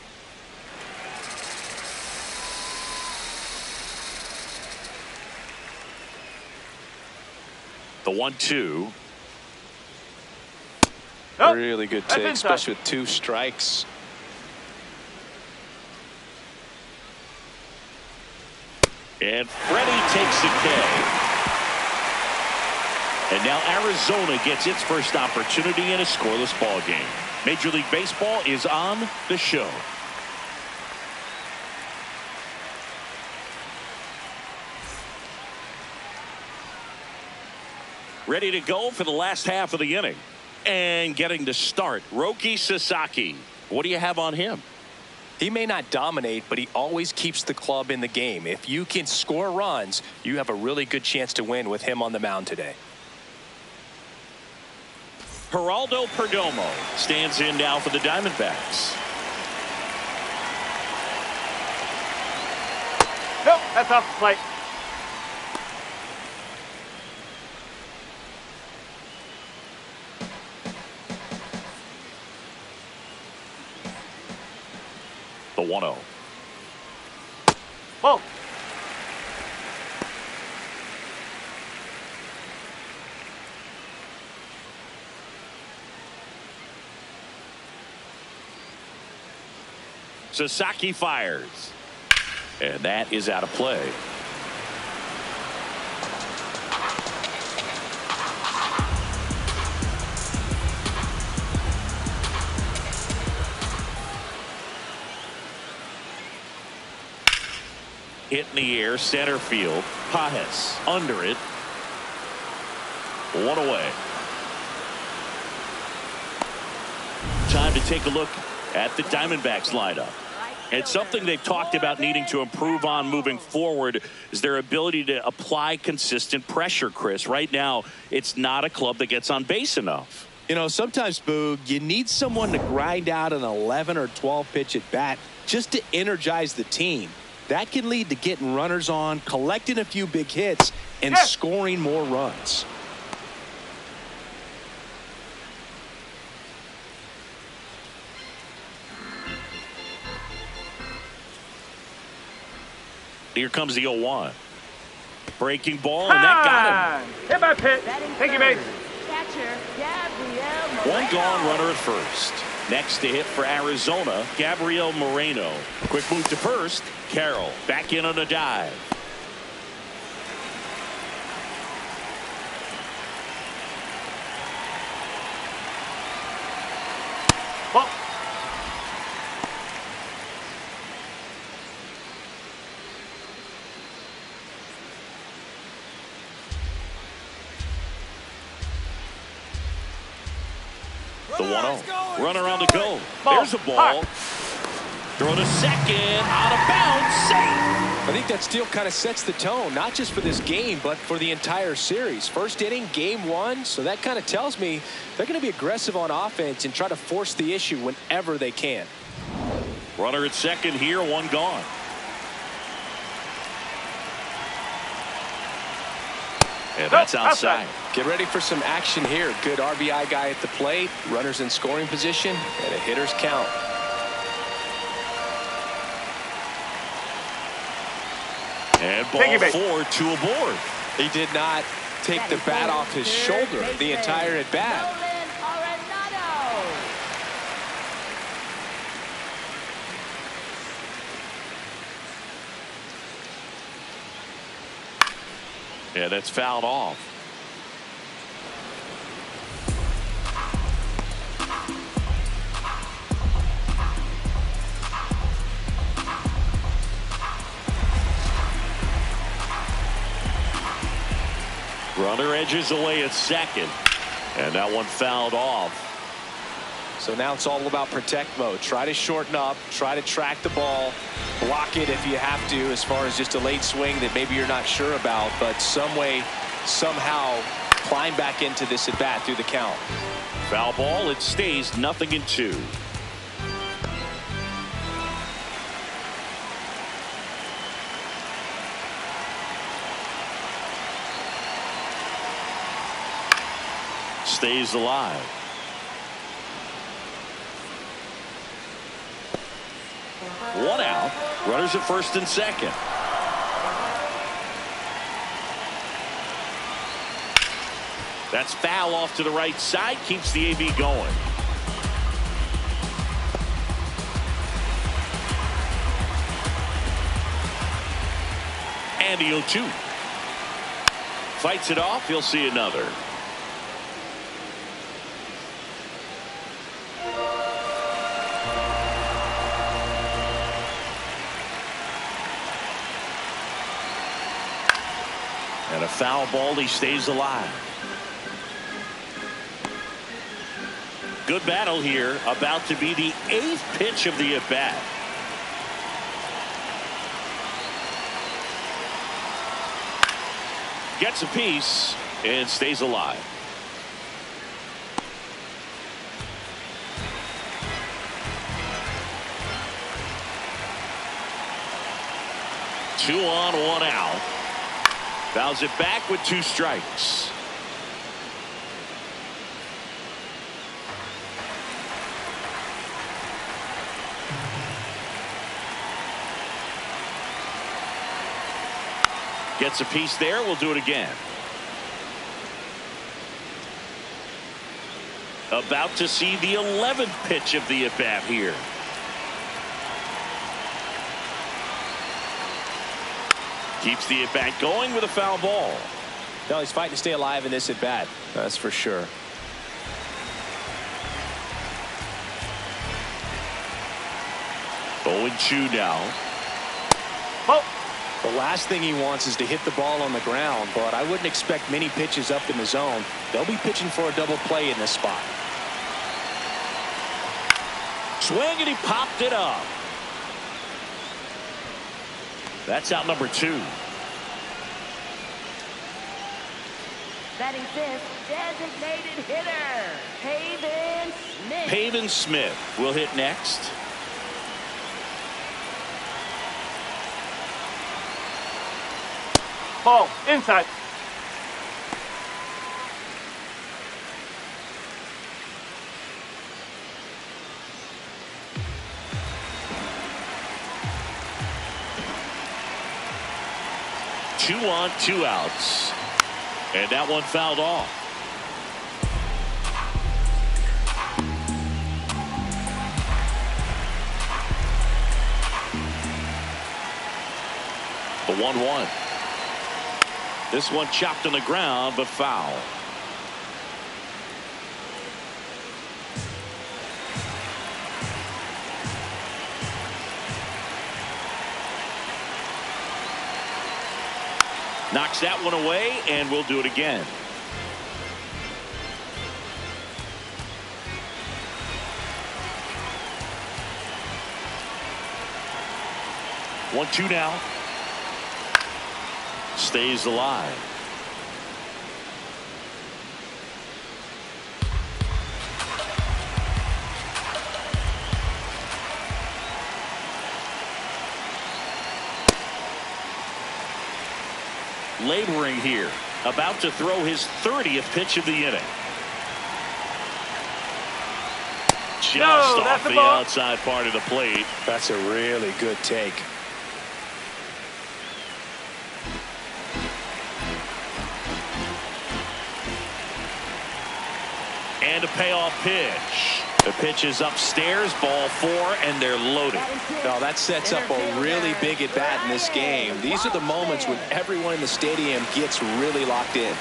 The 1-2. Oh, really good take, especially with two strikes. And Freddie takes the K. And now Arizona gets its first opportunity in a scoreless ball game. Major League Baseball is on the show. Ready to go for the last half of the inning. And getting to start, Roki Sasaki. What do you have on him? He may not dominate, but he always keeps the club in the game. If you can score runs, you have a really good chance to win with him on the mound today. Geraldo Perdomo stands in now for the Diamondbacks. Nope, that's off the plate. The 1-0. Whoa. Sasaki fires. And that is out of play. Hit in the air, center field. Pajes under it. One away. time to take a look at the Diamondbacks lineup. And something they've talked about needing to improve on moving forward is their ability to apply consistent pressure, Chris. Right now, it's not a club that gets on base enough. You know, sometimes, Boog, you need someone to grind out an 11 or 12 pitch at bat just to energize the team. That can lead to getting runners on, collecting a few big hits, and scoring more runs. Here comes the 0-1. Breaking ball, and that got him. Hit by pitch. Thank you, mate. One gone, runner at first. Next to hit for Arizona, Gabriel Moreno. Quick move to first. Carroll back in on a dive. Ball. The 1-0. Runner on the go. There's a ball. Throw to second. Out of bounds. Safe. I think that steal kind of sets the tone, not just for this game, but for the entire series. First inning, game one. So that kind of tells me they're going to be aggressive on offense and try to force the issue whenever they can. Runner at second here. One gone. And that's outside. Get ready for some action here. Good RBI guy at the plate. Runners in scoring position and a hitter's count. And ball 4, 2 aboard. He did not take the bat off his shoulder the entire at bat. Yeah, that's fouled off. Runner edges away at second. And that one fouled off. So now it's all about protect mode. Try to shorten up, try to track the ball, block it if you have to, as far as just a late swing that maybe you're not sure about, but some way, somehow climb back into this at bat through the count. Foul ball. It stays 0-2. Stays alive. One out. Runners at first and second. That's foul off to the right side. Keeps the AB going. And the 0-2. Fights it off. He'll see another. And a foul ball. He stays alive. Good battle here. About to be the 8th pitch of the at bat. Gets a piece and stays alive. Two on, one out. Fouls it back with 2 strikes. Gets a piece there. We'll do it again. About to see the 11th pitch of the at bat here. Keeps the at bat going with a foul ball. No, he's fighting to stay alive in this at bat. That's for sure. Oh, 2 now. Oh. The last thing he wants is to hit the ball on the ground, but I wouldn't expect many pitches up in the zone. They'll be pitching for a double play in this spot. swing, and he popped it up. That's out number 2. Batting fifth, designated hitter, Pavin Smith. Pavin Smith will hit next. Ball, inside. Two on, 2 outs. And that one fouled off. The 1-1. This one chopped on the ground, but foul. Knocks that one away, and we'll do it again. One, 2 now. Stays alive. Laboring here, about to throw his 30th pitch of the inning. Just off the outside part of the plate. That's a really good take. And a payoff pitch. The pitch is upstairs, ball 4, and they're loaded. No, that sets up a really big at bat in this game. These are the moments when everyone in the stadium gets really locked in.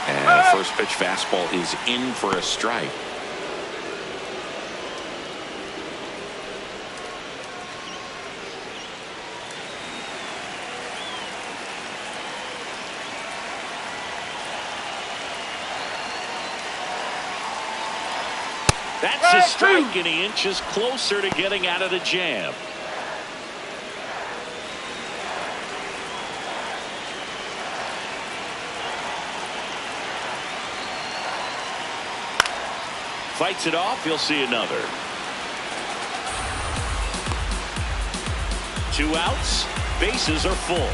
And the first pitch fastball is in for a strike. That's a strike, and he inches closer to getting out of the jam. Fights it off. He'll see another. 2 outs. Bases are full.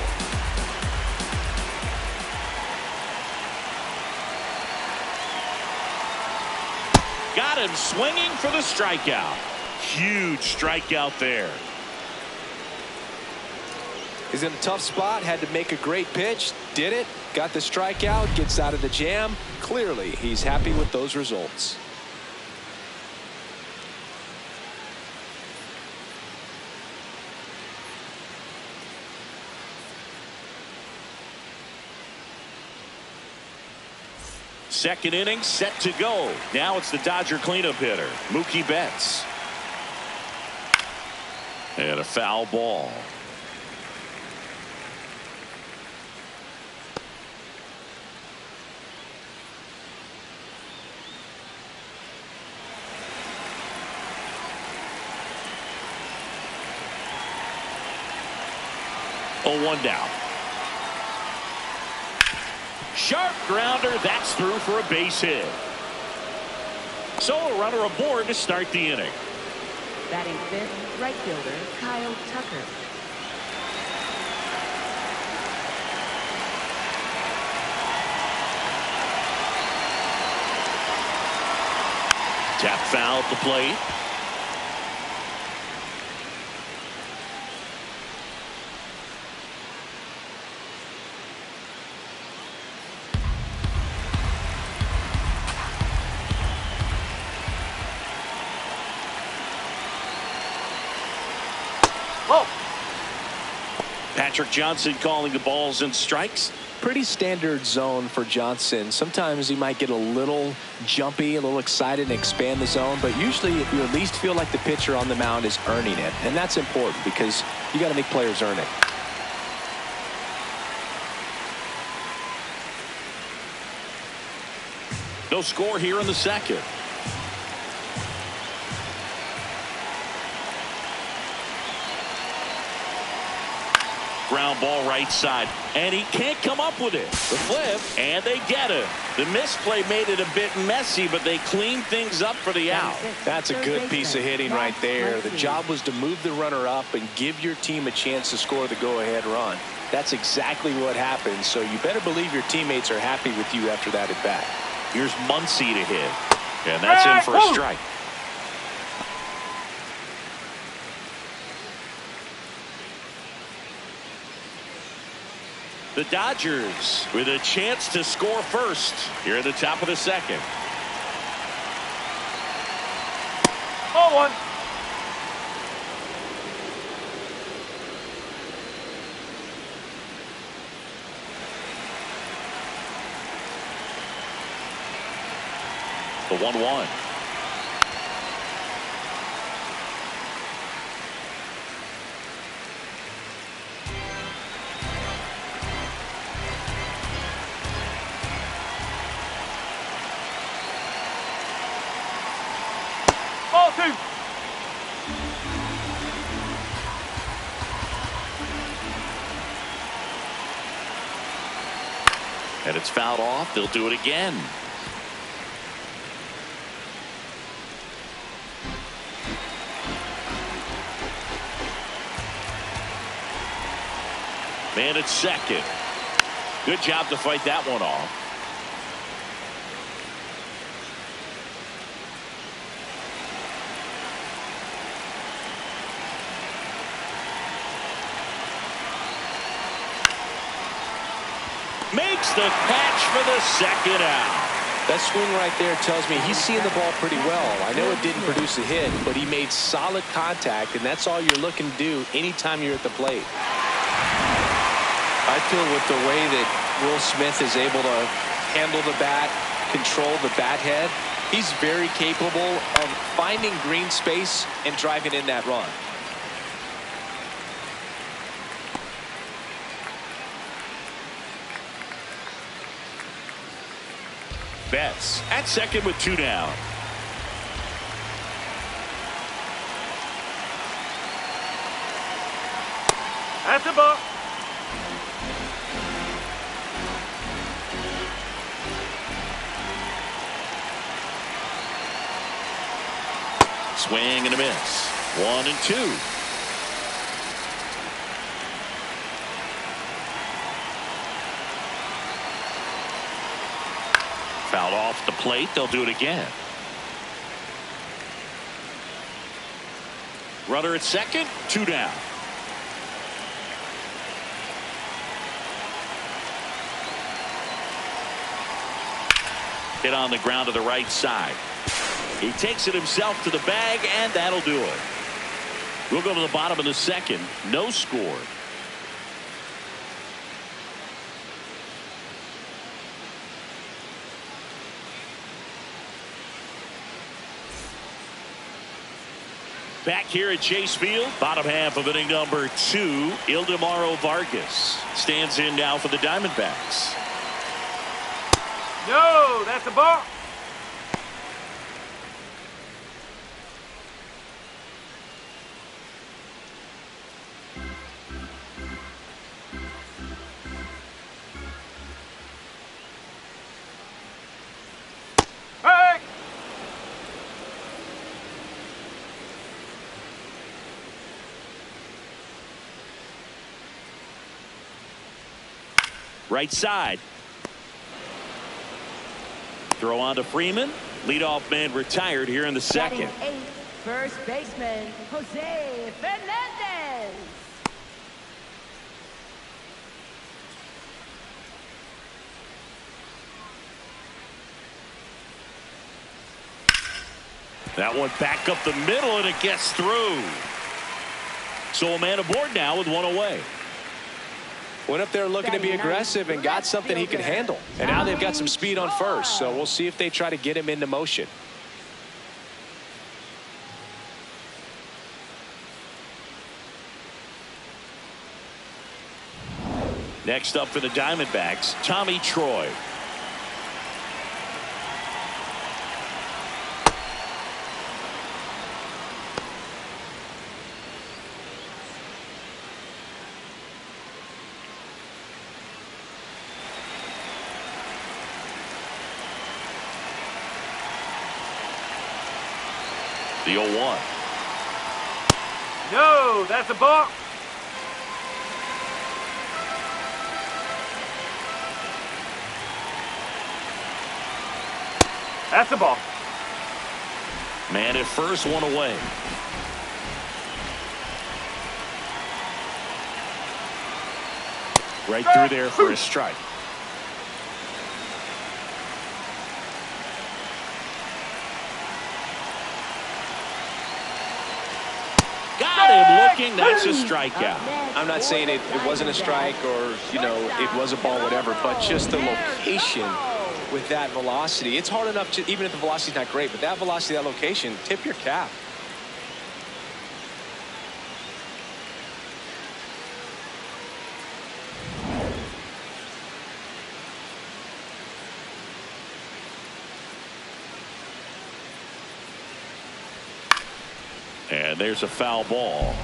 Got him swinging for the strikeout. Huge strikeout there. He's in a tough spot, had to make a great pitch, did it, got the strikeout, gets out of the jam. Clearly, he's happy with those results. Second inning set to go. Now it's the Dodger cleanup hitter, Mookie Betts. And a foul ball. Oh, 1 down. Sharp grounder, that's through for a base hit. So a runner aboard to start the inning. Batting fifth, right fielder, Kyle Tucker. Tap foul at the plate. Patrick Johnson calling the balls and strikes. Pretty standard zone for Johnson. Sometimes he might get a little jumpy, a little excited and expand the zone, but usually you at least feel like the pitcher on the mound is earning it, and that's important because you got to make players earn it. No score here in the second. Ground ball right side, and he can't come up with it. The flip, and they get it. The misplay made it a bit messy, but they cleaned things up for the out. That's a good piece of hitting right there. The job was to move the runner up and give your team a chance to score the go-ahead run. That's exactly what happened, so you better believe your teammates are happy with you after that at bat. Here's Muncy to hit, and that's in for a strike. The Dodgers with a chance to score first here at the top of the second. 0-1. The 1-1. Ball 2. And it's fouled off. They'll do it again. Man at second. Good job to fight that one off. Makes the catch for the second out. That swing right there tells me he's seeing the ball pretty well. I know it didn't produce a hit, but he made solid contact, and that's all you're looking to do anytime you're at the plate. I feel with the way that Will Smith is able to handle the bat, control the bat head, he's very capable of finding green space and driving in that run. Betts at second with 2 down. That's the ball. Swing and a miss. 1-2. Fouled off the plate. They'll do it again. Runner at second. 2 down. Hit on the ground to the right side. He takes it himself to the bag, and that'll do it. We'll go to the bottom of the second. No score. Back here at Chase Field, bottom half of inning number 2, Ildemaro Vargas stands in now for the Diamondbacks. No, that's the ball. Hey! Right side. Throw on to Freeman. Leadoff man retired here in the second. Batting 8th, first baseman Jose Fernandez. That one back up the middle, and it gets through. So a man aboard now with 1 away. Went up there looking to be aggressive and got something he could handle. And now they've got some speed on first, so we'll see if they try to get him into motion. Next up for the Diamondbacks, Tommy Troy. The 0-1. No, that's a ball. That's the ball. Man at first, one away. Right through there for a strike. Got him looking. That's a strikeout. I'm not saying it wasn't a strike or, you know, it was a ball, whatever, but just the location with that velocity. It's hard enough to, even if the velocity's not great, but that velocity, that location, tip your cap. And there's a foul ball.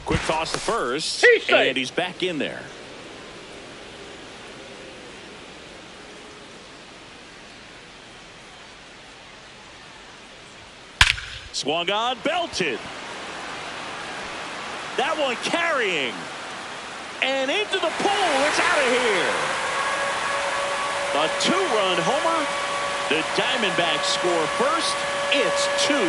Quick toss to first, and he's back in there. Swung on, belted. That one carrying. And into the pool. It's out of here. A two-run homer. The Diamondbacks score first. It's 2-0.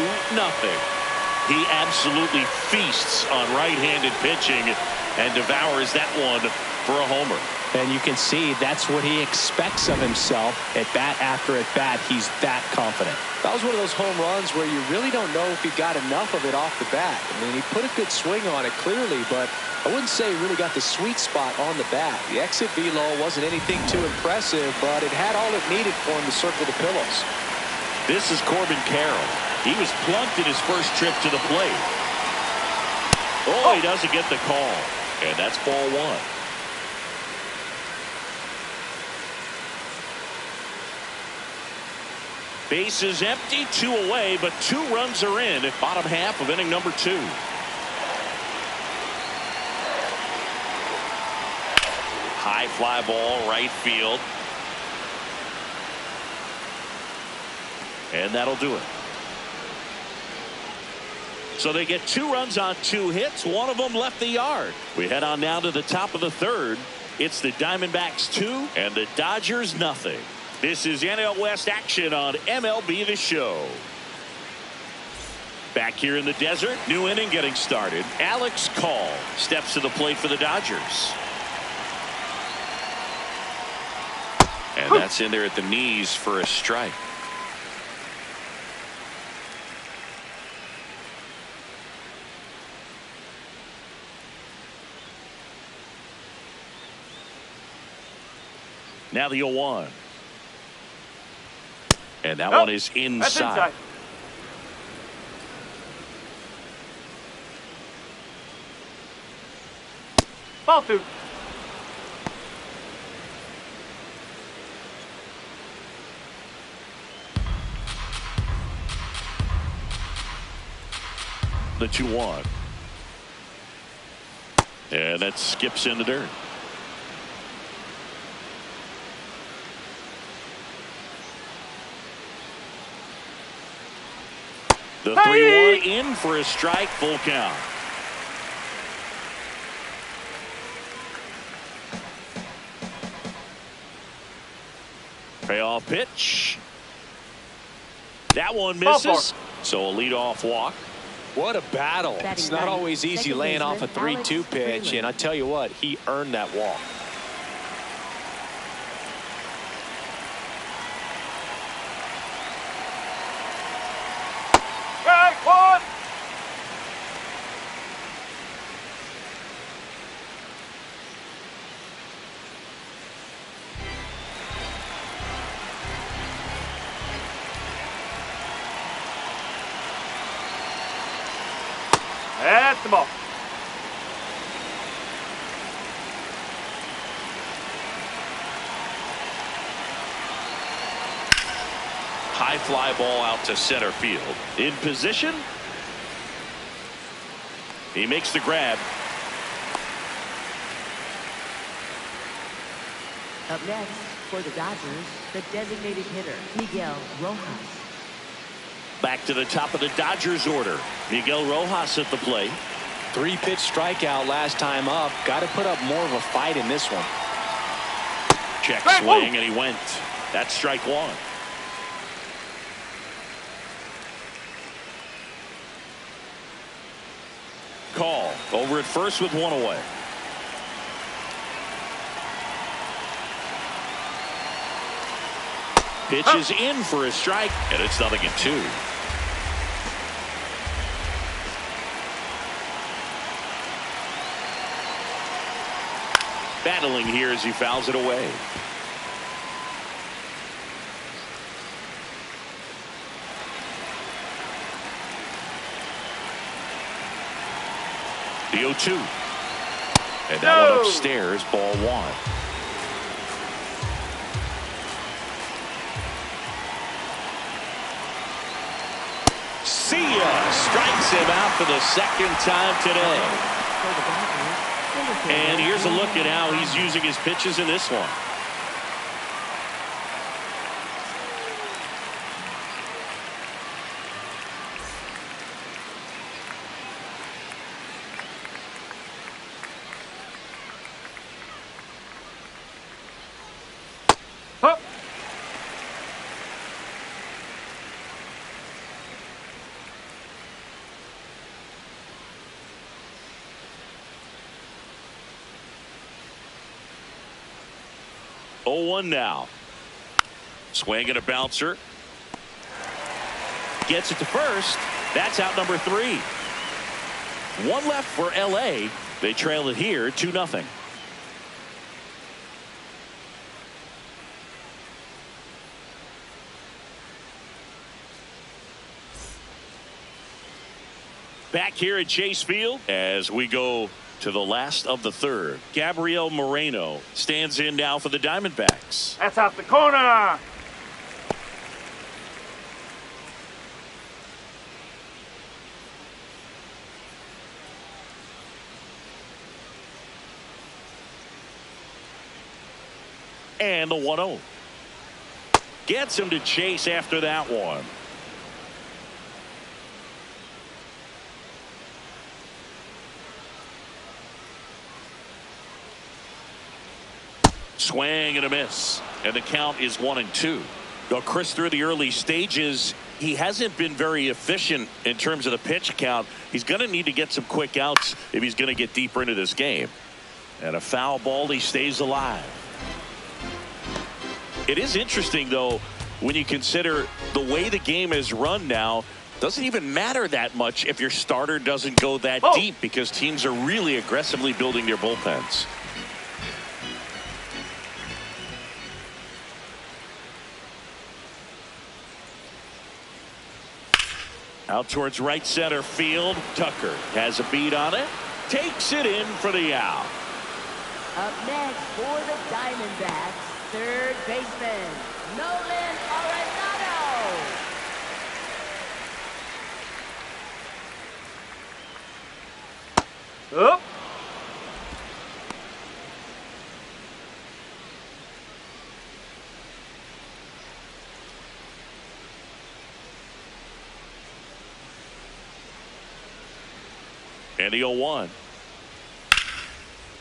He absolutely feasts on right-handed pitching and devours that one for a homer. And you can see that's what he expects of himself at bat after at bat. He's that confident. That was one of those home runs where you really don't know if he got enough of it off the bat. I mean, he put a good swing on it clearly, but I wouldn't say he really got the sweet spot on the bat. The exit velo wasn't anything too impressive, but it had all it needed for him to circle the pillows. This is Corbin Carroll. He was plunked in his first trip to the plate. Oh, he doesn't get the call. And that's ball one. Bases empty, 2 away, but 2 runs are in at bottom half of inning number 2. High fly ball, right field. And that'll do it. So they get 2 runs on 2 hits. One of them left the yard. We head on now to the top of the 3rd. It's the Diamondbacks 2 and the Dodgers nothing. This is NL West action on MLB The Show. Back here in the desert, new inning getting started. Alex Call steps to the plate for the Dodgers. And that's in there at the knees for a strike. Now the 0-1. And that one is inside. That's inside. Ball 2. The 2-1. And that skips in the dirt. The 3-1 in for a strike, full count. Payoff pitch. That one misses. So a leadoff walk. What a battle. It's not always easy laying off a 3-2 pitch, and I tell you what, he earned that walk. One. That's the ball. High fly ball out to center field. In position. He makes the grab. Up next, for the Dodgers, the designated hitter, Miguel Rojas. Back to the top of the Dodgers order. Miguel Rojas at the plate. 3-pitch strikeout last time up. Got to put up more of a fight in this one. Check swing, and he went. That's strike one. Call over at first with one away. Pitch is in for a strike, and it's 0-2. Battling here as he fouls it away. The 0-2. And that one upstairs, ball one. See ya! Strikes him out for the second time today. And here's a look at how he's using his pitches in this one. Huh. Oh, 0-1 now. Swing and a bouncer. Gets it to first. That's out number 3. One left for LA. They trail it here 2-0. Back here at Chase Field as we go to the last of the third. Gabriel Moreno stands in now for the Diamondbacks. That's out the corner. And the 1-0. Gets him to chase after that one. Swing and a miss, and the count is 1-2. Now, Chris, through the early stages, he hasn't been very efficient in terms of the pitch count. He's going to need to get some quick outs if he's going to get deeper into this game. And a foul ball, he stays alive. It is interesting, though, when you consider the way the game is run now. Doesn't even matter that much if your starter doesn't go that deep, because teams are really aggressively building their bullpens. Out towards right center field. Tucker has a beat on it. Takes it in for the out. Up next for the Diamondbacks, third baseman, Nolan Arenado. Up. And the 0-1.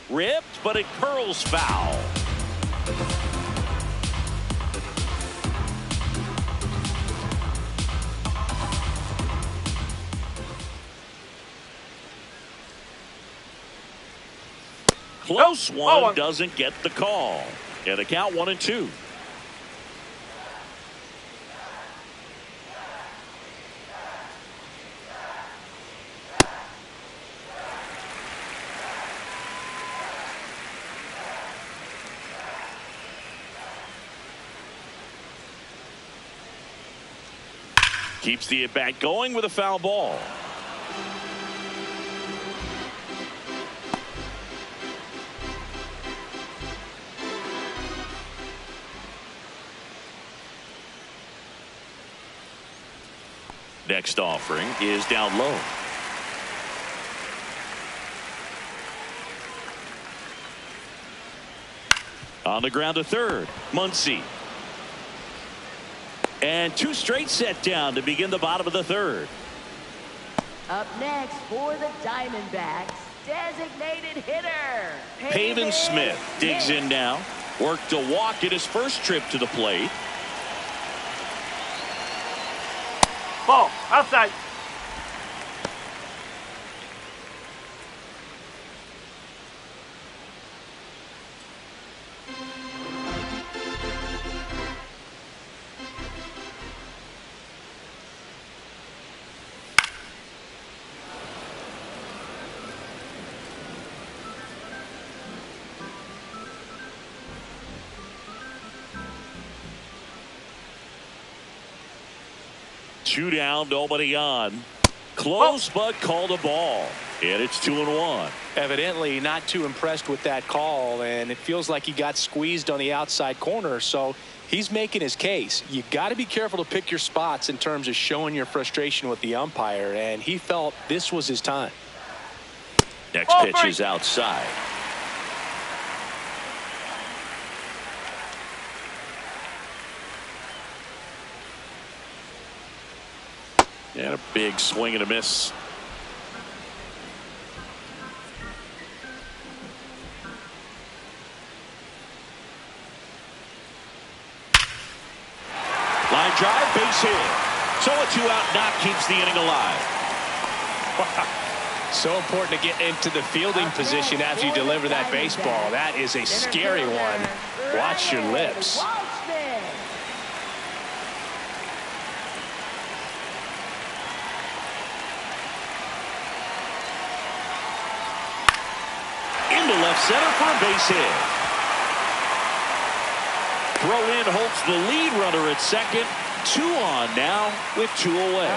Ripped, but it curls foul. Close one, doesn't get the call. And the count 1-2. Keeps the at-bat going with a foul ball. Next offering is down low. On the ground to third, Muncy. And two straight set down to begin the bottom of the third. Up next for the Diamondbacks, designated hitter, Pavin Smith digs in now. Worked a walk in his first trip to the plate. Ball, outside. Two down, nobody on. Close, but called a ball. And it's 2-1. Evidently not too impressed with that call, and it feels like he got squeezed on the outside corner, so he's making his case. You got to be careful to pick your spots in terms of showing your frustration with the umpire, and he felt this was his time. Next pitch is outside. And a big swing and a miss. Line drive, base hit. So a 2-out knock keeps the inning alive. So important to get into the fielding position after you deliver that baseball. That is a scary one. Watch your lips. Into left center for a base hit. Throw in holds the lead runner at second. 2 on now with 2 away.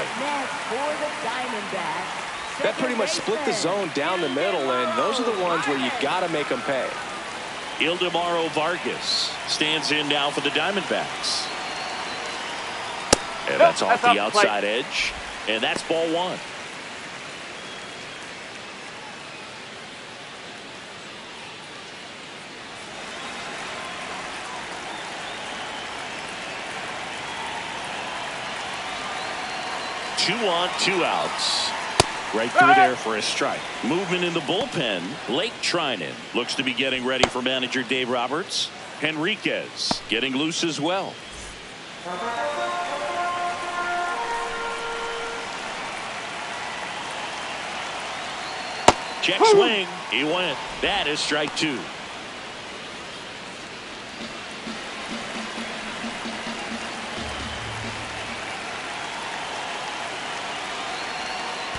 That pretty much split the zone down the middle, and those are the ones where you got to make them pay. Ildemaro Vargas stands in now for the Diamondbacks. And that's off the outside edge. And that's ball 1. Two on, 2 outs. Right through there for a strike. Movement in the bullpen. Blake Trinan looks to be getting ready for manager Dave Roberts. Henriquez getting loose as well. Check swing. He went. That is strike 2.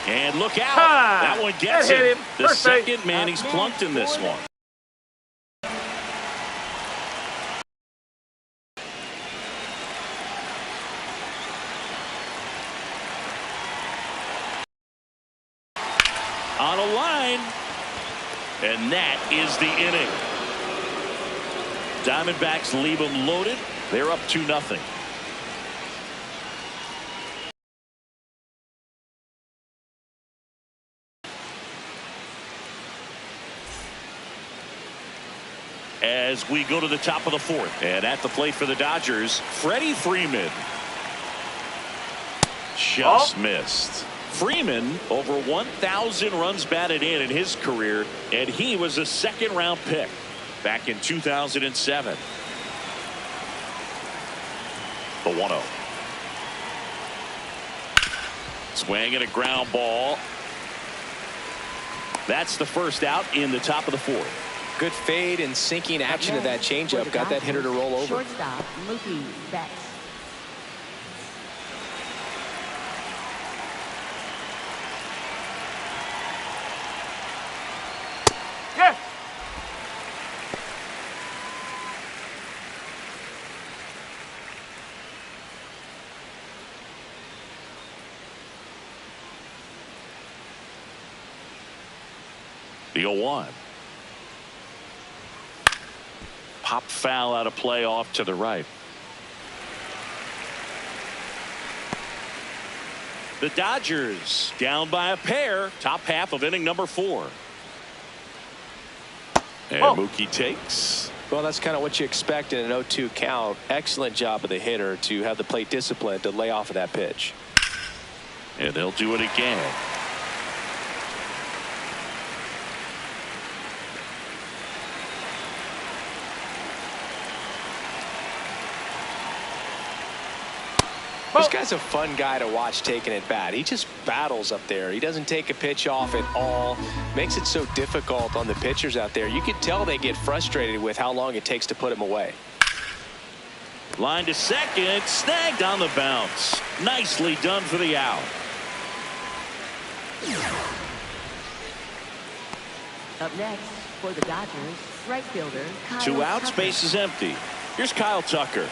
And look out. That one gets him. The second man he's plunked in this one. On a line. And that is the inning. Diamondbacks leave them loaded. They're up 2-0. As we go to the top of the 4th. And at the plate for the Dodgers, Freddie Freeman. Just missed. Freeman, over 1,000 runs batted in his career, and he was a second-round pick back in 2007. The 1-0. Swing and a ground ball. That's the first out in the top of the 4th. Good fade and sinking action of that changeup got that hitter to roll over. Shortstop, Mookie Betts. Yeah. The 0-1. Pop foul out of play off to the right. The Dodgers down by a pair. Top half of inning number 4. And Mookie takes. Well, that's kind of what you expect in an 0-2 count. Excellent job of the hitter to have the plate discipline to lay off of that pitch. And they'll do it again. This guy's a fun guy to watch taking at bat. He just battles up there. He doesn't take a pitch off at all. Makes it so difficult on the pitchers out there. You can tell they get frustrated with how long it takes to put him away. Line to second, snagged on the bounce. Nicely done for the out. Up next for the Dodgers, right fielder Kyle 2 outs, Tucker. base is empty. Here's Kyle Tucker.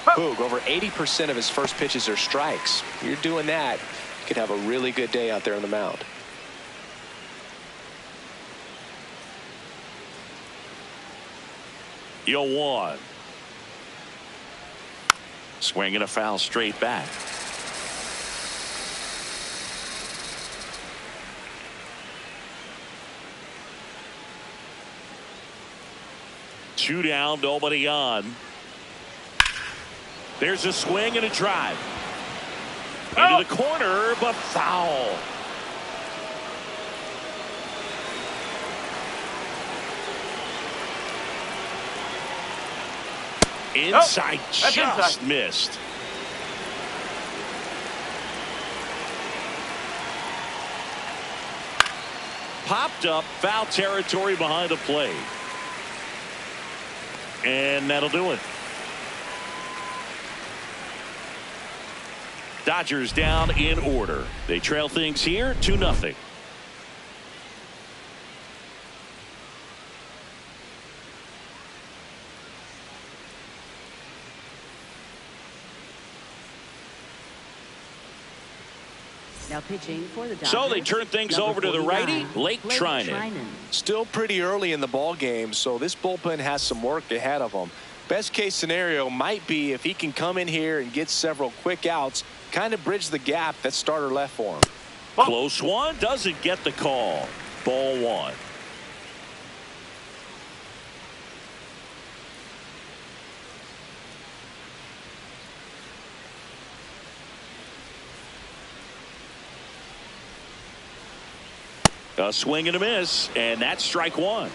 Boog, over 80% of his first pitches are strikes. You're doing that, you could have a really good day out there on the mound. The 0-1. Swinging a foul straight back. Two down, nobody on. There's a swing and a drive. Into the corner, but foul. Inside, just inside. missed. Popped up, foul territory behind the plate. And that'll do it. Dodgers down in order. They trail things here 2-0. Now pitching for the Dodgers. So they turn things over to the righty, Blake Trinan. Still pretty early in the ball game, so this bullpen has some work ahead of them. Best case scenario might be if he can come in here and get several quick outs, kind of bridge the gap that starter left for him. Close one, doesn't get the call. Ball 1. A swing and a miss, and that's strike 1.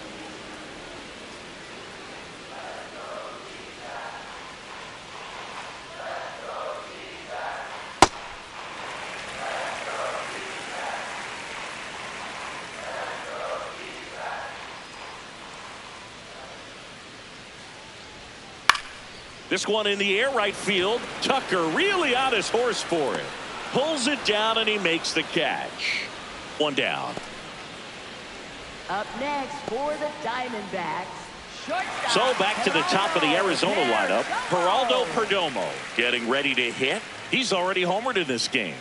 This one in the air, right field. Tucker really on his horse for it. Pulls it down and he makes the catch. 1 down. Up next for the Diamondbacks, shortstop. So back to the top of the Arizona lineup. Geraldo Perdomo getting ready to hit. He's already homered in this game.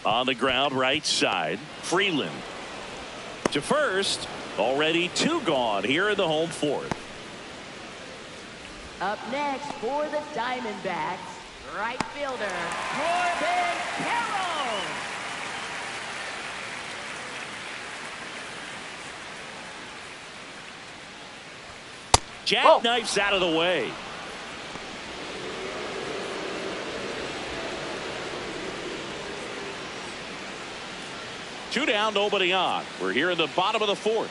On the ground, right side. Freeland to first. Already 2 gone here in the home 4th. Up next for the Diamondbacks, right fielder Corbin Carroll. Jackknifes out of the way. Two down, nobody on. We're here in the bottom of the 4th.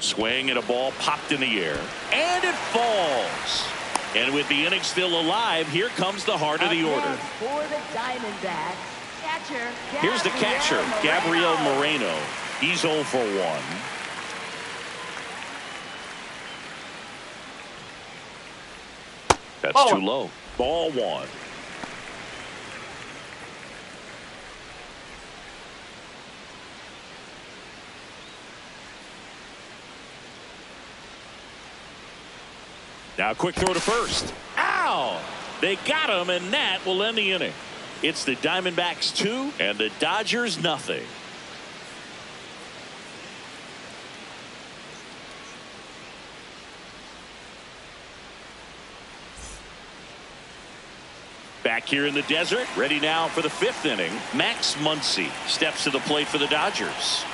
Swing and a ball popped in the air. And it falls. And with the inning still alive, here comes the heart of the order. For the Diamondbacks, catcher. Here's the catcher, Gabriel Moreno. He's 0 for 1. That's too low. Ball 1. Now a quick throw to first. Ow! They got him, and that will end the inning. It's the Diamondbacks 2 and the Dodgers nothing. Back here in the desert, ready now for the 5th inning. Max Muncy steps to the plate for the Dodgers.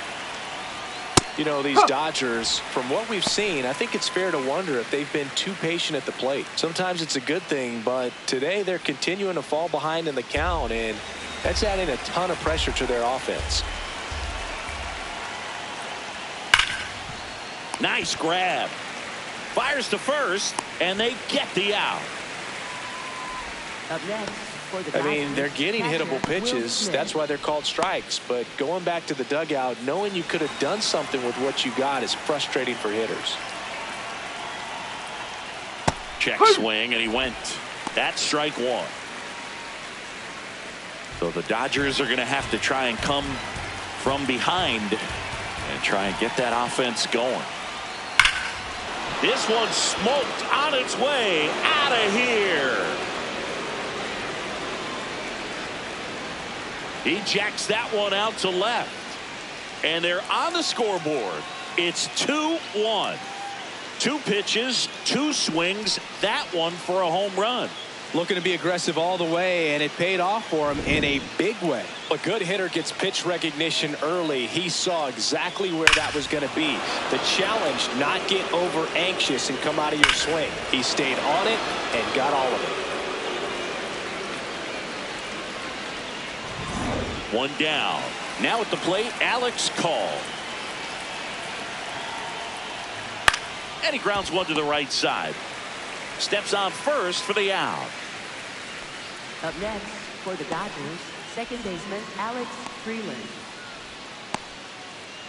You know, these Dodgers, from what we've seen, I think it's fair to wonder if they've been too patient at the plate. Sometimes it's a good thing, but today they're continuing to fall behind in the count, and that's adding a ton of pressure to their offense. Nice grab. Fires to first, and they get the out. Up next for the I mean, they're getting catcher, hittable pitches. That's why they're called strikes. But going back to the dugout, knowing you could have done something with what you got is frustrating for hitters. Check swing, and he went. That's strike 1. So the Dodgers are going to have to try and come from behind and try and get that offense going. This one smoked on its way out of here. He jacks that one out to left. And they're on the scoreboard. It's 2-1. 2 pitches, 2 swings, that one for a home run. Looking to be aggressive all the way, and it paid off for him in a big way. A good hitter gets pitch recognition early. He saw exactly where that was going to be. The challenge, not get over anxious and come out of your swing. He stayed on it and got all of it. 1 down. Now at the plate, Alex Call. And he grounds one to the right side. Steps on first for the out. Up next for the Dodgers, second baseman Alex Freeland.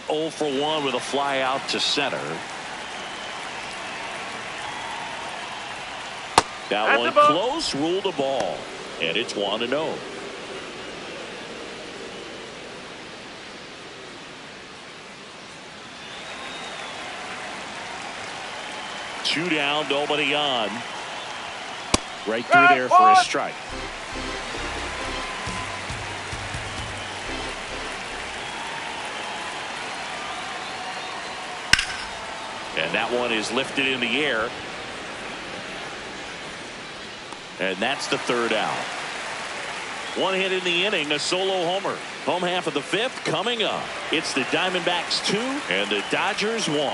0 for 1 with a fly out to center. That one close, ruled the ball. And it's 1-0. Two down, nobody on. Right through there for a strike. And that one is lifted in the air. And that's the 3rd out. 1 hit in the inning, a solo homer. Home half of the 5th coming up. It's the Diamondbacks 2 and the Dodgers 1.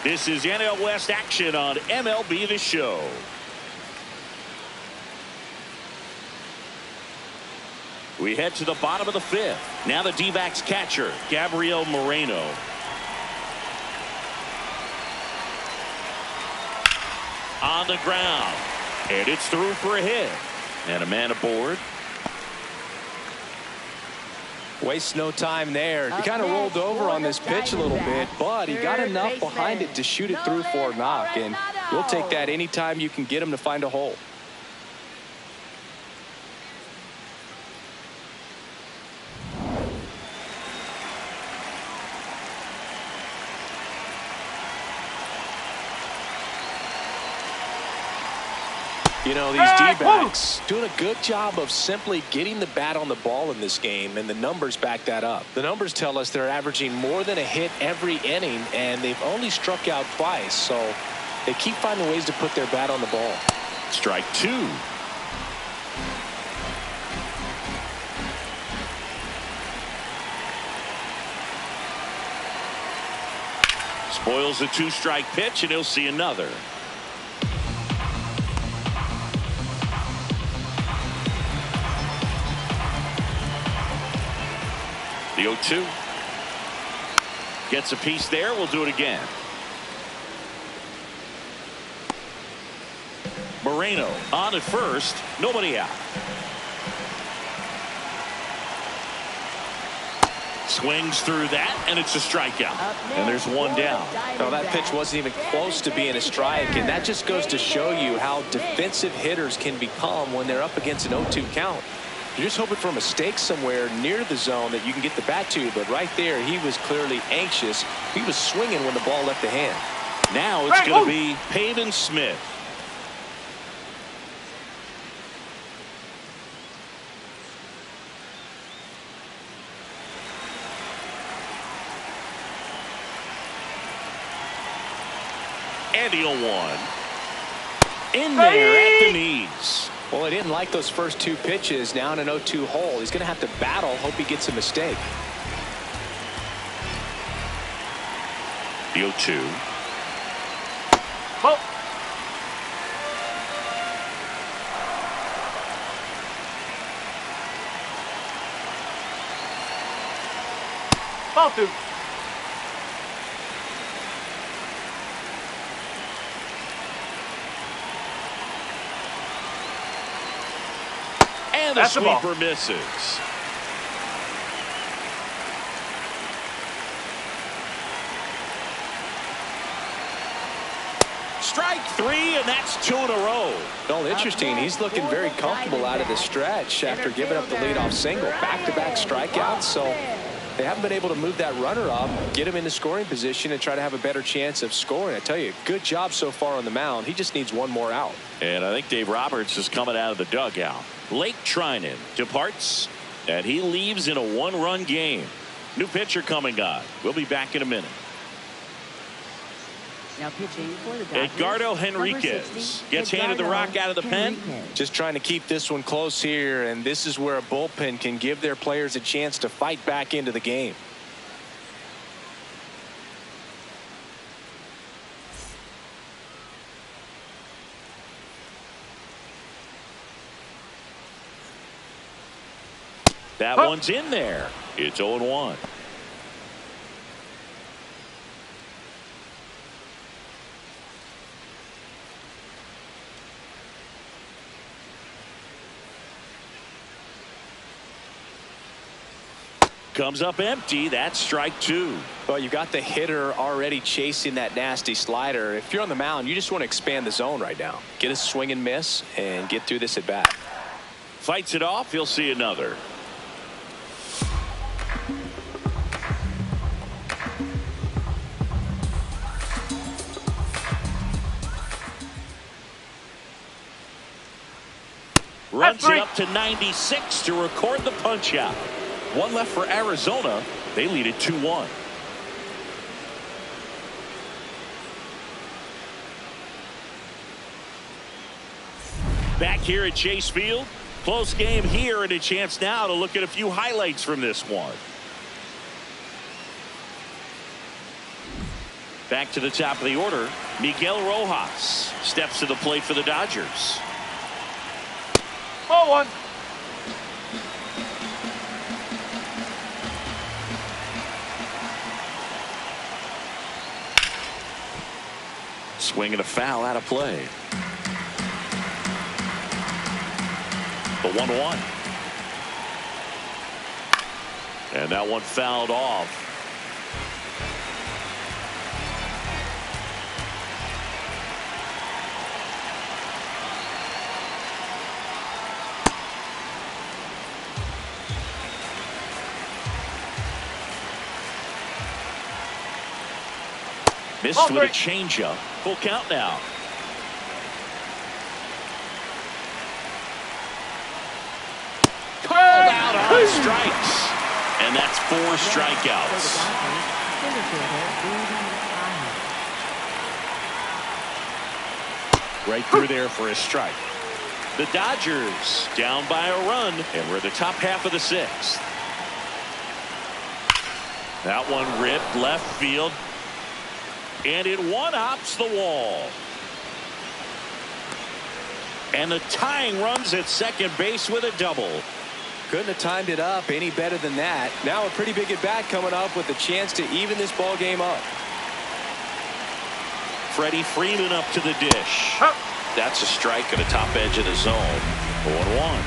This is NL West action on MLB The Show. We head to the bottom of the 5th. Now the D-backs catcher, Gabriel Moreno. On the ground. And it's through for a hit. And a man aboard. Wastes no time there. He kind of rolled over on this pitch a little bit, but he got enough behind it to shoot it through for a knock, and you'll take that anytime you can get him to find a hole. You know, these D-backs doing a good job of simply getting the bat on the ball in this game, and the numbers back that up. The numbers tell us they're averaging more than a hit every inning, and they've only struck out twice, so they keep finding ways to put their bat on the ball. Strike 2. Spoils a 2-strike pitch, and he'll see another. The 0-2. Gets a piece there. We'll do it again. Moreno on at first. Nobody out. Swings through that, and it's a strikeout. And there's 1 down. No, that pitch wasn't even close to being a strike, and that just goes to show you how defensive hitters can become when they're up against an 0-2 count. You're just hoping for a mistake somewhere near the zone that you can get the bat to, but right there he was clearly anxious. He was swinging when the ball left the hand. Now it's going to be Pavin Smith. And he'll one. In there at the knees. Well, he didn't like those first two pitches. Now in an 0-2 hole. He's going to have to battle. Hope he gets a mistake. The 0-2. Ball. Ball 2. And the sweeper misses. Strike 3, and that's 2 in a row. Well, interesting. He's looking very comfortable out of the stretch after giving up the leadoff single. Back-to-back strikeouts, so they haven't been able to move that runner up, get him into scoring position, and try to have a better chance of scoring. I tell you, good job so far on the mound. He just needs one more out. And I think Dave Roberts is coming out of the dugout. Blake Trinan departs, and he leaves in a one-run game. New pitcher coming on. We'll be back in a minute. Now pitching for the Dodgers, Edgardo Henriquez gets handed the rock out of the pen. Just trying to keep this one close here, and this is where a bullpen can give their players a chance to fight back into the game. That one's in there. It's 0-1. Comes up empty. That's strike 2. Well, you've got the hitter already chasing that nasty slider. If you're on the mound, you just want to expand the zone right now. Get a swing and miss and get through this at bat. Fights it off. He'll see another. Runs it up to 96 to record the punch out. One left for Arizona. They lead it 2-1. Back here at Chase Field. Close game here, and a chance now to look at a few highlights from this one. Back to the top of the order. Miguel Rojas steps to the plate for the Dodgers. Ball 1. Swing and a foul out of play. The 1-1. And that one fouled off. Missed with a changeup. Full count now. Called out on strikes. And that's 4 strikeouts. Right through there for a strike. The Dodgers down by a run, and we're the top half of the 6th. That one ripped left field. And it one-hops the wall. And the tying runs at second base with a double. Couldn't have timed it up any better than that. Now a pretty big at-bat coming up with a chance to even this ball game up. Freddie Freeman up to the dish. That's a strike at the top edge of the zone. 0-1.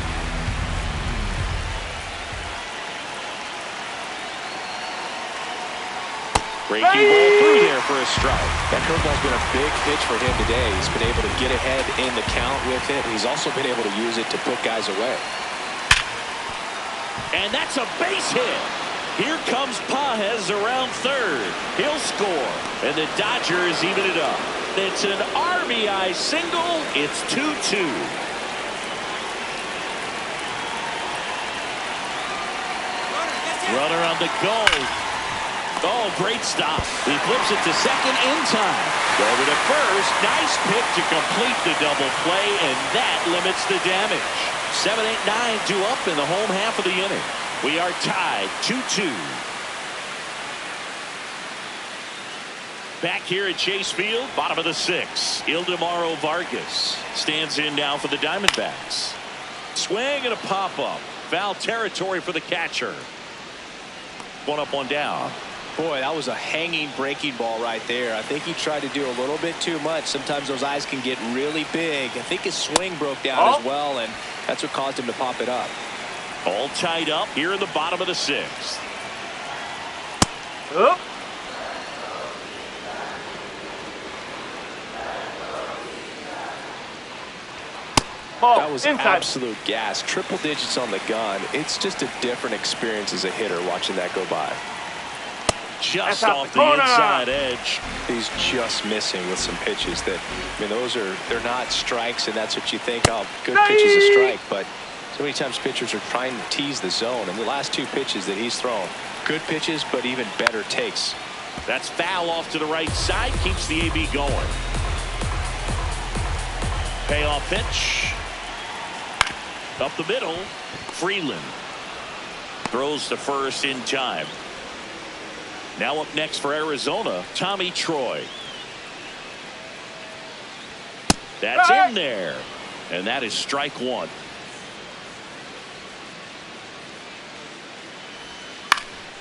Breaking ball through there for a strike. That curveball's been a big pitch for him today. He's been able to get ahead in the count with it. He's also been able to use it to put guys away. And that's a base hit. Here comes Pages around third. He'll score. And the Dodgers even it up. It's an RBI single. It's 2-2. Runner on the goal. Oh, great stop. He flips it to second in time. Over to first. Nice pick to complete the double play, and that limits the damage. 7, 8, 9, 2 up in the home half of the inning. We are tied 2-2. Back here at Chase Field, bottom of the 6th. Ildemaro Vargas stands in now for the Diamondbacks. Swing and a pop-up. Foul territory for the catcher. 1 up, 1 down. Boy, that was a hanging breaking ball right there. I think he tried to do a little bit too much. Sometimes those eyes can get really big. I think his swing broke down as well, and that's what caused him to pop it up. All tied up here in the bottom of the 6th. That was absolute gas. Triple digits on the gun. It's just a different experience as a hitter watching that go by. Just off the inside edge. He's just missing with some pitches that, I mean, they're not strikes, and that's what you think, oh, good pitch is a strike. But so many times pitchers are trying to tease the zone, and the last 2 pitches that he's thrown, good pitches, but even better takes. That's foul off to the right side, keeps the AB going. Payoff pitch. Up the middle, Freeland throws to first in time. Now up next for Arizona, Tommy Troy. That's in there, and that is strike 1.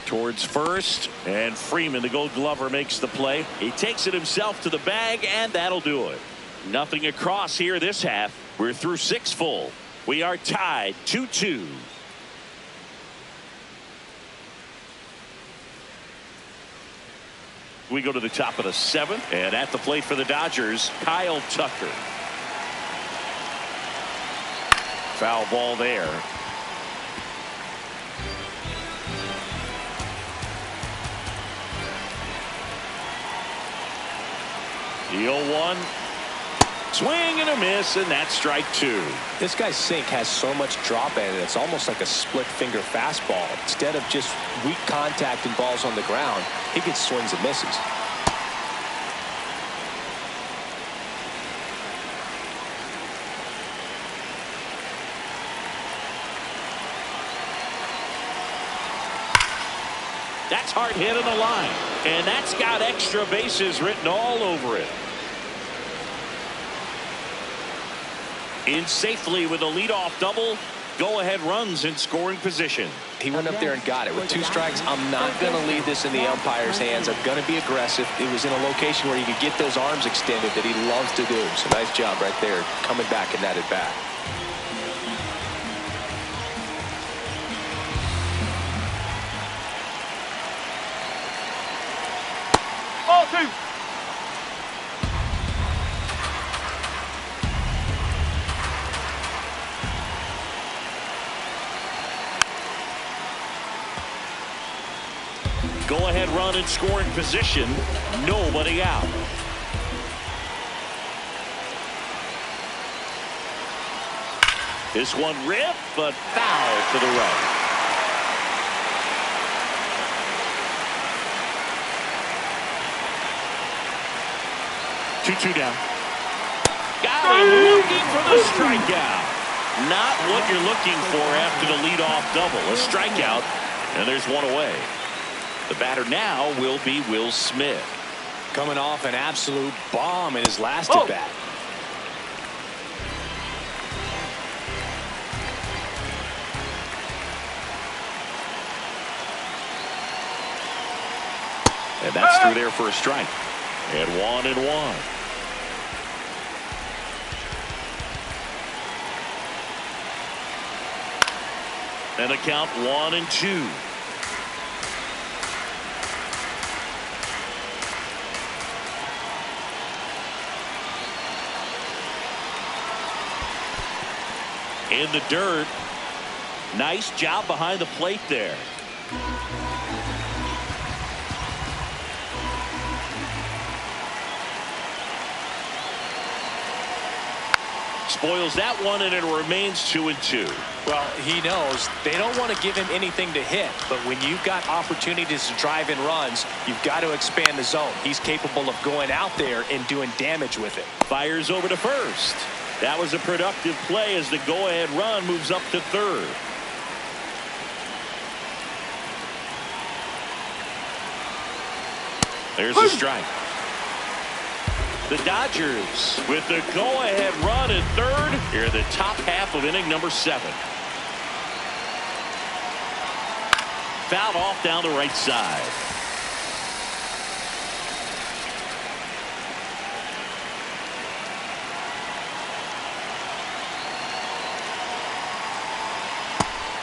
Towards first, and Freeman, the Gold Glover, makes the play. He takes it himself to the bag, and that'll do it. Nothing across here this half. We're through 6 full. We are tied 2-2. We go to the top of the 7th, and at the plate for the Dodgers, Kyle Tucker. Foul ball there. The 0-1. Swing and a miss, and that's strike 2. This guy's sink has so much drop in it. It's almost like a split finger fastball. Instead of just weak contact and balls on the ground, he gets swings and misses. That's hard hit on the line, and that's got extra bases written all over it. In safely with a leadoff double. Go-ahead runs in scoring position. He went up there and got it. With 2 strikes, I'm not going to leave this in the umpire's hands. I'm going to be aggressive. It was in a location where he could get those arms extended that he loves to do. So nice job right there, coming back in that at bat. Ball 2. Go-ahead run in scoring position. Nobody out. This one ripped, but foul to the right. Two down. Got him looking for the strikeout. Not what you're looking for after the leadoff double. A strikeout, and there's one away. The batter now will be Will Smith. Coming off an absolute bomb in his last at bat. And that's through there for a strike. And 1-1. And a count 1-2. In the dirt. Nice job behind the plate there. spoils that one, and it remains 2-2. Well, he knows they don't want to give him anything to hit, but when you've got opportunities to drive in runs, you've got to expand the zone. He's capable of going out there and doing damage with it. Fires over to first. That was a productive play as the go-ahead run moves up to third. There's a strike. The Dodgers with the go-ahead run at third here in the top half of inning number 7. Fouled off down the right side.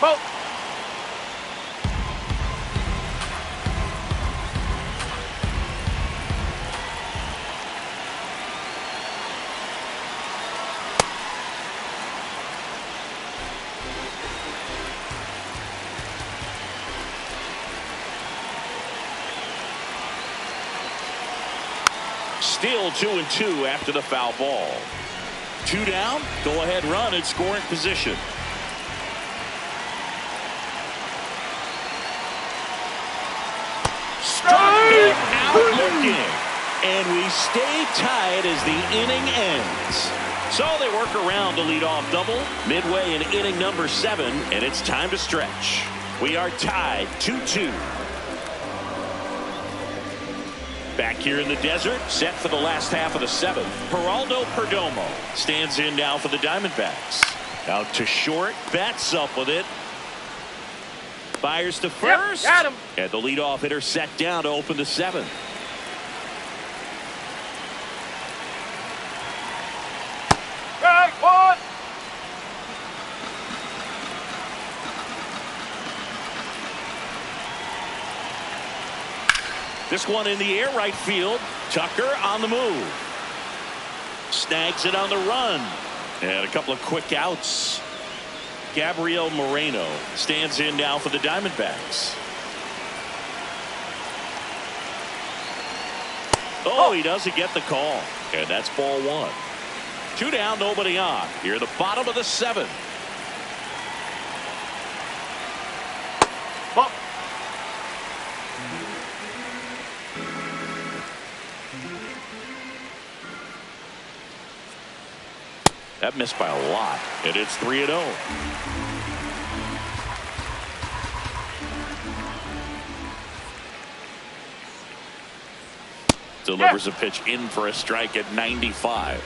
Ball. Still 2-2 after the foul ball. 2 down. Go ahead run in scoring position. Struck out looking. And we stay tied as the inning ends. So they work around to lead off double midway in inning number 7, and it's time to stretch. We are tied 2-2. Back here in the desert, set for the last half of the 7th. Geraldo Perdomo stands in now for the Diamondbacks. Out to short, bats up with it. Fires to first. Yep, got him. And the leadoff hitter set down to open the 7th. Right, one. This one in the air right field. Tucker on the move. Snags it on the run. And a couple of quick outs. Gabriel Moreno stands in now for the Diamondbacks. Oh, he doesn't get the call. And that's ball 1. 2 down, nobody on. Here at the bottom of the 7th. Ball. That missed by a lot, and it's 3-0. Delivers a pitch in for a strike at 95.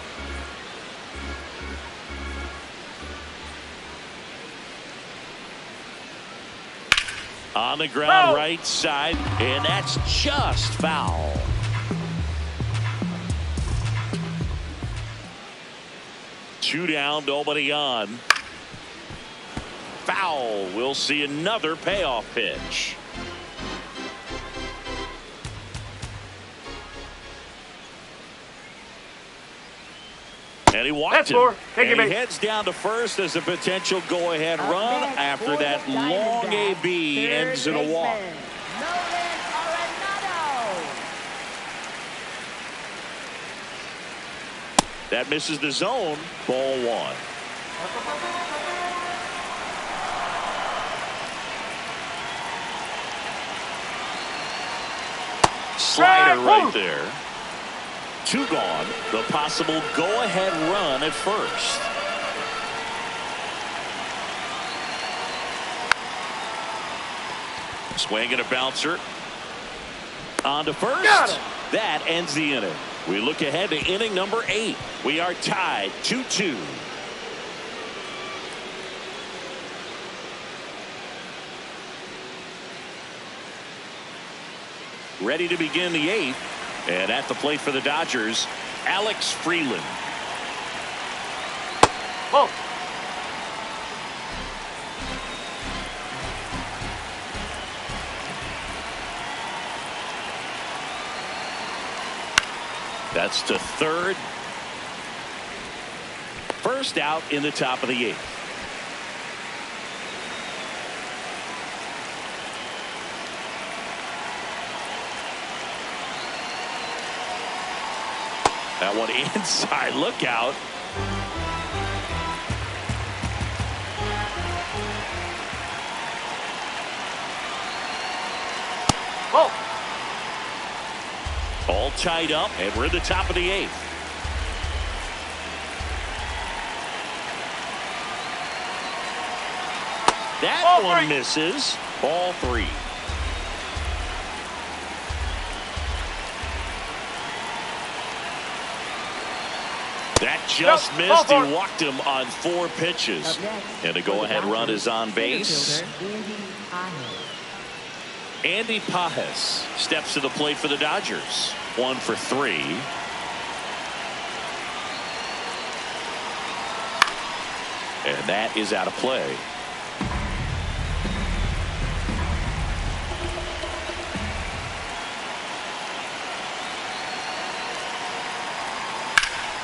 On the ground, Foul. right side, and that's just foul. Two down, nobody on. Foul. We'll see another payoff pitch. And he walked That's it. four. Take And it, he baby. heads down to first as a potential go-ahead Up run next after for that the long Diamondbacks, AB third ends in a walk. baseman, Nolan Arenado. That misses the zone. Ball 1. Slider right there. 2 gone. The possible go-ahead run at first. Swing and a bouncer. On to first. Got him. That ends the inning. We look ahead to inning number 8. We are tied 2-2. Ready to begin the 8th. And at the plate for the Dodgers, Alex Freeland. Ball. That's to third. First out in the top of the 8th. That one inside. Look out. Ball. All tied up, and we're in the top of the 8th. That Ball one 3. misses. Ball 3. That just Yep, missed. ball He 4. walked him on 4 pitches. Up next, And a for the go-ahead run Dodgers, is on base. center fielder, Andy Pajes. Andy Pajes steps to the plate for the Dodgers. 1 for 3. And that is out of play.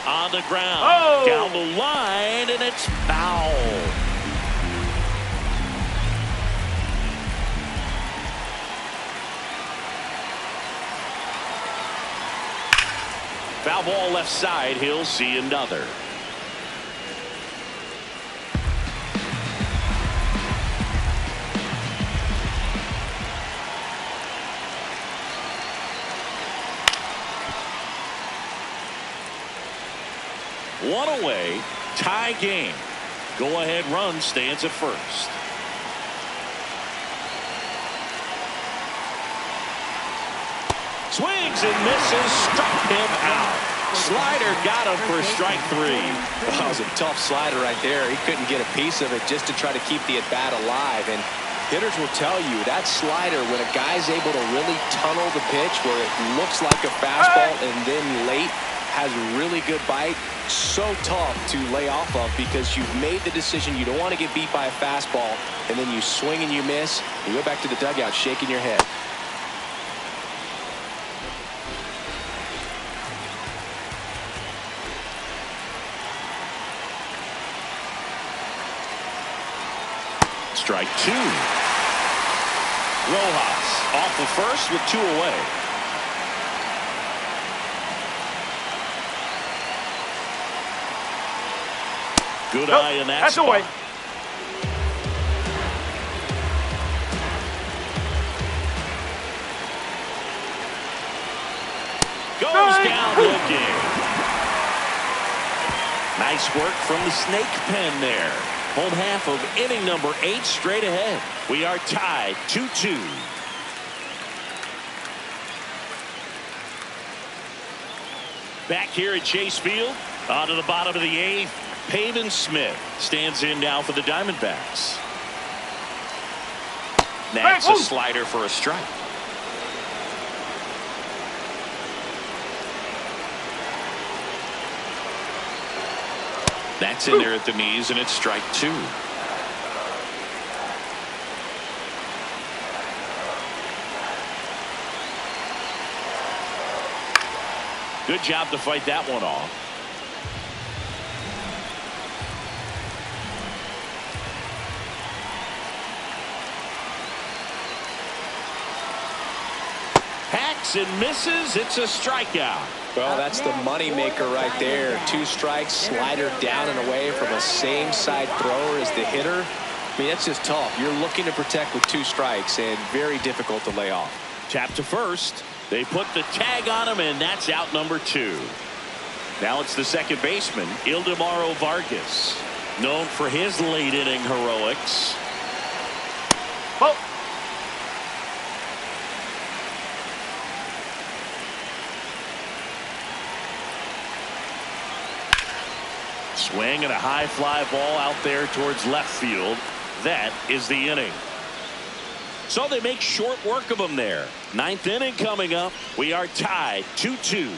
On the ground. Oh! Down the line, and it's foul. Foul ball left side. He'll see another. One away, tie game. Go-ahead run stands at first. Swings and misses, struck him out. Slider got him for strike 3. That was a tough slider right there. He couldn't get a piece of it just to try to keep the at-bat alive. And hitters will tell you that slider, when a guy's able to really tunnel the pitch where it looks like a fastball and then late has a really good bite, so tough to lay off of because you've made the decision you don't want to get beat by a fastball, and then you swing and you miss. You go back to the dugout shaking your head. Strike 2. Rojas off the first with 2 away. Good eye in that That's spot. away. Goes down looking. Nice work from the snake pen there. Home half of inning number 8 straight ahead. We are tied 2-2. Back here at Chase Field, on to the bottom of the 8th. Pavin Smith stands in now for the Diamondbacks. That's a slider for a strike. That's in there at the knees, and it's strike 2. Good job to fight that one off. Hacks and misses. It's a strikeout. Well, that's the money maker right there. 2 strikes, slider down and away from a same side thrower as the hitter. I mean, that's just tough. You're looking to protect with 2 strikes and very difficult to lay off. Tap to first. They put the tag on him, and that's out number 2. Now it's the second baseman, Ildemaro Vargas, known for his late inning heroics. Ball. Swing and a high fly ball out there towards left field. That is the inning. So they make short work of him there. 9th inning coming up. We are tied 2-2.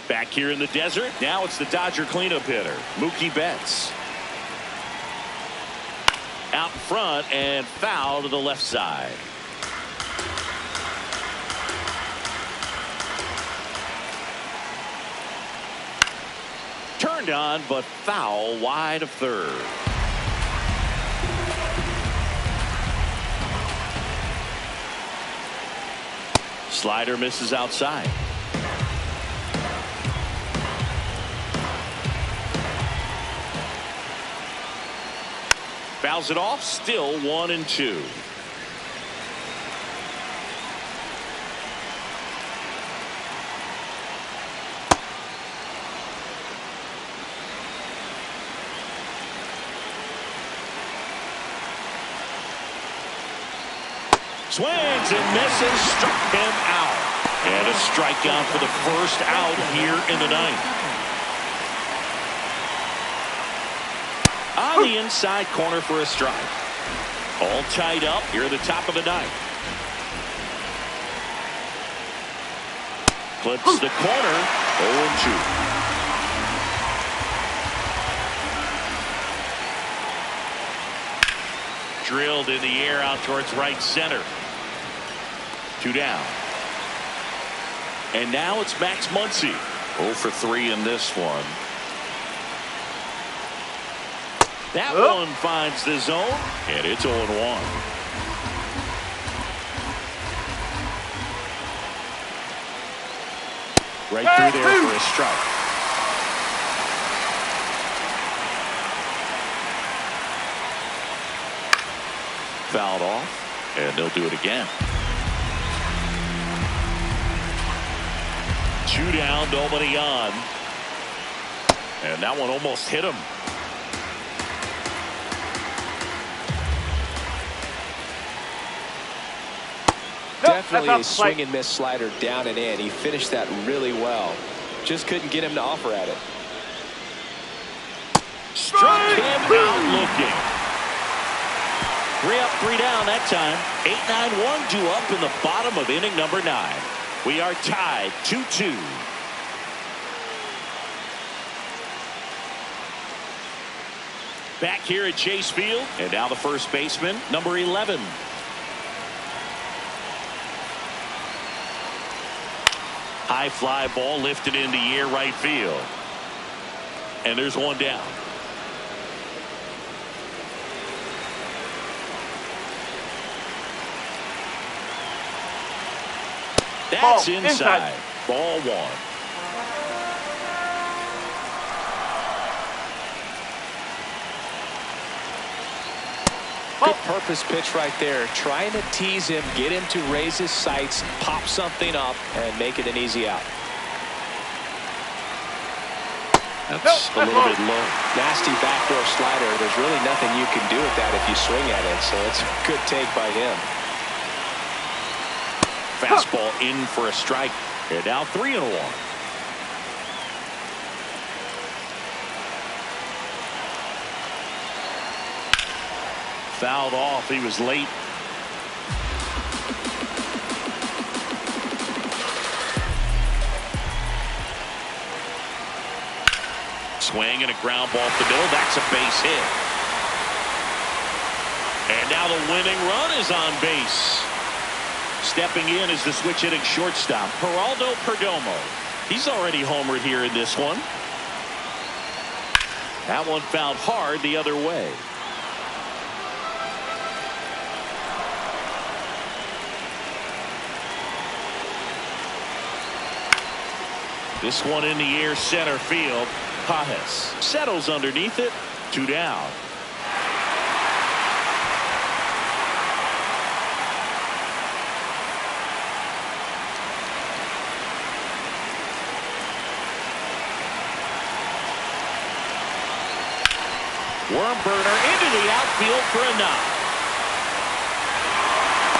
Back here in the desert. Now it's the Dodger cleanup hitter, Mookie Betts. Out in front and foul to the left side. Turned on, but foul wide of third. Slider misses outside. Fouls it off. Still 1-2. Swings and misses. Struck him out. And a strikeout for the first out here in the ninth. On the inside corner for a strike. All tied up here at the top of the ninth. Clips the corner. 0-2. Drilled in the air out towards right center. 2 down. And now it's Max Muncy. 0 for 3 in this one. That one finds the zone, and it's 0-1. Right through there for a strike. Fouled off, and they'll do it again. 2 down, nobody on. And that one almost hit him. Definitely a swing and miss slider down and in. He finished that really well. Just couldn't get him to offer at it. Struck him out looking. 3 up, 3 down that time. 8-9-1 due up in the bottom of inning number 9. We are tied 2-2. Back here at Chase Field, and now the first baseman, number 11. High fly ball lifted in the air right field. And there's 1 down. That's inside. Ball 1. Good purpose pitch right there. Trying to tease him, get him to raise his sights, pop something up, and make it an easy out. That's a little bit low. Nasty backdoor slider. There's really nothing you can do with that if you swing at it. So it's a good take by him. Fastball in for a strike. And now 3-1. Fouled off. He was late. Swing and a ground ball up the middle. That's a base hit. And now the winning run is on base. Stepping in is the switch hitting shortstop, Geraldo Perdomo. He's already homered here in this one. That one fouled hard the other way. This one in the air center field. Pajes settles underneath it. 2 down. Worm burner into the outfield for a knock.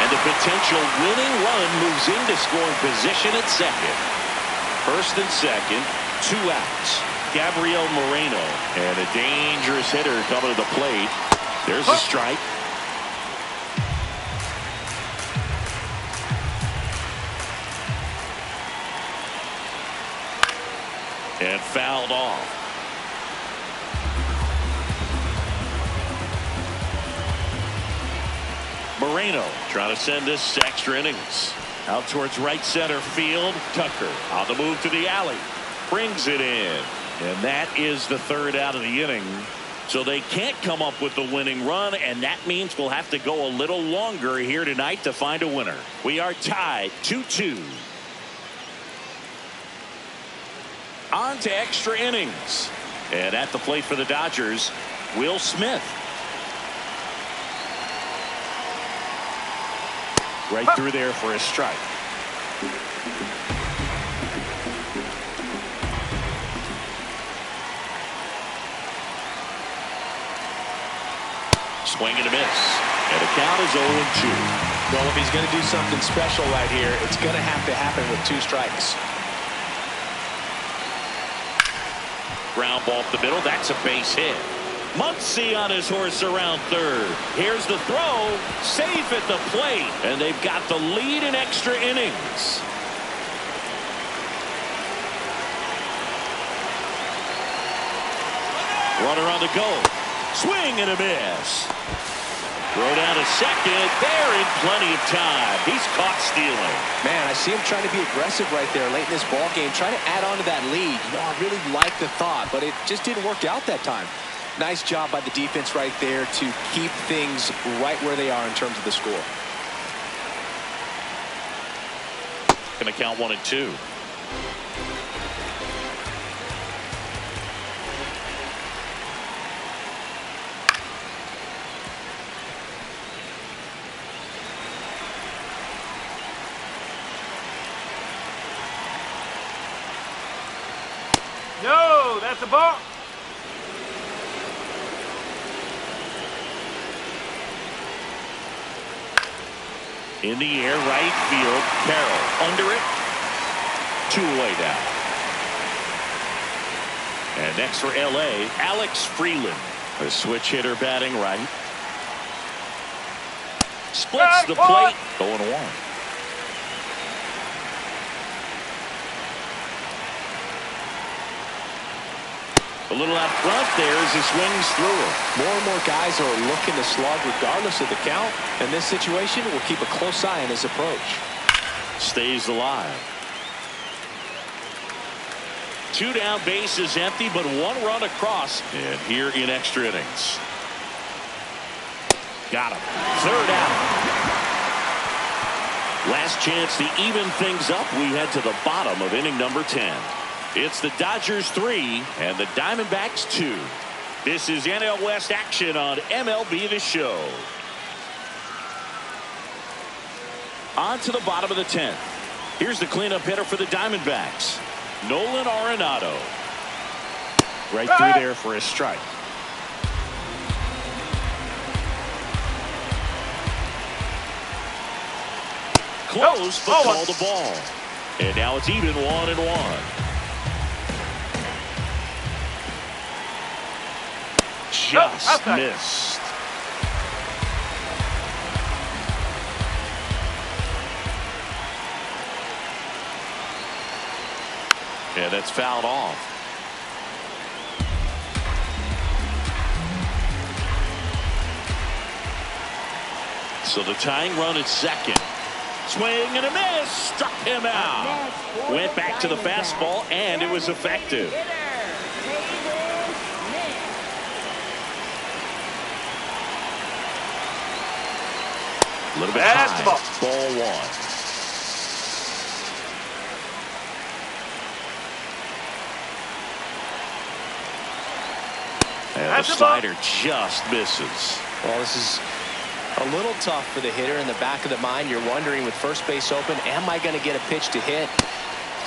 And the potential winning run moves into scoring position at second. First and second, 2 outs. Gabriel Moreno and a dangerous hitter coming to the plate. There's a strike. And fouled off. Moreno trying to send this to extra innings. Out towards right center field. Tucker on the move to the alley. Brings it in. And that is the 3rd out of the inning. So they can't come up with the winning run, and that means we'll have to go a little longer here tonight to find a winner. We are tied 2-2. On to extra innings. And at the plate for the Dodgers, Will Smith. Right through there for a strike. Swing and a miss. And the count is 0-2. Well, if he's going to do something special right here, it's going to have to happen with 2 strikes. Ground ball up the middle. That's a base hit. Muncy on his horse around third. Here's the throw. Safe at the plate. And they've got the lead in extra innings. Runner on the go. Swing and a miss. Throw down to second. They're in plenty of time. He's caught stealing. Man, I see him trying to be aggressive right there late in this ball game, trying to add on to that lead. You know, I really like the thought, but it just didn't work out that time. Nice job by the defense right there to keep things right where they are in terms of the score. Going to count 1-2. No, that's a ball. In the air, right field. Carroll under it. 2 away now. And next for LA, Alex Freeland. A switch hitter batting right. Splits the plate. 0-1. A little out front there as he swings through it. More and more guys are looking to slug regardless of the count. In this situation, we'll keep a close eye on his approach. Stays alive. 2 down, base is empty, but 1 run across. And here in extra innings. Got him. 3rd out. Last chance to even things up. We head to the bottom of inning number 10. It's the Dodgers 3 and the Diamondbacks 2. This is NL West action on MLB The Show. On to the bottom of the 10th. Here's the cleanup hitter for the Diamondbacks, Nolan Arenado. Right through there for a strike. Close, but called the ball. And now it's even 1-1. Just missed. Yeah, that's fouled off. So the tying run at second. Swing and a miss. Struck him out. Went back to the fastball, and it was effective. A little bit high. Ball 1. And the slider just misses. Well, this is a little tough for the hitter. In the back of the mind, you're wondering with first base open, am I going to get a pitch to hit?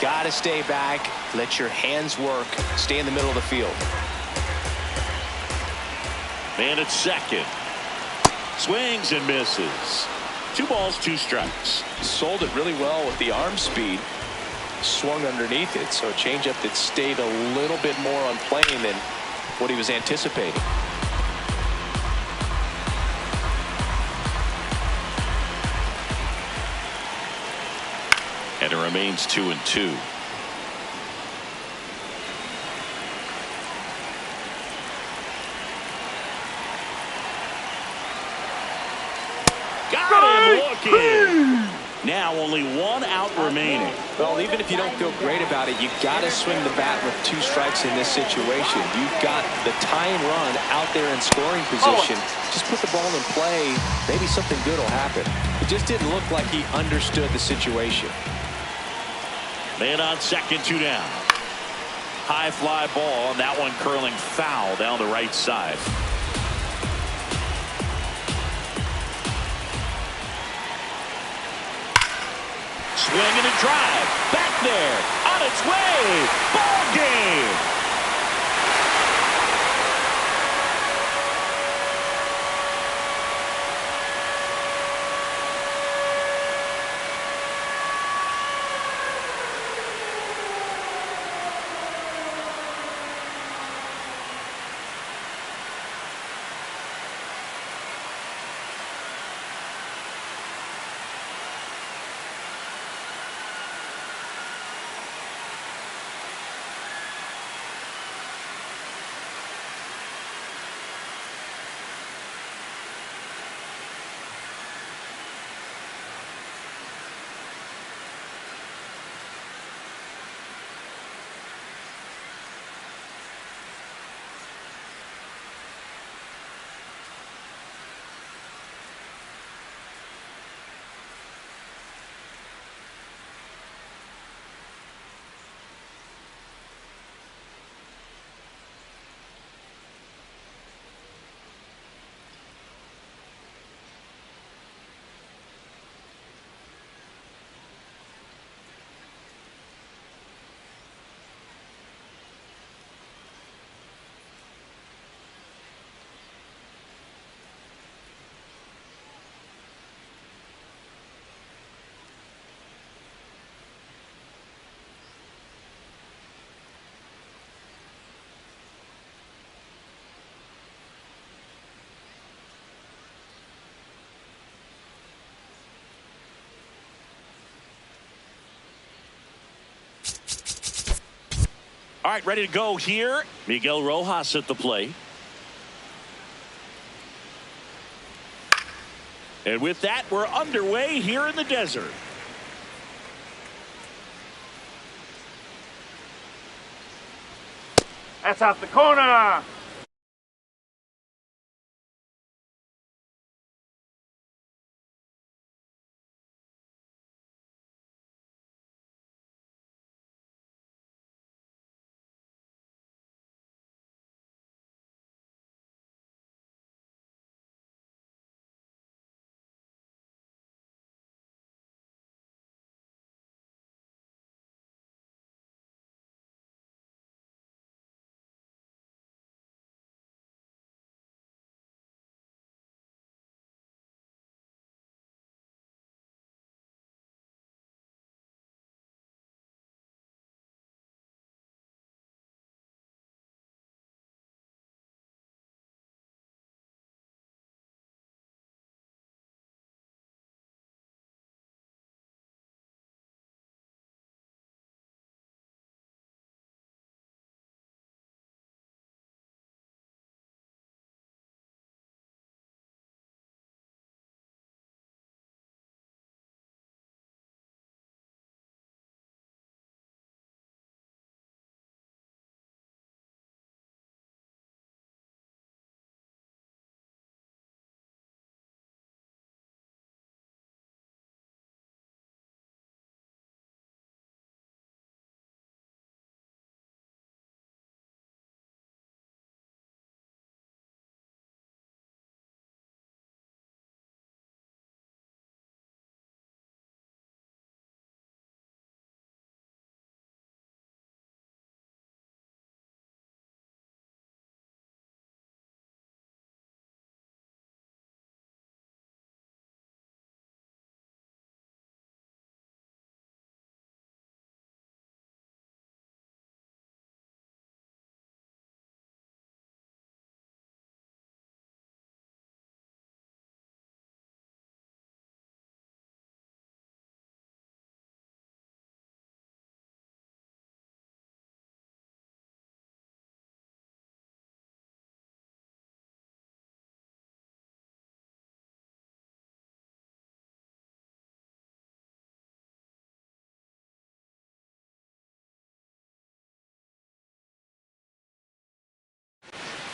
Got to stay back. Let your hands work. Stay in the middle of the field. Man at second. Swings and misses. 2 balls, 2 strikes. Sold it really well with the arm speed. Swung underneath it, so a changeup that stayed a little bit more on plane than what he was anticipating. And it remains 2-2. Now only 1 out remaining. Well, even if you don't feel great about it, you got to swing the bat with 2 strikes in this situation. You've got the tying run out there in scoring position. Just put the ball in play. Maybe something good will happen. It just didn't look like he understood the situation. Man on second, 2 down. High fly ball, and that one curling foul down the right side. Swing and a drive. Back there. On its way. Ball game. All right, ready to go here. Miguel Rojas at the plate. And with that, we're underway here in the desert. That's out the corner.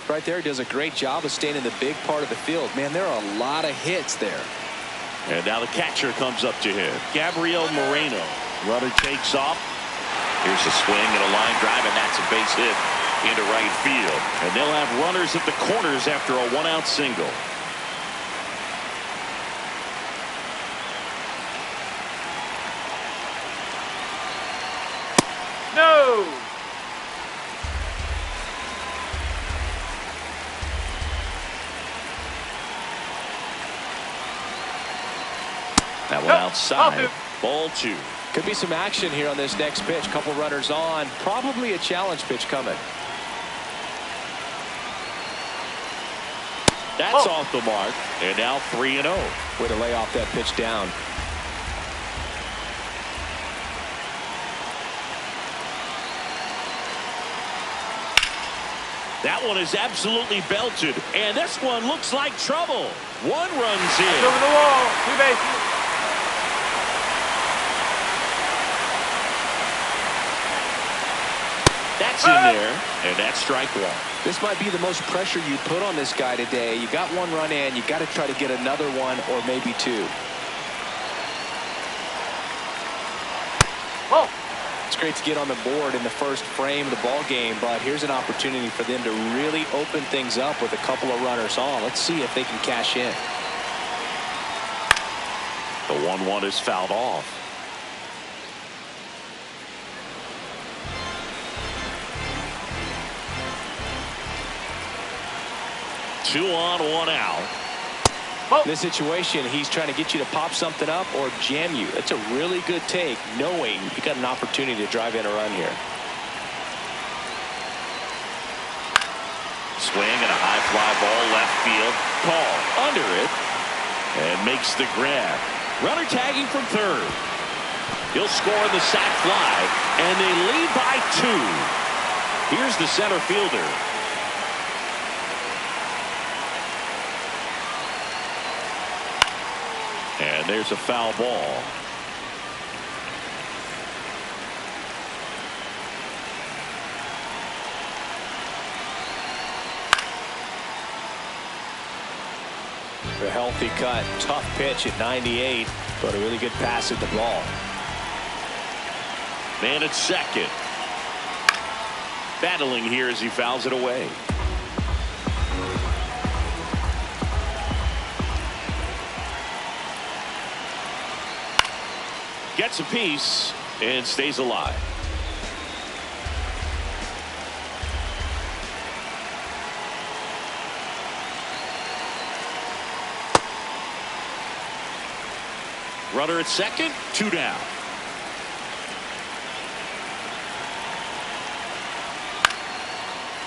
Right there, does a great job of staying in the big part of the field. Man, there are a lot of hits there. And now the catcher comes up to him. Gabriel Moreno. Runner takes off. Here's a swing and a line drive, and that's a base hit into right field. And they'll have runners at the corners after a one-out single. That one outside. Ball 2. Could be some action here on this next pitch. Couple runners on. Probably a challenge pitch coming. That's off the mark. And now 3-0. Way to lay off that pitch down. That one is absolutely belted. And this one looks like trouble. 1 runs in. Over the wall. 2 bases. That's in there. And that's strike 1. This might be the most pressure you put on this guy today. You got 1 run in. You got to try to get another one or maybe 2. Oh. It's great to get on the board in the first frame of the ball game, but here's an opportunity for them to really open things up with a couple of runners on. Let's see if they can cash in. The 1-1 is fouled off. Two on, 1 out. In this situation, he's trying to get you to pop something up or jam you. That's a really good take, knowing you got an opportunity to drive in a run here. Swing and a high fly ball left field. Call under it and makes the grab. Runner tagging from third. He'll score the sac fly and they lead by 2. Here's the center fielder. And there's a foul ball. A healthy cut, tough pitch at 98, but a really good pass at the ball. Man at second. Battling here as he fouls it away. Gets a piece and stays alive. Runner at second, 2 down.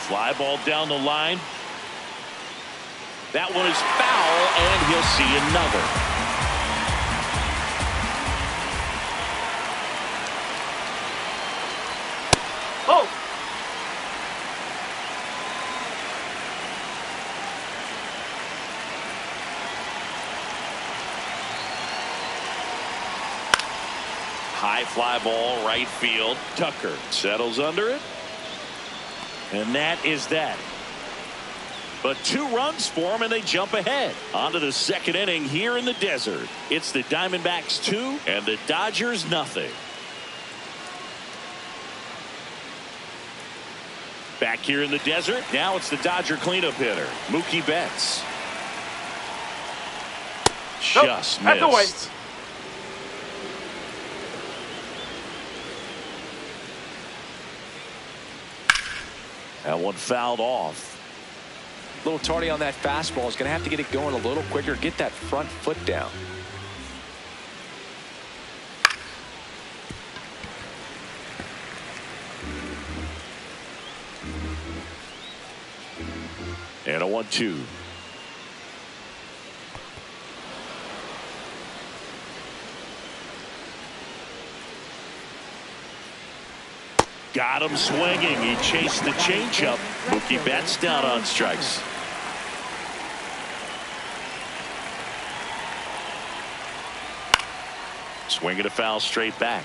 Fly ball down the line. That one is foul, and he'll see another. Oh! High fly ball right field. Tucker settles under it. And that is that. But 2 runs for him and they jump ahead. On to the second inning here in the desert. It's the Diamondbacks 2 and the Dodgers nothing. Back here in the desert. Now it's the Dodger cleanup hitter, Mookie Betts. Just missed. That one fouled off. A little tardy on that fastball. Is going to have to get it going a little quicker. Get that front foot down. And a 1-2. Got him swinging. He chased the changeup. Mookie Betts down on strikes. Swing and a foul straight back.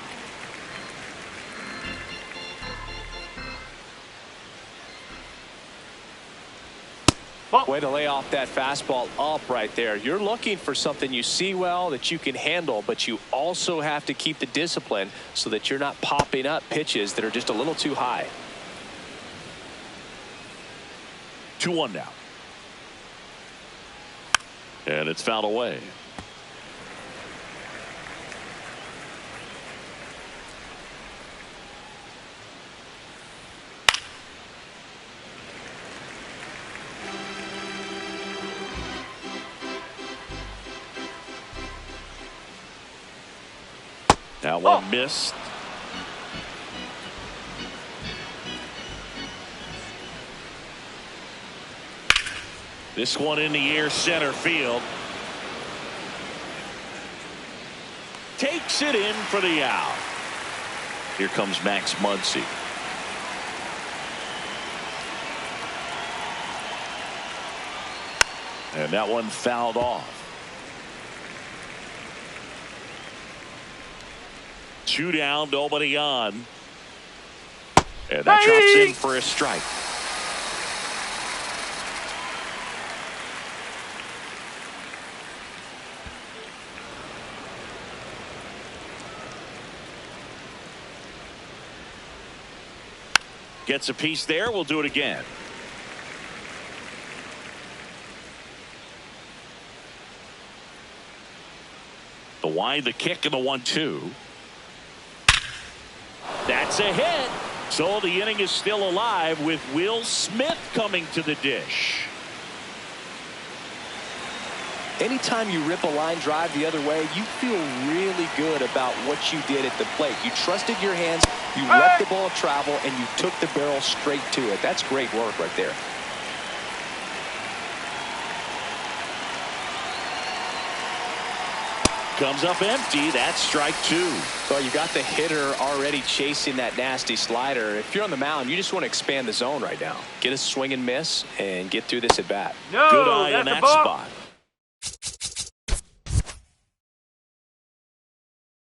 Way to lay off that fastball up right there. You're looking for something you see well that you can handle, but you also have to keep the discipline so that you're not popping up pitches that are just a little too high. 2-1 now. And it's fouled away. That one missed. This one in the air, center field. Takes it in for the out. Here comes Max Muncy. And that one fouled off. 2 down, nobody on. And that drops in for a strike. Gets a piece there. We'll do it again. The wide, the kick, and the 1-2. That's a hit. So the inning is still alive with Will Smith coming to the dish. Anytime you rip a line drive the other way, you feel really good about what you did at the plate. You trusted your hands, you let the ball travel, and you took the barrel straight to it. That's great work right there. Comes up empty. That's strike 2. Well, you got the hitter already chasing that nasty slider. If you're on the mound, you just want to expand the zone right now. Get a swing and miss and get through this at bat. No, good eye that's in a that ball. spot.